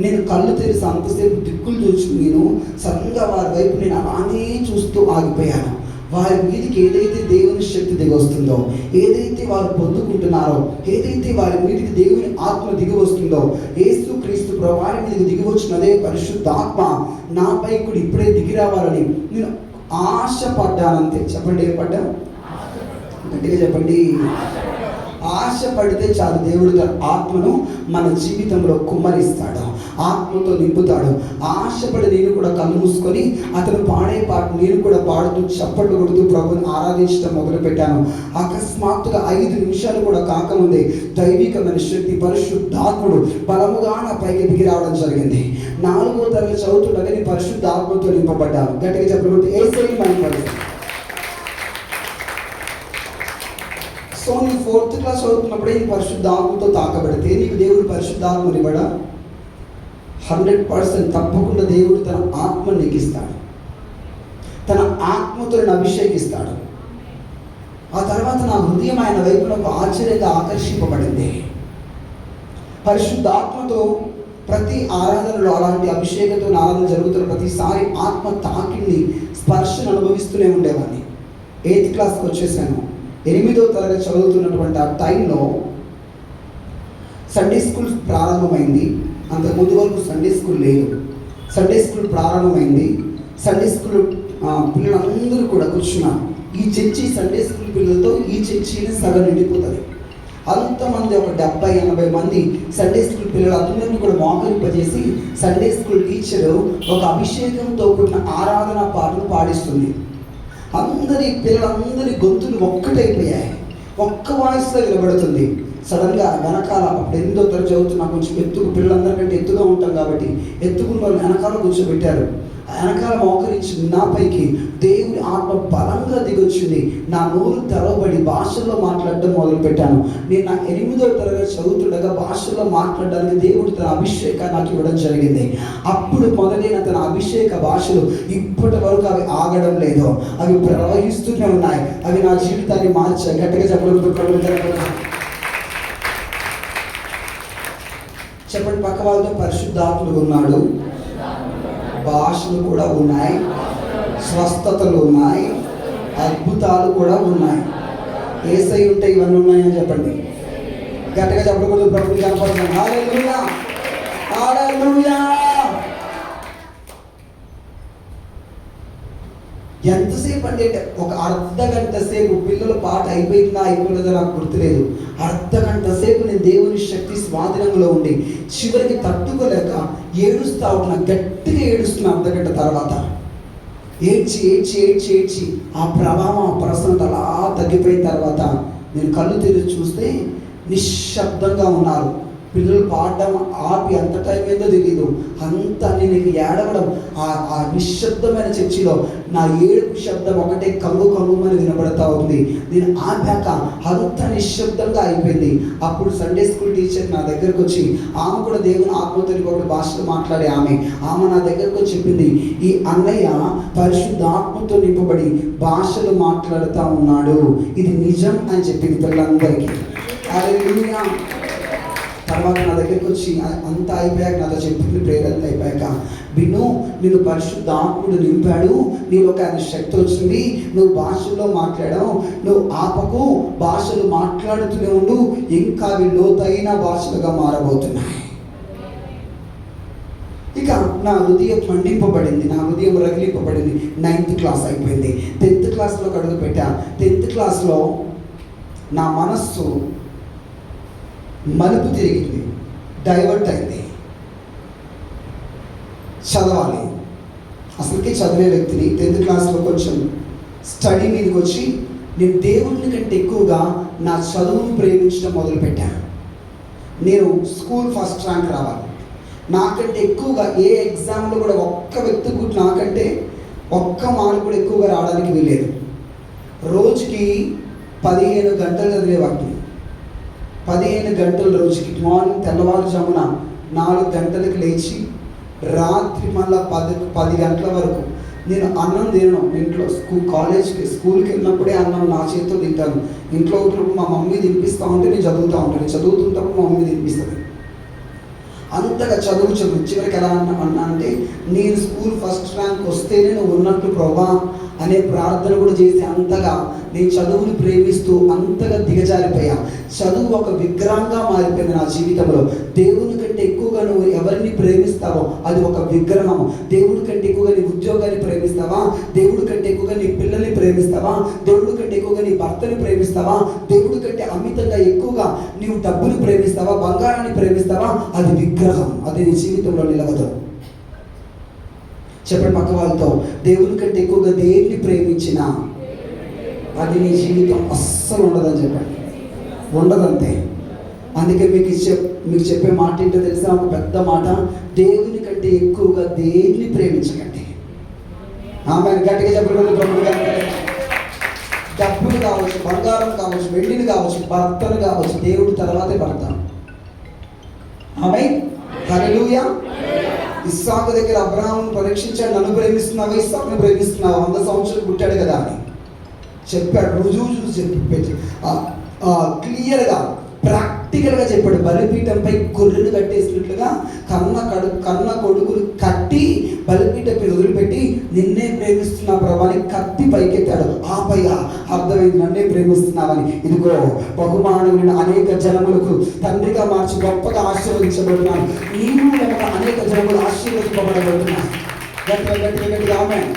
నేను కళ్ళు తెరిసి అంతసేపు దిక్కులు చూసి నేను సడన్గా వారి వైపు నేను అలానే చూస్తూ ఆగిపోయాను. వారి మీదకి ఏదైతే దేవుని శక్తి దిగొస్తుందో, ఏదైతే వారు పొందుకుంటున్నారో, ఏదైతే వారి మీదకి దేవుని ఆత్మ దిగి వస్తుందో, యేసు క్రీస్తు ప్రభు వారి మీదకి దిగి వచ్చిన అదే పరిశుద్ధాత్మ నాపై కూడా ఇప్పుడే దిగి రావాలని నేను ఆశపడ్డానంతే. చెప్పండి, ఏం పడ్డా? గట్టిగా చెప్పండి. ఆశపడితే చాలు, దేవుడు తన ఆత్మను మన జీవితంలో కుమ్మరిస్తాడు, ఆత్మతో నింపుతాడు. ఆశపడి నేను కూడా కళ్ళు మూసుకొని అతను పాడే పాట నేను కూడా పాడుతూ చప్పట్లు కొడుతూ ప్రభుని ఆరాధించడం మొదలుపెట్టాను. అకస్మాత్తుగా 5 నిమిషాలు కూడా కాకముందే దైవికమైన శక్తి పరిశుద్ధాత్ముడు బలముగా నా పైకి దిగి రావడం జరిగింది. 4వ తరగతి చదువుతుండగా నేను పరిశుద్ధాత్మతో నింపబడ్డాను. గట్టిగా చెప్పకపోతే ఏసై మనం. సో నీ 4th క్లాస్ చదువుతున్నప్పుడే నీ పరిశుద్ధాత్మతో తాకబడితే నీకు దేవుడు పరిశుద్ధాత్మని ఇవ్వడా? 100% తప్పకుండా దేవుడు తన ఆత్మను నీకు ఇస్తాడు, తన ఆత్మతో అభిషేకిస్తాడు. ఆ తర్వాత నా హృదయం ఆయన వైపునకు ఆశ్చర్యంగా ఆకర్షింపబడింది. పరిశుద్ధాత్మతో ప్రతి ఆరాధనలో అలాంటి అభిషేకంతో ఆరాధన జరుగుతున్న ప్రతిసారి ఆత్మ తాకిడిని స్పర్శను అనుభవిస్తూనే ఉండేవాడిని. 8th క్లాస్కి వచ్చేసాను. 8వ తరగతి చదువుతున్నటువంటి ఆ టైంలో సండే స్కూల్ ప్రారంభమైంది. అంతకుముందు వరకు సండే స్కూల్ లేదు. సండే స్కూల్ ప్రారంభమైంది. సండే స్కూల్ పిల్లలందరూ కూడా కూర్చున్నారు. ఈ చర్చి సండే స్కూల్ పిల్లలతో ఈ చర్చిని సగం నిండిపోతుంది. అంతమంది ఒక 70-80 మంది సండే స్కూల్ పిల్లలు అందరినీ కూడా మోకరింపజేసి సండే స్కూల్ టీచరు ఒక అభిషేకంతో కూడిన ఆరాధన పాటలు పాడిస్తుంది. పిల్లలందరి గొంతులు ఒక్కటైపోయాయి, ఒక్క వాయిస్లో నిలబడుతుంది. సడన్గా వెనకాల అప్పుడు 8వ తరగతి చదువుతున్నా కొంచెం పిల్లలందరికంటే ఎత్తుగా ఉంటాం కాబట్టి ఎత్తుకున్న వాళ్ళు వెనకాల కూర్చోబెట్టారు. వెనకాల మోకరించింది. నాపైకి దేవుని ఆత్మ బలంగా దిగొచ్చింది. నా నోరు తెరవబడి భాషల్లో మాట్లాడడం మొదలుపెట్టాను. నేను నా 8వ తరగతి చదువుతుండగా భాషల్లో మాట్లాడడానికి దేవుడు తన అభిషేకాన్ని నాకు ఇవ్వడం జరిగింది. అప్పుడు మొదలైన తన అభిషేక భాషలు ఇప్పటి వరకు అవి ఆగడం లేదు, అవి ప్రవహిస్తూనే ఉన్నాయి. అవి నా జీవితాన్ని మార్చాయి. గట్టిగా చెప్పడం చెప్పండి. పక్క వాళ్ళతో పరిశుద్ధాత్ముడు ఉన్నాడు, భాషలు కూడా ఉన్నాయి, స్వస్థతలు ఉన్నాయి, అద్భుతాలు కూడా ఉన్నాయి. యేసై ఉంటే ఇవన్నీ ఉన్నాయని చెప్పండి. గట్టిగా చెప్పకూడదు, ప్రభుత్వం కనపడుతుంది. హల్లెలూయా, హల్లెలూయా. ఎంతసేపు అంటే ఒక అర్ధగంట సేపు పిల్లల పాట అయిపోయిందా అయిపోలేదో నాకు గుర్తులేదు. అర్ధగంట సేపు నేను దేవుని శక్తి స్వాధీనంలో ఉండి చివరికి తట్టుకోలేక ఏడుస్తా ఉంటున్నా, గట్టిగా ఏడుస్తున్నా. అర్ధగంట తర్వాత ఏడ్చి ఏడ్చి ఏడ్చి ఏడ్చి ఆ ప్రభావం ఆ ప్రసన్నత అలా తగ్గిపోయిన తర్వాత నేను కళ్ళు తెరిచి చూస్తే నిశ్శబ్దంగా ఉన్నారు. పిల్లలు పాడడం ఆపి అంత టైం ఏదో తెలియదు. అంతా నేను ఏడవడం ఆ నిశ్శబ్దమైన చర్చిలో నా ఏడుపు శబ్దం ఒకటే కమ్ము కమ్ముమని వినబడతా ఉంది. నేను ఆపాక అంత నిశ్శబ్దంగా అయిపోయింది. అప్పుడు సండే స్కూల్ టీచర్ నా దగ్గరకు వచ్చి, ఆమె కూడా దేవుని ఆత్మతో ఒకటి భాషలో మాట్లాడే ఆమె నా దగ్గరకు వచ్చి చెప్పింది, ఈ అన్నయ్య పరిశుద్ధాత్మతో నింపబడి భాషలు మాట్లాడుతూ ఉన్నాడు, ఇది నిజం అని చెప్పింది పిల్లలందరికీ. హల్లెలూయా. తర్వాత నా దగ్గరికి వచ్చి అంతా అయిపోయాక నాతో చెప్పింది, ప్రేరణ అయిపోయాక, విను, నిన్ను పరిశుద్ధాత్ముడు నింపాడు, నీలో ఒక ఆయన శక్తి వచ్చింది, నువ్వు భాషల్లో మాట్లాడావు, నువ్వు ఆపకు, భాషలు మాట్లాడుతూనే ఉండు, ఇంకా అవి లోతైన భాషలుగా మారబోతున్నాయి. ఇక నా హృదయం మండింపబడింది, నా హృదయం రగిలింపబడింది. 9th క్లాస్ అయిపోయింది. 10th క్లాస్లోకి అడుగు పెట్టా. 10th క్లాస్లో నా మనస్సు మలుపు తిరిగింది, డైవర్ట్ అయింది. చదవాలి, అసలుకి చదివే వ్యక్తిని 10th క్లాస్లో కొంచెం స్టడీ మీదకి వచ్చి నేను దేవుని కంటే ఎక్కువగా నా చదువును ప్రేమించడం మొదలుపెట్టాను. నేను స్కూల్ ఫస్ట్ ర్యాంక్ రావాలి, నాకంటే ఎక్కువగా ఏ ఎగ్జామ్లో కూడా ఒక్క వ్యక్తి కూడా నాకంటే ఒక్క మార్కు కూడా ఎక్కువగా రావడానికి వీలేదు. రోజుకి 15 గంటలు చదివేవాడిని. 15 గంటల రోజుకి. మార్నింగ్ తెల్లవారుజామున 4 గంటలకు లేచి రాత్రి మళ్ళీ 10 గంటల వరకు నేను అన్నం తినను. ఇంట్లో స్కూల్కి వెళ్ళినప్పుడే అన్నం నా చేతితో తింటాను. ఇంట్లో ఉన్నప్పుడు మా మమ్మీ తినిపిస్తూ ఉంటే నేను చదువుతూ ఉంటాను, చదువుతుంటప్పుడు మా మమ్మీ తినిపిస్తుంది. అంతగా చదువు చివరికి ఎలా అన్నా అంటే నేను స్కూల్ ఫస్ట్ ర్యాంక్ వస్తేనే నువ్వు ఉన్నట్టు ప్రభా అనే ప్రార్థన కూడా చేసి అంతగా నేను చదువుని ప్రేమిస్తూ అంతగా దిగజారిపోయా. చదువు ఒక విగ్రహంగా మారిపోయింది నా జీవితంలో. దేవుని కంటే ఎక్కువగా నువ్వు ఎవరిని ప్రేమిస్తావో అది ఒక విగ్రహం. దేవుడి కంటే ఎక్కువగా నీ ఉద్యోగాన్ని ప్రేమిస్తావా, దేవుడి కంటే ఎక్కువగా నీ పిల్లల్ని ప్రేమిస్తావా, దేవుడి కంటే ఎక్కువగా నీ భర్తని ప్రేమిస్తావా, దేవుడి కంటే అమితంగా ఎక్కువగా నీవు డబ్బుని ప్రేమిస్తావా, బంగారాన్ని ప్రేమిస్తావా, అది విగ్రహం. అది నీ జీవితంలో నిలవదు. చెప్పండి పక్క వాళ్ళతో, దేవుని కంటే ఎక్కువగా దేన్ని ప్రేమించినా అది నీ జీవితం అస్సలు ఉండదని చెప్పండి. ఉండదంతే. అందుకే మీకు చెప్పే మాట ఏంటో తెలిసిన ఒక పెద్ద మాట, దేవుని కంటే ఎక్కువగా దేన్ని ప్రేమించకండి. ఆమె గట్టిగా చెప్పడం డబ్బులు కావచ్చు, బంగారం కావచ్చు, వెండిని కావచ్చు, భర్తను కావచ్చు, దేవుడి తర్వాతే భర్త. ఆమె హల్లెలూయా. ఇస్సాకు దగ్గర అబ్రహామును పరీక్షించాడు, నన్ను ప్రేమిస్తున్నావా, ఇస్సాకును ప్రేమిస్తున్నావా, 100 సంవత్సరాలు పుట్టాడు కదా అని చెప్పాడు. రుజువు చూసి క్లియర్గా ప్రాక్టికల్గా చెప్పాడు. బలిపీఠంపై గొర్రెను కట్టేసినట్లుగా కన్న కొడుకులు కట్టి బలిపీఠం మీద వదిలిపెట్టి నిన్నే ప్రేమిస్తున్నా ప్రభాని కత్తి పైకెత్తాడు. ఆ పైగా అర్థమైంది, నన్నే ప్రేమిస్తున్నావని. ఇదిగో బహుమానమైన అనేక జనములకు తండ్రిగా మార్చి గొప్పగా ఆశీర్వదించబడుతున్నాను. నీవు అనేక జనములు ఆశీర్వదింపబడబడుతున్నాను. గట్టిగా ఆమేన్.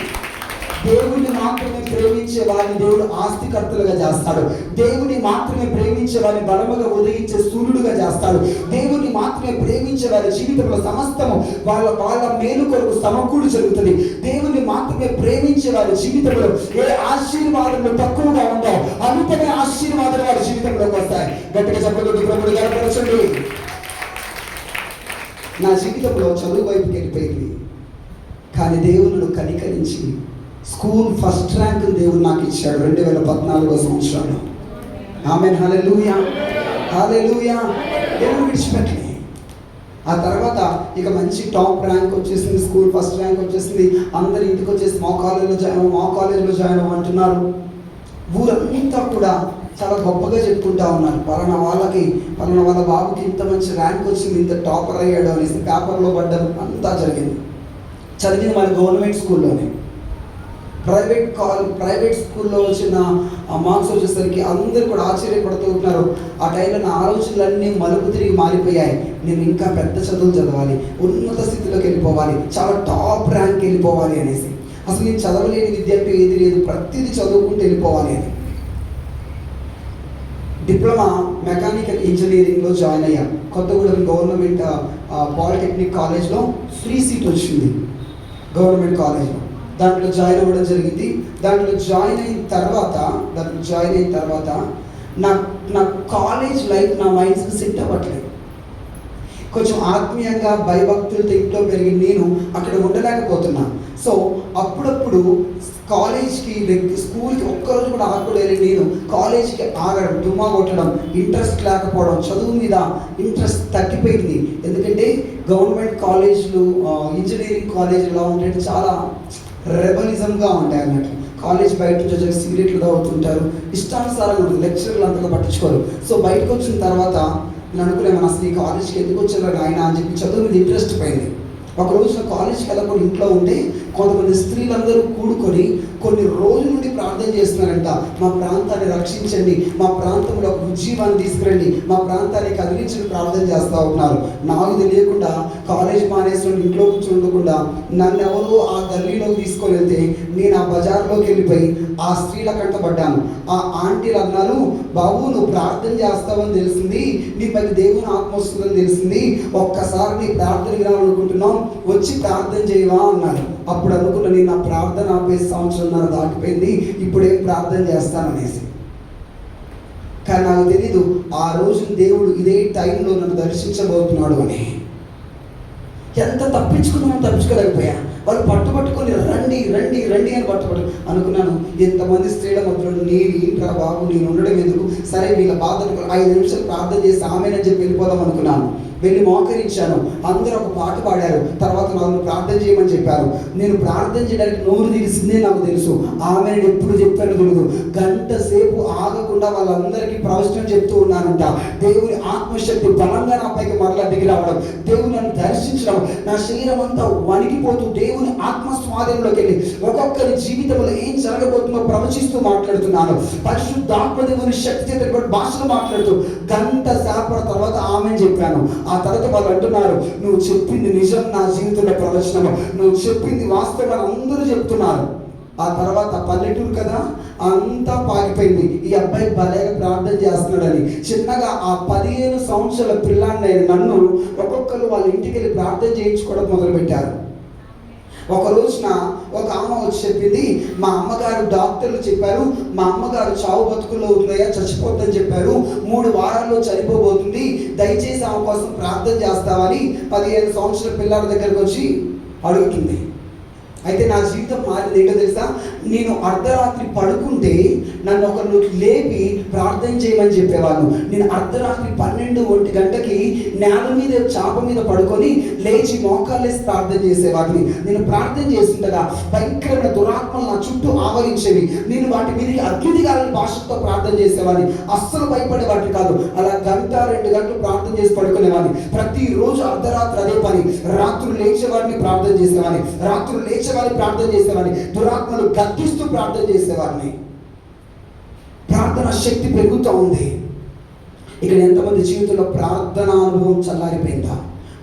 దేవుని మాత్రమే ప్రేమించే వారిని దేవుడు ఆస్తికర్తలుగా చేస్తాడు. దేవుని మాత్రమే ప్రేమించే వారిని బలముగా ఉదయించే సూర్యుడుగా చేస్తాడు. దేవుని మాత్రమే ప్రేమించే వారి జీవితంలో సమస్తము వాళ్ళ మేలు కొరకు సమకూడి జరుగుతుంది. దేవుని మాత్రమే ప్రేమించే వారి జీవితంలో ఏ ఆశీర్వాదంలో తక్కువగా ఉందో అమితమే ఆశీర్వాదాలు వారి జీవితంలోకి వస్తాయి. గట్టిగా చెప్పగలరు, ప్రభువుని గణపరచండి. నా జీవితంలో చదువు వైపుకి వెళ్ళిపోయింది, కానీ దేవుడు కనికరించి స్కూల్ ఫస్ట్ ర్యాంక్ దేవుడు నాకు ఇచ్చాడు 2014 సంవత్సరంలో. ఆమేన్. హల్లెలూయా, హల్లెలూయా. దేవుడు విడిచిపెట్టలే. ఆ తర్వాత ఇక మంచి టాప్ ర్యాంక్ వచ్చేసింది, స్కూల్ ఫస్ట్ ర్యాంక్ వచ్చేసింది. అందరు ఇంటికి వచ్చేసి మా కాలేజీలో జాయిన్ అవ్వమంటున్నారు. ఊరంతా కూడా చాలా గొప్పగా చెప్పుకుంటా ఉన్నారు, పలానా వాళ్ళ బాబుకి ఇంత మంచి ర్యాంక్ వచ్చింది, ఇంత టాపర్ అయ్యాడు అనేసి పేపర్లో పడ్డం అంతా జరిగింది. చదివింది మన గవర్నమెంట్ స్కూల్లోనే. ప్రైవేట్ స్కూల్లో వచ్చిన మార్క్స్ వచ్చేసరికి అందరూ కూడా ఆశ్చర్యపడుతూ ఉంటున్నారు. ఆ టైంలో నా ఆలోచనలన్నీ మలుపు తిరిగి మారిపోయాయి. నేను ఇంకా పెద్ద చదువులు చదవాలి, ఉన్నత స్థితిలోకి వెళ్ళిపోవాలి, చాలా టాప్ ర్యాంక్ వెళ్ళిపోవాలి అనేసి. అసలు నేను చదవలేని విద్య అంటే ఏది లేదు, ప్రతిదీ చదువుకుంటూ వెళ్ళిపోవాలి అని డిప్లొమా మెకానికల్ ఇంజనీరింగ్లో జాయిన్ అయ్యా. కొత్తగూడెం గవర్నమెంట్ పాలిటెక్నిక్ కాలేజ్లో ఫ్రీ సీట్ వచ్చింది గవర్నమెంట్ కాలేజ్లో. దాంట్లో జాయిన్ అవ్వడం జరిగింది. దాంట్లో జాయిన్ అయిన తర్వాత నా కాలేజ్ లైఫ్ నా మైండ్స్కి సెట్ అవ్వట్లేదు. కొంచెం ఆత్మీయంగా భయభక్తులతో ఇంట్లో పెరిగి నేను అక్కడ ఉండలేకపోతున్నా. సో అప్పుడప్పుడు కాలేజ్కి స్కూల్కి ఒక్కరోజు కూడా ఆగకూడదు. నేను కాలేజ్కి ఆగడం, డుమ్మా కొట్టడం, ఇంట్రెస్ట్ లేకపోవడం, చదువు మీద ఇంట్రెస్ట్ తగ్గిపోయింది. ఎందుకంటే గవర్నమెంట్ కాలేజ్లు, ఇంజనీరింగ్ కాలేజ్ ఎలా ఉంటాయంటే చాలా రెబలిజంగా ఉంటాయి అన్నట్టు. కాలేజ్ బయట నుంచి వచ్చే సిగరెట్లు తాగుతుంటారు, ఇష్టానుసారంగా ఉంటుంది, లెక్చర్లు అంతగా పట్టించుకోరు. సో బయటకు వచ్చిన తర్వాత నేను అనుకున్నాను, అసలు ఈ కాలేజ్కి ఎందుకు వచ్చారు ఆయన అని చెప్పి చదువు మీద ఇంట్రెస్ట్ పోయింది. ఒకరోజు నా కాలేజ్కి వెళ్ళకుండా ఇంట్లో ఉంటే కొంతమంది స్త్రీలందరూ కూడుకొని కొన్ని రోజుల నుండి ప్రార్థన చేస్తున్నారంట. మా ప్రాంతాన్ని రక్షించండి, మా ప్రాంతంలో ఒక ఉజ్జీవాన్ని తీసుకురండి, మా ప్రాంతాన్ని కదిలించని ప్రార్థన చేస్తూ ఉన్నారు. నాకు తెలియకుండా కాలేజ్ మానేసి ఇంట్లో కూర్చుండకుండా నన్ను ఎవరో ఆ గల్లీలోకి తీసుకొని వెళ్తే నేను ఆ బజార్లోకి వెళ్ళిపోయి ఆ స్త్రీల కంటపడ్డాను. ఆ ఆంటీలు అన్నారు, బాబు నువ్వు ప్రార్థన చేస్తావని తెలిసింది, నీ పైన దేవుని ఆత్మ వస్తుందని తెలిసింది, ఒక్కసారి నీ ప్రార్థనకి రావాలనుకుంటున్నాం, వచ్చి ప్రార్థన చేయవా అన్నారు. అప్పుడు అనుకున్నా, నేను నా ప్రార్థన ఆపే సంవత్సరంన్నర దాటిపోయింది, ఇప్పుడేం ప్రార్థన చేస్తాననేసి. కానీ నాకు తెలీదు ఆ రోజు దేవుడు ఇదే టైంలో నన్ను దర్శించబోతున్నాడు అని. ఎంత తప్పించుకోలేకపోయా. వాళ్ళు పట్టుకొని రండి రండి రండి అని పట్టుబడి అనుకున్నాను. ఎంతమంది స్త్రీల మధ్యలో నేను ఏంట్రా బాబు నేను ఉండడం ఎందుకు, సరే వీళ్ళ బాధలు 5 నిమిషాలు ప్రార్థన చేసి ఆమెనని చెప్పి వెళ్ళిపోదాం అనుకున్నాను. వెళ్ళి మోకరించాను. అందరూ ఒక పాట పాడారు. తర్వాత నన్ను ప్రార్థన చేయమని చెప్పారు. నేను ప్రార్థన చేయడానికి నోరు తెలిసిందే నాకు తెలుసు. ఆమె ఎప్పుడు చెప్పాను తెలియదు. గంట సేపు ఆగకుండా వాళ్ళందరికీ ప్రవచనం చెప్తూ ఉన్నానంట. దేవుని ఆత్మశక్తి బలంగా నా పైకి మరలా దిగి రావడం, దేవుని నన్ను దర్శించడం, నా శరీరం అంతా వణికిపోతూ దేవుని ఆత్మ స్వాధీనంలోకి వెళ్ళి ఒక్కొక్కరి జీవితంలో ఏం జరగబోతుందో ప్రవచిస్తూ మాట్లాడుతున్నాను. పరిశుద్ధాత్మ దేవుని శక్తి భాషలు మాట్లాడుతూ గంట సేపటి తర్వాత ఆమె చెప్పాను. ఆ తర్వాత వాళ్ళు అంటున్నారు, నువ్వు చెప్పింది నిజం, నా జీవితంలో ప్రవచనము, నువ్వు చెప్పింది వాస్తవం అని అందరూ చెప్తున్నారు. ఆ తర్వాత పల్లెటూరు కదా, అంతా పాకిపోయింది. ఈ అబ్బాయి భలేగా ప్రార్థన చేస్తున్నాడని చిన్నగా ఆ 15 సంవత్సరాల పిల్లాన్ని నన్ను ఒక్కొక్కరు వాళ్ళ ఇంటికి వెళ్ళి ప్రార్థన చేయించుకోవడం మొదలుపెట్టారు. ఒక రోజున ఒక అమ్మ వచ్చి చెప్పింది, మా అమ్మగారు డాక్టర్లు చెప్పారు, మా అమ్మగారు చావు బతుకుల్లో ఉన్నాయా, చచ్చిపోతుందని చెప్పారు, 3 వారాల్లో చనిపోబోతుంది, దయచేసి ఆమె కోసం ప్రార్థన చేస్తామని 15 సంవత్సరాల పిల్లల దగ్గరకు వచ్చి అడుగుతుంది. అయితే నా జీవితం మారింది. ఏంటో తెలుసా, నేను అర్ధరాత్రి పడుకుంటే నన్ను ఒకరు లేపి ప్రార్థన చేయమని చెప్పేవాళ్ళు. నేను అర్ధరాత్రి 12-1 గంటకి నేల మీద చాప మీద పడుకొని లేచి మోకాళ్ళేసి ప్రార్థన చేసేవాడిని. నేను ప్రార్థన చేస్తుండగా భయంకరమైన దురాత్మలు నా చుట్టూ ఆవరించేవి. నేను వాటి మీదకి అగ్నిదిగాలని భాషతో ప్రార్థన చేసేవాడిని. అస్సలు భయపడేవాడిని కాదు. అలా 1-2 గంటలు ప్రార్థన చేసి పడుకునేవాడిని. ప్రతిరోజు అర్ధరాత్రి అదే పని. రాత్రులు లేచేవాడిని ప్రార్థన చేసేవాడిని, రాత్రులు లేచేవాడిని ప్రార్థన చేసేవాడిని, దురాత్మలు గద్దిస్తూ ప్రార్థన చేసేవాడిని. ప్రార్థన శక్తి పెరుగుతూ ఉంది. ఇక్కడ ఎంతమంది జీవితంలో ప్రార్థన అనుభవం చల్లారిపోయిందా?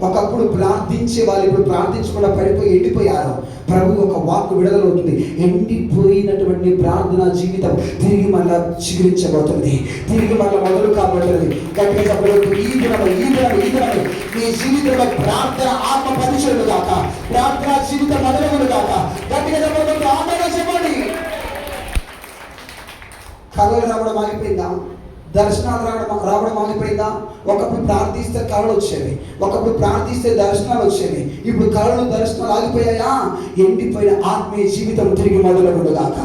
ఒకప్పుడు ప్రార్థించే వాళ్ళు ఇప్పుడు ప్రార్థించకుండా పడిపోయి ఎండిపోయారు. ప్రభు ఒక వాక్కు విడుదలవుతుంది. ఎండిపోయినటువంటి ప్రార్థన జీవితం తిరిగి మళ్ళా చిగురించబోతుంది, తిరిగి మళ్ళీ మొదలు కాబోతుంది. గట్టిగా చెప్పబోతుంది, ఈ దినము మీ జీవితంలో ప్రార్థన ఆత్మ పరిచయలు కాక, ప్రార్థన జీవితం మొదలవులు కాక. గట్టిగా చెప్పబోతుంది, ఆమెగా చెప్పండి. కళలు రావడం ఆగిపోయిందా? దర్శనాలు రావడం ఆగిపోయిందా? ఒకప్పుడు ప్రార్థిస్తే కళలు వచ్చేవి, ఒకప్పుడు ప్రార్థిస్తే దర్శనాలు వచ్చేవి. ఇప్పుడు కళలు దర్శనాలు ఆగిపోయాయా? ఎండిపోయిన ఆత్మీయ జీవితం తిరిగి మొదలవుడుగాక,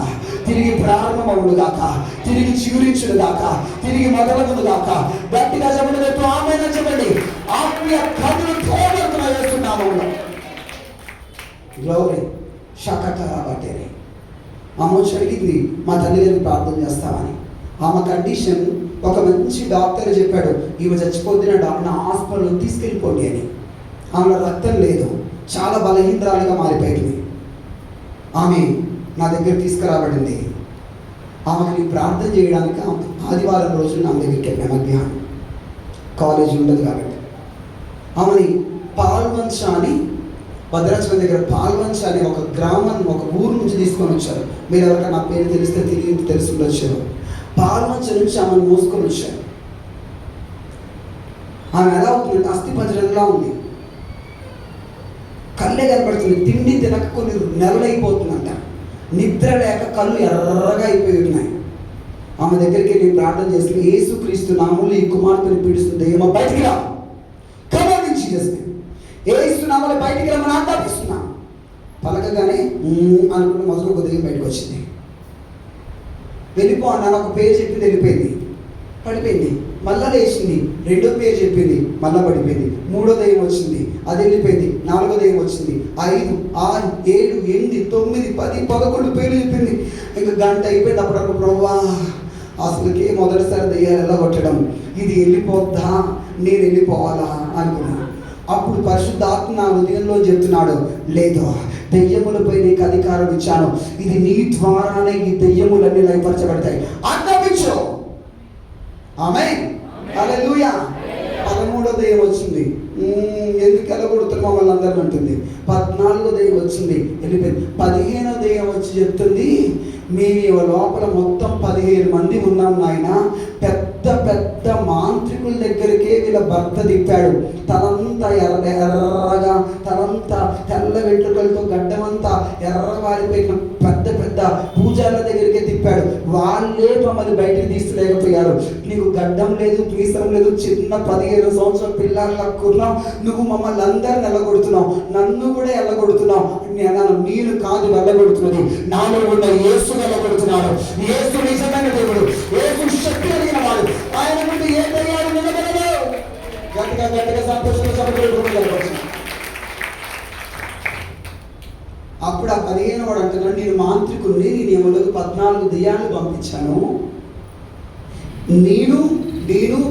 తిరిగి ప్రారంభమవుడుగాక, తిరిగి చిగురించుడుగాక, తిరిగి మొదలవుడుగాక. గట్టిగా చెప్పండి, ఆమెను చెప్పండి. ఆత్మీయ కథలు తోడుతున్నాము. గ్లోరీ శాఖారాబట్టేరి అమ్మ వచ్చి అడిగింది, మా తల్లి గారికి ప్రార్థన చేస్తామని. ఆమె కండిషన్, ఒక మంచి డాక్టర్ చెప్పాడు, ఈమె చచ్చిపోతున్న డాక్టర్ హాస్పిటల్లో తీసుకెళ్ళిపోండి అని. ఆమెలో రక్తం లేదు, చాలా బలహీనరాలుగా మారిపోయింది. ఆమె నా దగ్గర తీసుకురాబడింది. ఆమెకి ప్రార్థన చేయడానికి ఆదివారం రోజున నా దగ్గరికి వెళ్ళాను. మధ్యాహ్నం కాలేజీ ఉండదు కాబట్టి ఆమెని పాల్వంచ అని, భద్రాచలం దగ్గర పాల్వంచ అనే ఒక గ్రామాన్ని, ఒక ఊరు నుంచి తీసుకొని వచ్చారు. మీరు ఎవరికైనా నా పేరు తెలిస్తే తెలుసుకుంటూ పాల్వంచ నుంచి ఆమెను మోసుకొని వచ్చారు. ఆమె ఎలా అవుతుందంటే అస్థిపంజరంలా ఉంది, కళ్ళే కనపడుతుంది, తిండి తినక కొన్ని నెలలైపోతుందంట, నిద్ర లేక కళ్ళు ఎర్రగా అయిపోయి ఉన్నాయి. ఆమె దగ్గరికి నేను ప్రార్థన చేస్తుంది, యేసుక్రీస్తు నామములో ఈ కుమార్తెను పీడిస్తుంది దయ్యమా, బయటికి రా, కమాండించి చేస్తుంది, యేసు నామములో బయటికి రమ్మని ఆజ్ఞాపిస్తున్నా. పలకగానే అనుకుంటే మొదలు ఒక దయ్యం బయటకు వచ్చింది. వెళ్ళిపో అన్నాను, ఒక పేరు చెప్పింది, వెళ్ళిపోయింది, పడిపోయింది. మళ్ళా లేచింది, 2వ పేరు చెప్పింది, మళ్ళా పడిపోయింది. 3వ దయ్యం వచ్చింది, అది వెళ్ళిపోయింది. 4వ దయ్యం వచ్చింది. 5, 6, 7, 8, 9, 10, 11 పేర్లు చెప్పింది. ఇంకా గంట అయిపోయింది. అప్పుడు ప్రభువా, అసలుకి మొదటిసారి దయ్యాలు ఎలా కొట్టడం, ఇది వెళ్ళిపోద్దా, నేను వెళ్ళిపోవాలా అనుకున్నాను. అప్పుడు పరిశుద్ధాత్మ నా హృదయంలో చెప్తున్నాడు, లేదు, దెయ్యములపై నీకు అధికారం ఇచ్చాను, ఇది నీ ద్వారానే ఈ దెయ్యములన్నీ లయపరచబడతాయి, ఆజ్ఞాపించు. ఆమేన్, హల్లెలూయా. 13వ దెయ్యం వచ్చింది, ఎందుకు వెళ్ళగొడుతున్నాం వాళ్ళందరూ అంటుంది. 14వ దెయ్యం వచ్చింది, వెళ్ళిపోయింది. 15వ దెయ్యం వచ్చి చెప్తుంది, మేము లోపల మొత్తం 15 మంది ఉన్నాం నాయన, పెద్ద పెద్ద మాంత్రికుల దగ్గరికే వీళ్ళ భర్త తిప్పాడు. తలంతా ఎర్రగా, తలంతా తెల్ల వెంట్రుకలతో, గడ్డమంతా ఎర్రవారిపోయిన పెద్ద పెద్ద పూజార్ల దగ్గరికే తిప్పాడు. వాళ్ళే మమ్మల్ని బయటికి తీసుకోలేకపోయారు. నీకు గడ్డం లేదు, పీసం లేదు, చిన్న 15 సంవత్సరాల పిల్లలకు కున్నావు, నువ్వు మమ్మల్ని అందరిని వెళ్ళగొడుతున్నావు, నన్ను కూడా వెళ్ళగొడుతున్నావు. నేను కాదు వెళ్ళగొడుతున్నది, నాలో ఉన్న యేసు వెళ్ళగొడుతున్నాడు. యేసు నిజమైన దేవుడు, యేసు శక్తి కలిగిన వాడు, ఆయన ముందు ఏ దయ్యాలు నిలబడలేవు. గట్టిగా గట్టిగా సంతోషంగా సమకూరుకోవచ్చు. అప్పుడు ఆ 15 వాడు అంటున్నాడు, నేను మాంత్రికుడిని, నేను ఏమలోకి 14 దెయ్యాలను పంపించాను. నేను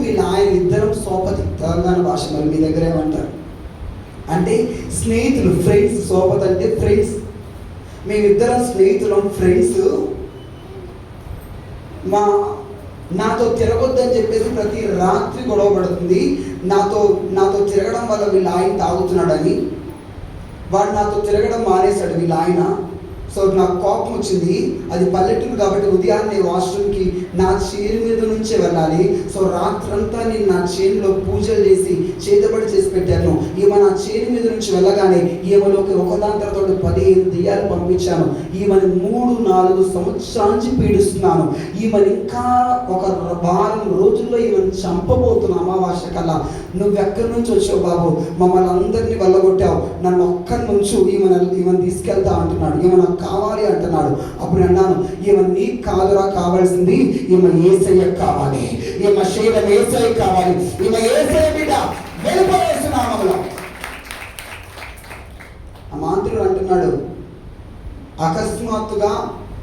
వీళ్ళ ఆయన ఇద్దరం సోపతి. తెలంగాణ భాష మరి మీ దగ్గర ఏమంటారు అంటే స్నేహితులు, ఫ్రెండ్స్. సోపతి అంటే ఫ్రెండ్స్. మేమిద్దరం స్నేహితులం, ఫ్రెండ్స్. నాతో తిరగొద్దని చెప్పేసి ప్రతి రాత్రి గొడవ పడుతుంది. నాతో తిరగడం వల్ల వీళ్ళ ఆయన తాగుతున్నాడని. వాడు నాతో తిరగడం మానేశాడు వీళ్ళ ఆయన. సో నాకు కోపం వచ్చింది. అది పల్లెటూరు కాబట్టి ఉదయాన్నే వాష్రూమ్కి నా చేను మీద నుంచే వెళ్ళాలి. సో రాత్రంతా నేను నా చేనులో పూజలు చేసి చేతబడి చేసి పెట్టాను. ఈమె నా చేను మీద నుంచి వెళ్ళగానే ఈమెలోకి ఒకదాని తర్వాత 15 దెయ్యాలు పంపించాను. ఈమెను 3-4 సంవత్సరాల నుంచి పీడిస్తున్నాను. ఈమెను ఇంకా ఒక వారం రోజుల్లో ఈమెను చంపబోతున్నా అమావాస్య కల్లా. నువ్వెక్కడి నుంచి వచ్చావు బాబు? మమ్మల్ని అందరినీ వెళ్ళగొట్టావు, నన్ను ఒక్కరి నుంచి ఈమెను తీసుకెళ్తా అంటున్నాడు. ఈమె నాకు కావాలి అంటున్నాడు. అప్పుడు అన్నాను, ఈమె నీకు కాదురా కావాల్సింది, ఈమె యేసయ్య కావాలి, ఈమె శరీరం యేసయ్య కావాలి, ఈమె యేసయ్య బిడ్డ వెళ్ళిపోయేసిన నామములో. ఆ మాంత్రుడు అంటున్నాడు, అకస్మాత్తుగా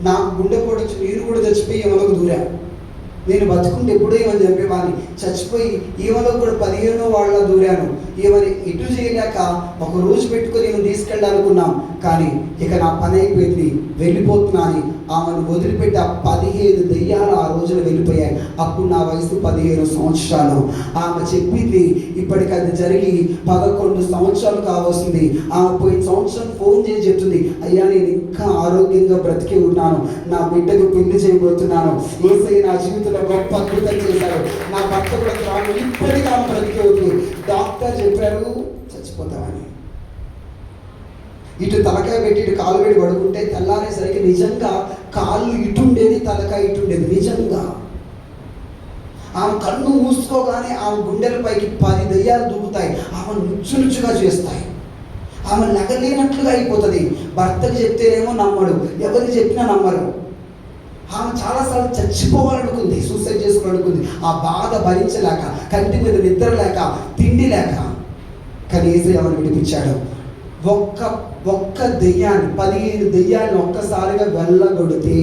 నాకు గుండె పొడిచి నీరు కూడా చచ్చిపోయి ఈమెలోకి దూరా. నేను బతుకుంటే ఎప్పుడూ ఏమని చెప్పేవాడిని, చచ్చిపోయి ఈమెలో కూడా 15 వాళ్ళ దూరాను. ఏమని ఇటు చేయలేక ఒక రోజు పెట్టుకొని ఈమెను తీసుకెళ్ళాలనుకున్నాం. కానీ ఇక నా పని అయిపోయింది, వెళ్ళిపోతున్నాను. ఆమెను వదిలిపెట్టి ఆ 15 దెయ్యాలు ఆ రోజున వెళ్ళిపోయాయి. అప్పుడు నా వయసు 15 సంవత్సరాలు. ఆమె చెప్పింది ఇప్పటికి అది జరిగి 11 సంవత్సరాలు కావస్తుంది. ఆమె పోయిన సంవత్సరం ఫోన్ చేసి చెప్తుంది, అయ్యా నేను ఇంకా ఆరోగ్యంగా బ్రతికి ఉన్నాను, నా బిడ్డకు పెళ్లి చేయబోతున్నాను, యేసయ్య నా జీవితంలో గొప్ప అద్భుతం చేశాడు, నా భర్త కూడా రాను, ఇప్పటికీ ఆమె బ్రతికి ఉంది. డాక్టర్ చెప్పారు చచ్చిపోతామని. ఇటు తలకాయ పెట్టి ఇటు కాలు పెట్టి పడుకుంటే తెల్లారేసరికి నిజంగా కాళ్ళు ఇటుండేది, తలకాయ ఇటుండేది. నిజంగా ఆమె కన్ను మూసుకోగానే ఆమె గుండెలపైకి 10 దెయ్యాలు దూకుతాయి. ఆమె నుచ్చుగా చేస్తాయి. ఆమె నగలేనట్లుగా అయిపోతుంది. భర్తకు చెప్తేనేమో నమ్మడు, ఎవరికి చెప్పినా నమ్మరు. ఆమె చాలాసార్లు చచ్చిపోవాలనుకుంది, సూసైడ్ చేసుకోవాలనుకుంది. ఆ బాధ భరించలేక, కంటి మీద నిద్ర లేక, తిండి లేక. కానీ యేసయ్య ఆమెను విడిపించాడు. ఒక్క దెయ్యాన్ని, 15 దెయ్యాన్ని ఒక్కసారిగా వెళ్ళగొడితే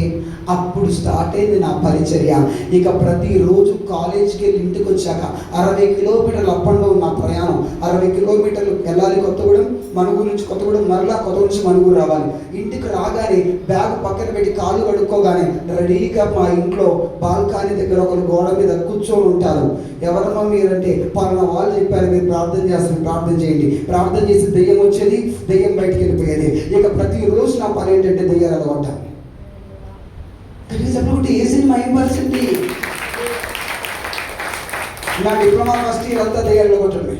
అప్పుడు స్టార్ట్ అయింది నా పరిచర్య. ఇక ప్రతిరోజు కాలేజీకి వెళ్ళి ఇంటికి వచ్చాక 60 కిలోమీటర్లు అప్ అండ్ డౌన్ నా ప్రయాణం. 60 కిలోమీటర్లు వెళ్ళాలి కొత్తగూడెం, మనుగూరు నుంచి కొత్తగూడెం, మరలా కొత్తగూడెం నుంచి మనుగూరు రావాలి. ఇంటికి రాగానే బ్యాగ్ పక్కన పెట్టి కాళ్ళు కడుక్కోగానే రెడీగా మా ఇంట్లో బాల్కనీ దగ్గర ఒకరు గోడ మీద కూర్చొని ఉంటారు. ఎవరమ్మా మీరంటే, పలానా వాళ్ళు చెప్పారు మీరు ప్రార్థన చేస్తారు, ప్రార్థన చేయండి. ప్రార్థన చేసి దెయ్యం వచ్చేది, దెయ్యం బయటికి వెళ్ళిపోయేది. ఇక ప్రతిరోజు నా పని ఏంటంటే దెయ్యాలు అలవాట. ఏమర్చండి. నా డిప్లొమా ఫస్ట్ ఇయర్ అంతా దెయ్యాల్లో కొట్టడమే,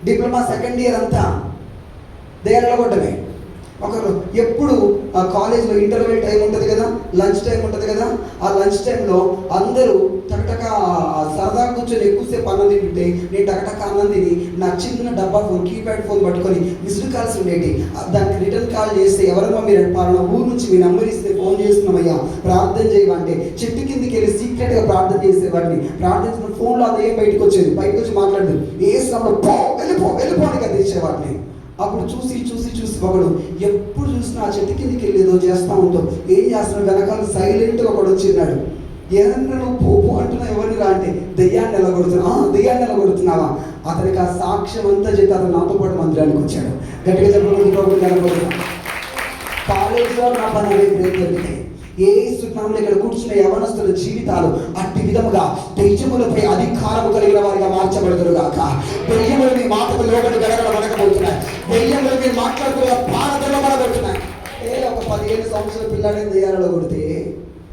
డిప్లొమా సెకండ్ ఇయర్ అంతా దెయ్యాల్లో కొట్టడమే. ఒకరు ఎప్పుడు ఆ కాలేజ్లో ఇంటర్వెల్ టైం ఉంటుంది కదా, లంచ్ టైం ఉంటుంది కదా, ఆ లంచ్ టైంలో అందరూ టకటక సరదా కూర్చొని ఎక్కువసేపు అన్నం తింటుంటే నేను టకటక అన్నం తిని నా చిన్న డబ్బా ఫోన్, కీప్యాడ్ ఫోన్ పట్టుకొని మిస్డ్ కాల్స్ ఉండేవి. దానికి రిటర్న్ కాల్ చేస్తే, ఎవరమ్మా మీరు పలానా ఊరు నుంచి మీ నెంబర్ ఇస్తే ఫోన్ చేస్తున్నామయ్యా ప్రార్థన చేయమంటే చెట్టు కిందికి వెళ్ళి సీక్రెట్గా ప్రార్థన చేసేవాడిని. ప్రార్థించిన ఫోన్లో అదేం బయటకు వచ్చేది, బయటకు వచ్చి మాట్లాడేది. వేసినప్పుడు వెళ్ళిపోని కదా ఇచ్చేవాడిని. అప్పుడు చూసి ఒకడు ఎప్పుడు చూసినా ఆ చెట్టు కిందికి వెళ్ళి ఏదో చేస్తూ ఉంటాం. ఏం చేస్తున్నాడు, వెనకాల సైలెంట్గా ఒకడు వచ్చిన్నాడు. ఏదన్నా నువ్వు పోపు అంటున్నావు, ఎవరిని రా అంటే దెయ్యాన్ని నిలగొడుతున్నావా? అతనికి ఆ సాక్ష్యం అంతా చెప్పి అతను నాతో పాటు మందిరానికి వచ్చాడు. గట్టిగా చెప్పడం కాలేజీలో నా పని దొరికితే ఏ సున్నాములు ఇక్కడ కూర్చున్న యవనస్తుల జీవితాలు అట్టి విధముగా దెయ్యములపై అధికారము కలిగిన వారిగా మార్చబడుదురుగాక. దెయ్యములు మీ మాటకు లోబడి గడగడబడకపోతున్నాయి, దెయ్యములు మీరు మాట్లాడుతున్న భారతలో పడబడుతున్నాయి. ఒక 15 సంవత్సరాల పిల్లాడిని దెయ్యాలలో కొడితే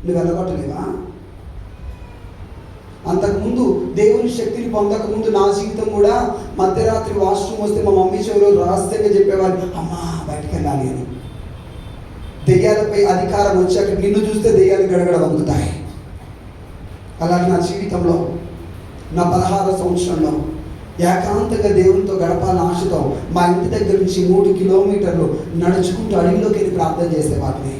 నువ్వు వెళ్ళగొట్టలేవా? అంతకుముందు దేవుని శక్తిని పొందకముందు నా జీవితం కూడా మధ్యరాత్రి వాష్రూమ్ వస్తే మా మమ్మీ చెవులో రహస్యంగా చెప్పేవారు, అమ్మా బయటికి వెళ్ళాలి అని. దెయ్యాలపై అధికారం వచ్చాక నిన్ను చూస్తే దెయ్యాలు గడగడ వంగుతాయి. అలాగే నా జీవితంలో నా 16వ సంవత్సరంలో ఏకాంతంగా దేవునితో గడపాలని ఆశతో మా ఇంటి దగ్గర నుంచి 3 కిలోమీటర్లు నడుచుకుంటూ అడవిలోకి వెళ్ళి ప్రార్థన చేసేవాడిని.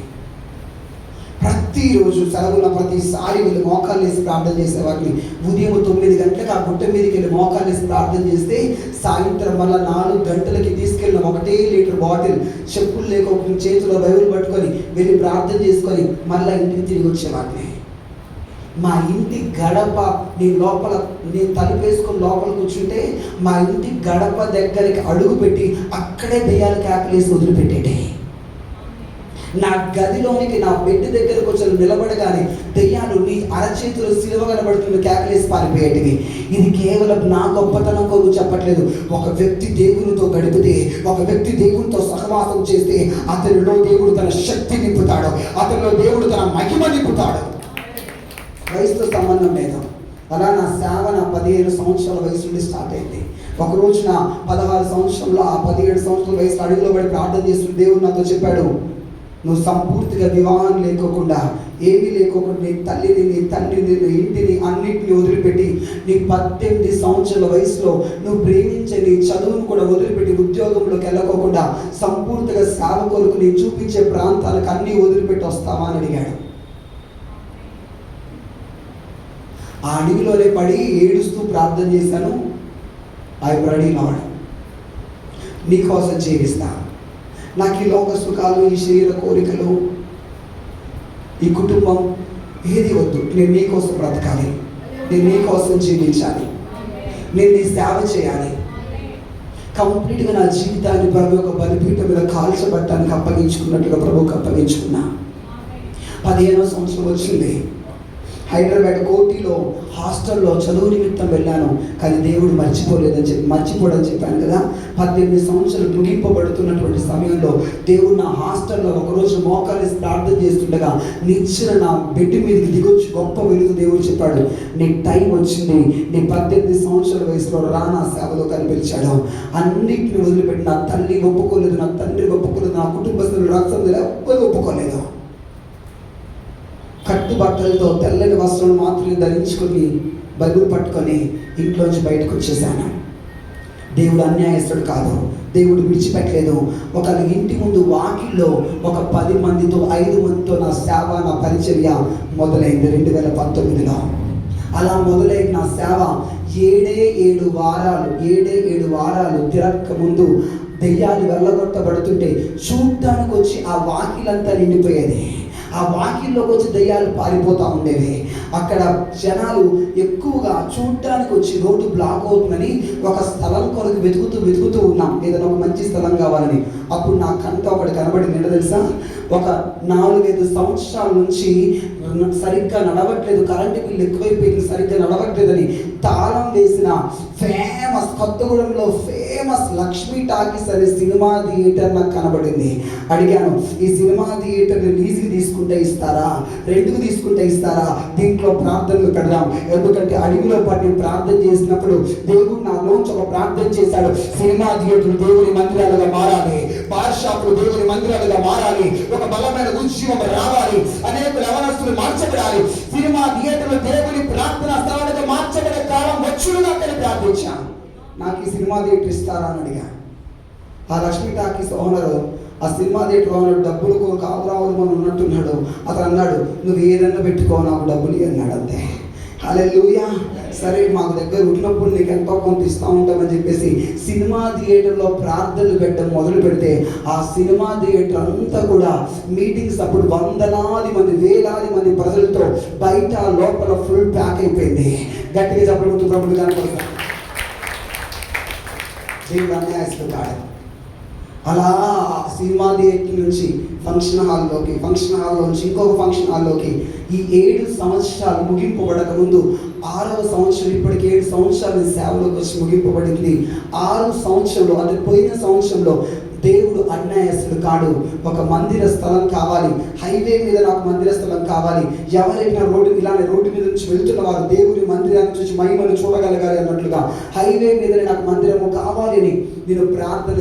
ప్రతిరోజు సెలవుల ప్రతిసారి వీళ్ళు మోకాళ్ళు వేసి ప్రార్థన చేసేవాడిని. ఉదయం 9 గంటలకు ఆ గుట్ట మీదకి వెళ్ళి మోకాళ్ళు వేసి ప్రార్థన చేస్తే సాయంత్రం మళ్ళీ 4 గంటలకి తీసుకెళ్ళిన 1 లీటర్ బాటిల్ చెప్పులు లేకపోతే చేతిలో బైబిల్ పట్టుకొని వెళ్ళి ప్రార్థన చేసుకొని మళ్ళీ ఇంటికి తిరిగి వచ్చేవాడిని. మా ఇంటి గడప నేను తలుపు వేసుకొని లోపల కూర్చుంటే మా ఇంటి గడప దగ్గరికి అడుగు పెట్టి అక్కడే దెయ్యాలు కేకలేసి వదిలిపెట్టేటే. నా గదిలోనికి నా బెడ్ దగ్గరకు వచ్చి నిలబడగానే దెయ్యాలు నీ అరచేతులు సిలువ కనబడుతుంది కేకలేసి పారిపోయేటివి. ఇది కేవలం నా గొప్పతనం కొరకు చెప్పట్లేదు. ఒక వ్యక్తి దేవునితో గడిపితే, ఒక వ్యక్తి దేవునితో సహవాసం చేస్తే అతనిలో దేవుడు తన శక్తి నింపుతాడు, అతనిలో దేవుడు తన మహిమ నింపుతాడు. వయసుతో సంబంధం లేదు. అలా నా సేవ నా 15 సంవత్సరాల వయసు నుండి స్టార్ట్ అయింది. ఒకరోజు నా 16 సంవత్సరంలో ఆ 17 సంవత్సరాల వయసు అడుగులో పడి ప్రార్థన చేస్తున్న దేవుడు నాతో చెప్పాడు, నువ్వు సంపూర్తిగా వివాహం లేకోకుండా ఏమీ లేకోకుండా నీ తల్లిని నీ తండ్రిని నీ ఇంటిని అన్నింటినీ వదిలిపెట్టి నీ 18 సంవత్సరాల వయసులో నువ్వు ప్రేమించే నీ చదువును కూడా వదిలిపెట్టి ఉద్యోగంలోకి వెళ్ళకోకుండా సంపూర్తిగా సేవ కొరకు నీ చూపించే ప్రాంతాలకు అన్నీ వదిలిపెట్టి వస్తావా అని అడిగాడు. ఆ అడవిలోనే పడి ఏడుస్తూ ప్రార్థన చేశాను. ఐ రెడీ లార్డ్, నీ కోసం జీవిస్తా. నాకు ఈ లోక సుఖాలు, ఈ శరీర కోరికలు, ఈ కుటుంబం ఏది వద్దు. నేను నీ కోసం బ్రతకాలి, నేను నీ కోసం జీవించాలి, నేను నీ సేవ చేయాలి. కంప్లీట్గా నా జీవితాన్ని ప్రభు ఒక బలిపీఠం మీద కాల్చబట్టానికి అప్పగించుకున్నట్టుగా ప్రభుకి అప్పగించుకున్నా. 15వ సంవత్సరం వచ్చింది. హైదరాబాద్ కోటిలో హాస్టల్లో చదువు నిమిత్తం వెళ్ళాను. కానీ దేవుడు మర్చిపోడని చెప్పాను కదా. 18 సంవత్సరాలు ముగింపబడుతున్నటువంటి సమయంలో దేవుడు నా హాస్టల్లో ఒకరోజు మోకాలు ప్రార్థన చేస్తుండగా నిచ్చిన నా బెడ్ మీదకి దిగొచ్చి గొప్ప వెలుగు దేవుడు చెప్పాడు, నీ టైం వచ్చింది, నీ 18 సంవత్సరాల వయసులో రానా సేవలో కనిపించాడు. అన్నింటిని వదిలిపెట్టి నా తల్లి ఒప్పుకోలేదు, నా తండ్రి ఒప్పుకోలేదు, నా కుటుంబస్తులు రక్తం ఎవ్వరు ఒప్పుకోలేదు. కట్టుబట్టలతో తెల్లని వస్త్రాలు మాత్రమే ధరించుకొని బైబిల్ పట్టుకొని ఇంట్లోంచి బయటకు వచ్చేసాను. దేవుడు అన్యాయస్తుడు కాదు, దేవుడు విడిచిపెట్టలేదు. ఒక ఇంటి ముందు వాకిల్లో ఒక 10 మందితో 5 మందితో నా సేవ, నా పరిచర్య మొదలైంది 2019లో. అలా మొదలైన నా సేవ 7 వారాలు తిరక్క ముందు దెయ్యాలు వెళ్ళగొట్టబడుతుంటే చూడ్డానికి వచ్చి ఆ వాకిలంతా నిండిపోయేది. ఆ వాకిల్లోకి వచ్చి దయ్యాలు పారిపోతూ ఉండేవి. అక్కడ జనాలు ఎక్కువగా చూడటానికి వచ్చి రోడ్డు బ్లాక్ అవుతుందని ఒక స్థలం కొరకు వెతుకుతూ ఉన్నాం, ఏదైనా ఒక మంచి స్థలం కావాలని. అప్పుడు నా కంట ఒకటి కనబడింది. ఏంటో తెలుసా, ఒక 4-5 సంవత్సరాల నుంచి సరిగ్గా నడవట్లేదు, కరెంటు బిల్లు ఎక్కువైపోయింది, సరిగ్గా నడవట్లేదని తాళం వేసిన ఫేమస్ కొత్తగూడెంలో ఫేమస్ లక్ష్మీ టాకీస్ అనే సినిమా థియేటర్ నాకు కనబడింది. అడిగాను, ఈ సినిమా థియేటర్ లీజుకి తీసుకుంటే ఇస్తారా, రెంట్కి తీసుకుంటే ఇస్తారా, దీంట్లో ప్రార్థనలు పెడదాం. ఎందుకంటే అడవిలో పాటు ప్రార్థన చేసినప్పుడు దేవుడు నాలోంచి ఒక ప్రార్థన చేశాడు, సినిమా థియేటర్లు దేవుని మందిరాలుగా మారాలి, బార్ షాపులు దేవుని మందిరాలుగా మారాలి, ఒక బలమైన ఉద్యమం రావాలి, అనేక యవనస్తులు మార్చబడాలి, సినిమా థియేటర్లు దేవుని ప్రార్థన స్థలాలుగా మార్చబడే కాలం వచ్చుడుగా ప్రార్థించాను. నాకు ఈ సినిమా థియేటర్ ఇస్తారా అని అడిగా. ఆ లక్ష్మీ టాకీస్ ఓనరు, ఆ సినిమా థియేటర్ ఓనర్ డబ్బులు కావురావులు మనం ఉన్నట్టున్నాడు. అతను అన్నాడు, నువ్వు ఏదన్నా పెట్టుకో, నాకు డబ్బులు అన్నాడు. అంతే. హల్లెలూయా. సరే, మాకు దగ్గర ఉన్నప్పుడు నీకు ఎంతో కొంత ఇస్తూ ఉంటామని చెప్పేసి సినిమా థియేటర్లో ప్రార్థనలు పెట్టడం మొదలు పెడితే ఆ సినిమా థియేటర్ అంతా కూడా మీటింగ్స్ అప్పుడు వేలాది మంది ప్రజలతో బయట లోపల ఫుల్ ప్యాక్ అయిపోయింది. గట్టిగా చెప్పడం ప్రభుడు కనపడతాడు. దేవుడు అన్యాయస్తుడు కాడు. అలా సినిమా థియేటర్ నుంచి ఫంక్షన్ హాల్లోంచి ఇంకొక ఫంక్షన్ హాల్లోకి ఈ 7 సంవత్సరాలు ముగింపబడక ముందు 6వ సంవత్సరం, ఇప్పటికి 7 సంవత్సరాలు సేవలోకి వచ్చి ముగింపబడింది. 6వ సంవత్సరంలో, అంటే పోయిన సంవత్సరంలో దేవుడు అన్యాయస్తుడు కాడు. ఒక మందిర స్థలం కావాలి, హైవే మీద నాకు మందిర స్థలం కావాలి. ఎవరైనా ఇలానే రోడ్డు మీద నుంచి వెళ్తున్న వారు దేవుని మందిరాన్ని చూసి మహిమను చూడగలగాలి అన్నట్లుగా హైవే మీద నాకు మందిరము కావాలి అని నేను ప్రార్థన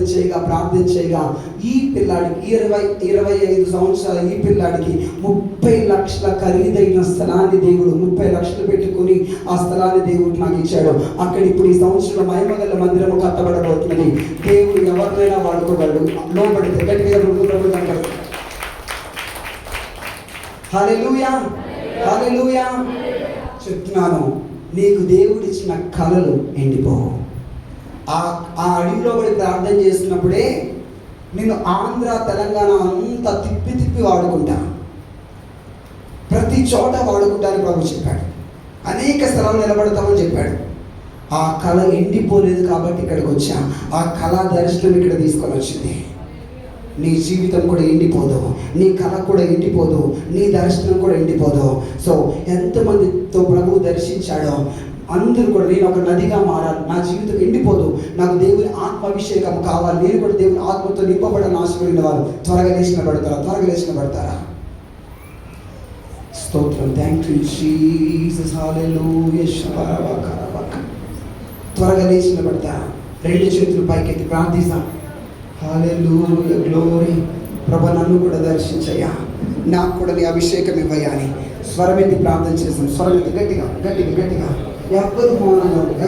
చేయగా ఈ పిల్లాడికి 25 సంవత్సరాల ఈ పిల్లాడికి 30 లక్షల ఖరీదైన స్థలాన్ని దేవుడు 30 లక్షలు పెట్టుకుని ఆ స్థలాన్ని దేవుడు నాకు ఇచ్చాడు. అక్కడ ఇప్పుడు ఈ సంవత్సరంలో మహిమగల మందిరము కట్టబడబోతున్నది. దేవుడు ఎవరినైనా వాడుకోగలడు, లోపడితే. గట్టిగా హల్లెలూయా, హల్లెలూయా. చెప్తున్నాను, నీకు దేవుడిచ్చిన కలలు ఎండిపోవు. ఆ అడవిలో పడి ప్రార్థన చేస్తున్నప్పుడే నేను ఆంధ్ర తెలంగాణ అంతా తిప్పి తిప్పి వాడుకుంటా, ప్రతి చోట వాడుకుంటానని ప్రభు చెప్పాడు. అనేక స్థలాలు నిలబడతామని చెప్పాడు. ఆ కళ ఎండిపోలేదు కాబట్టి ఇక్కడికి వచ్చా. ఆ కళా దర్శనం ఇక్కడ తీసుకొని వచ్చింది. నీ జీవితం కూడా ఎండిపోదు, నీ కళ కూడా ఎండిపోదు, నీ దర్శనం కూడా ఎండిపోదు. సో ఎంతమందితో ప్రభు దర్శించాడో అందరూ కూడా నేను ఒక నదిగా మారాలి, నా జీవితం ఎండిపోదు, నాకు దేవుని ఆత్మాభిషేకం కావాలి, నేను కూడా దేవుని ఆత్మతో నింపబడాలని ఆశపడిన వారు త్వరగా లేచిన పడతారా? స్తోత్రం. Thank you Jesus. హల్లెలూయా. త్వరగా లేచిన పడతారా? రెండు చేతులు పైకెత్తి ప్రార్థిస్తాం. హల్లెలూయా, గ్లోరీ. ప్రభు నన్ను కూడా దర్శించయ్యా, నాకు కూడా నీ అభిషేకం ఇవ్వయ్యా అని స్వరమెత్తి ప్రార్థన చేస్తాం. స్వరమెత్తి గట్టిగా. ఎవ్వరు మౌనంగా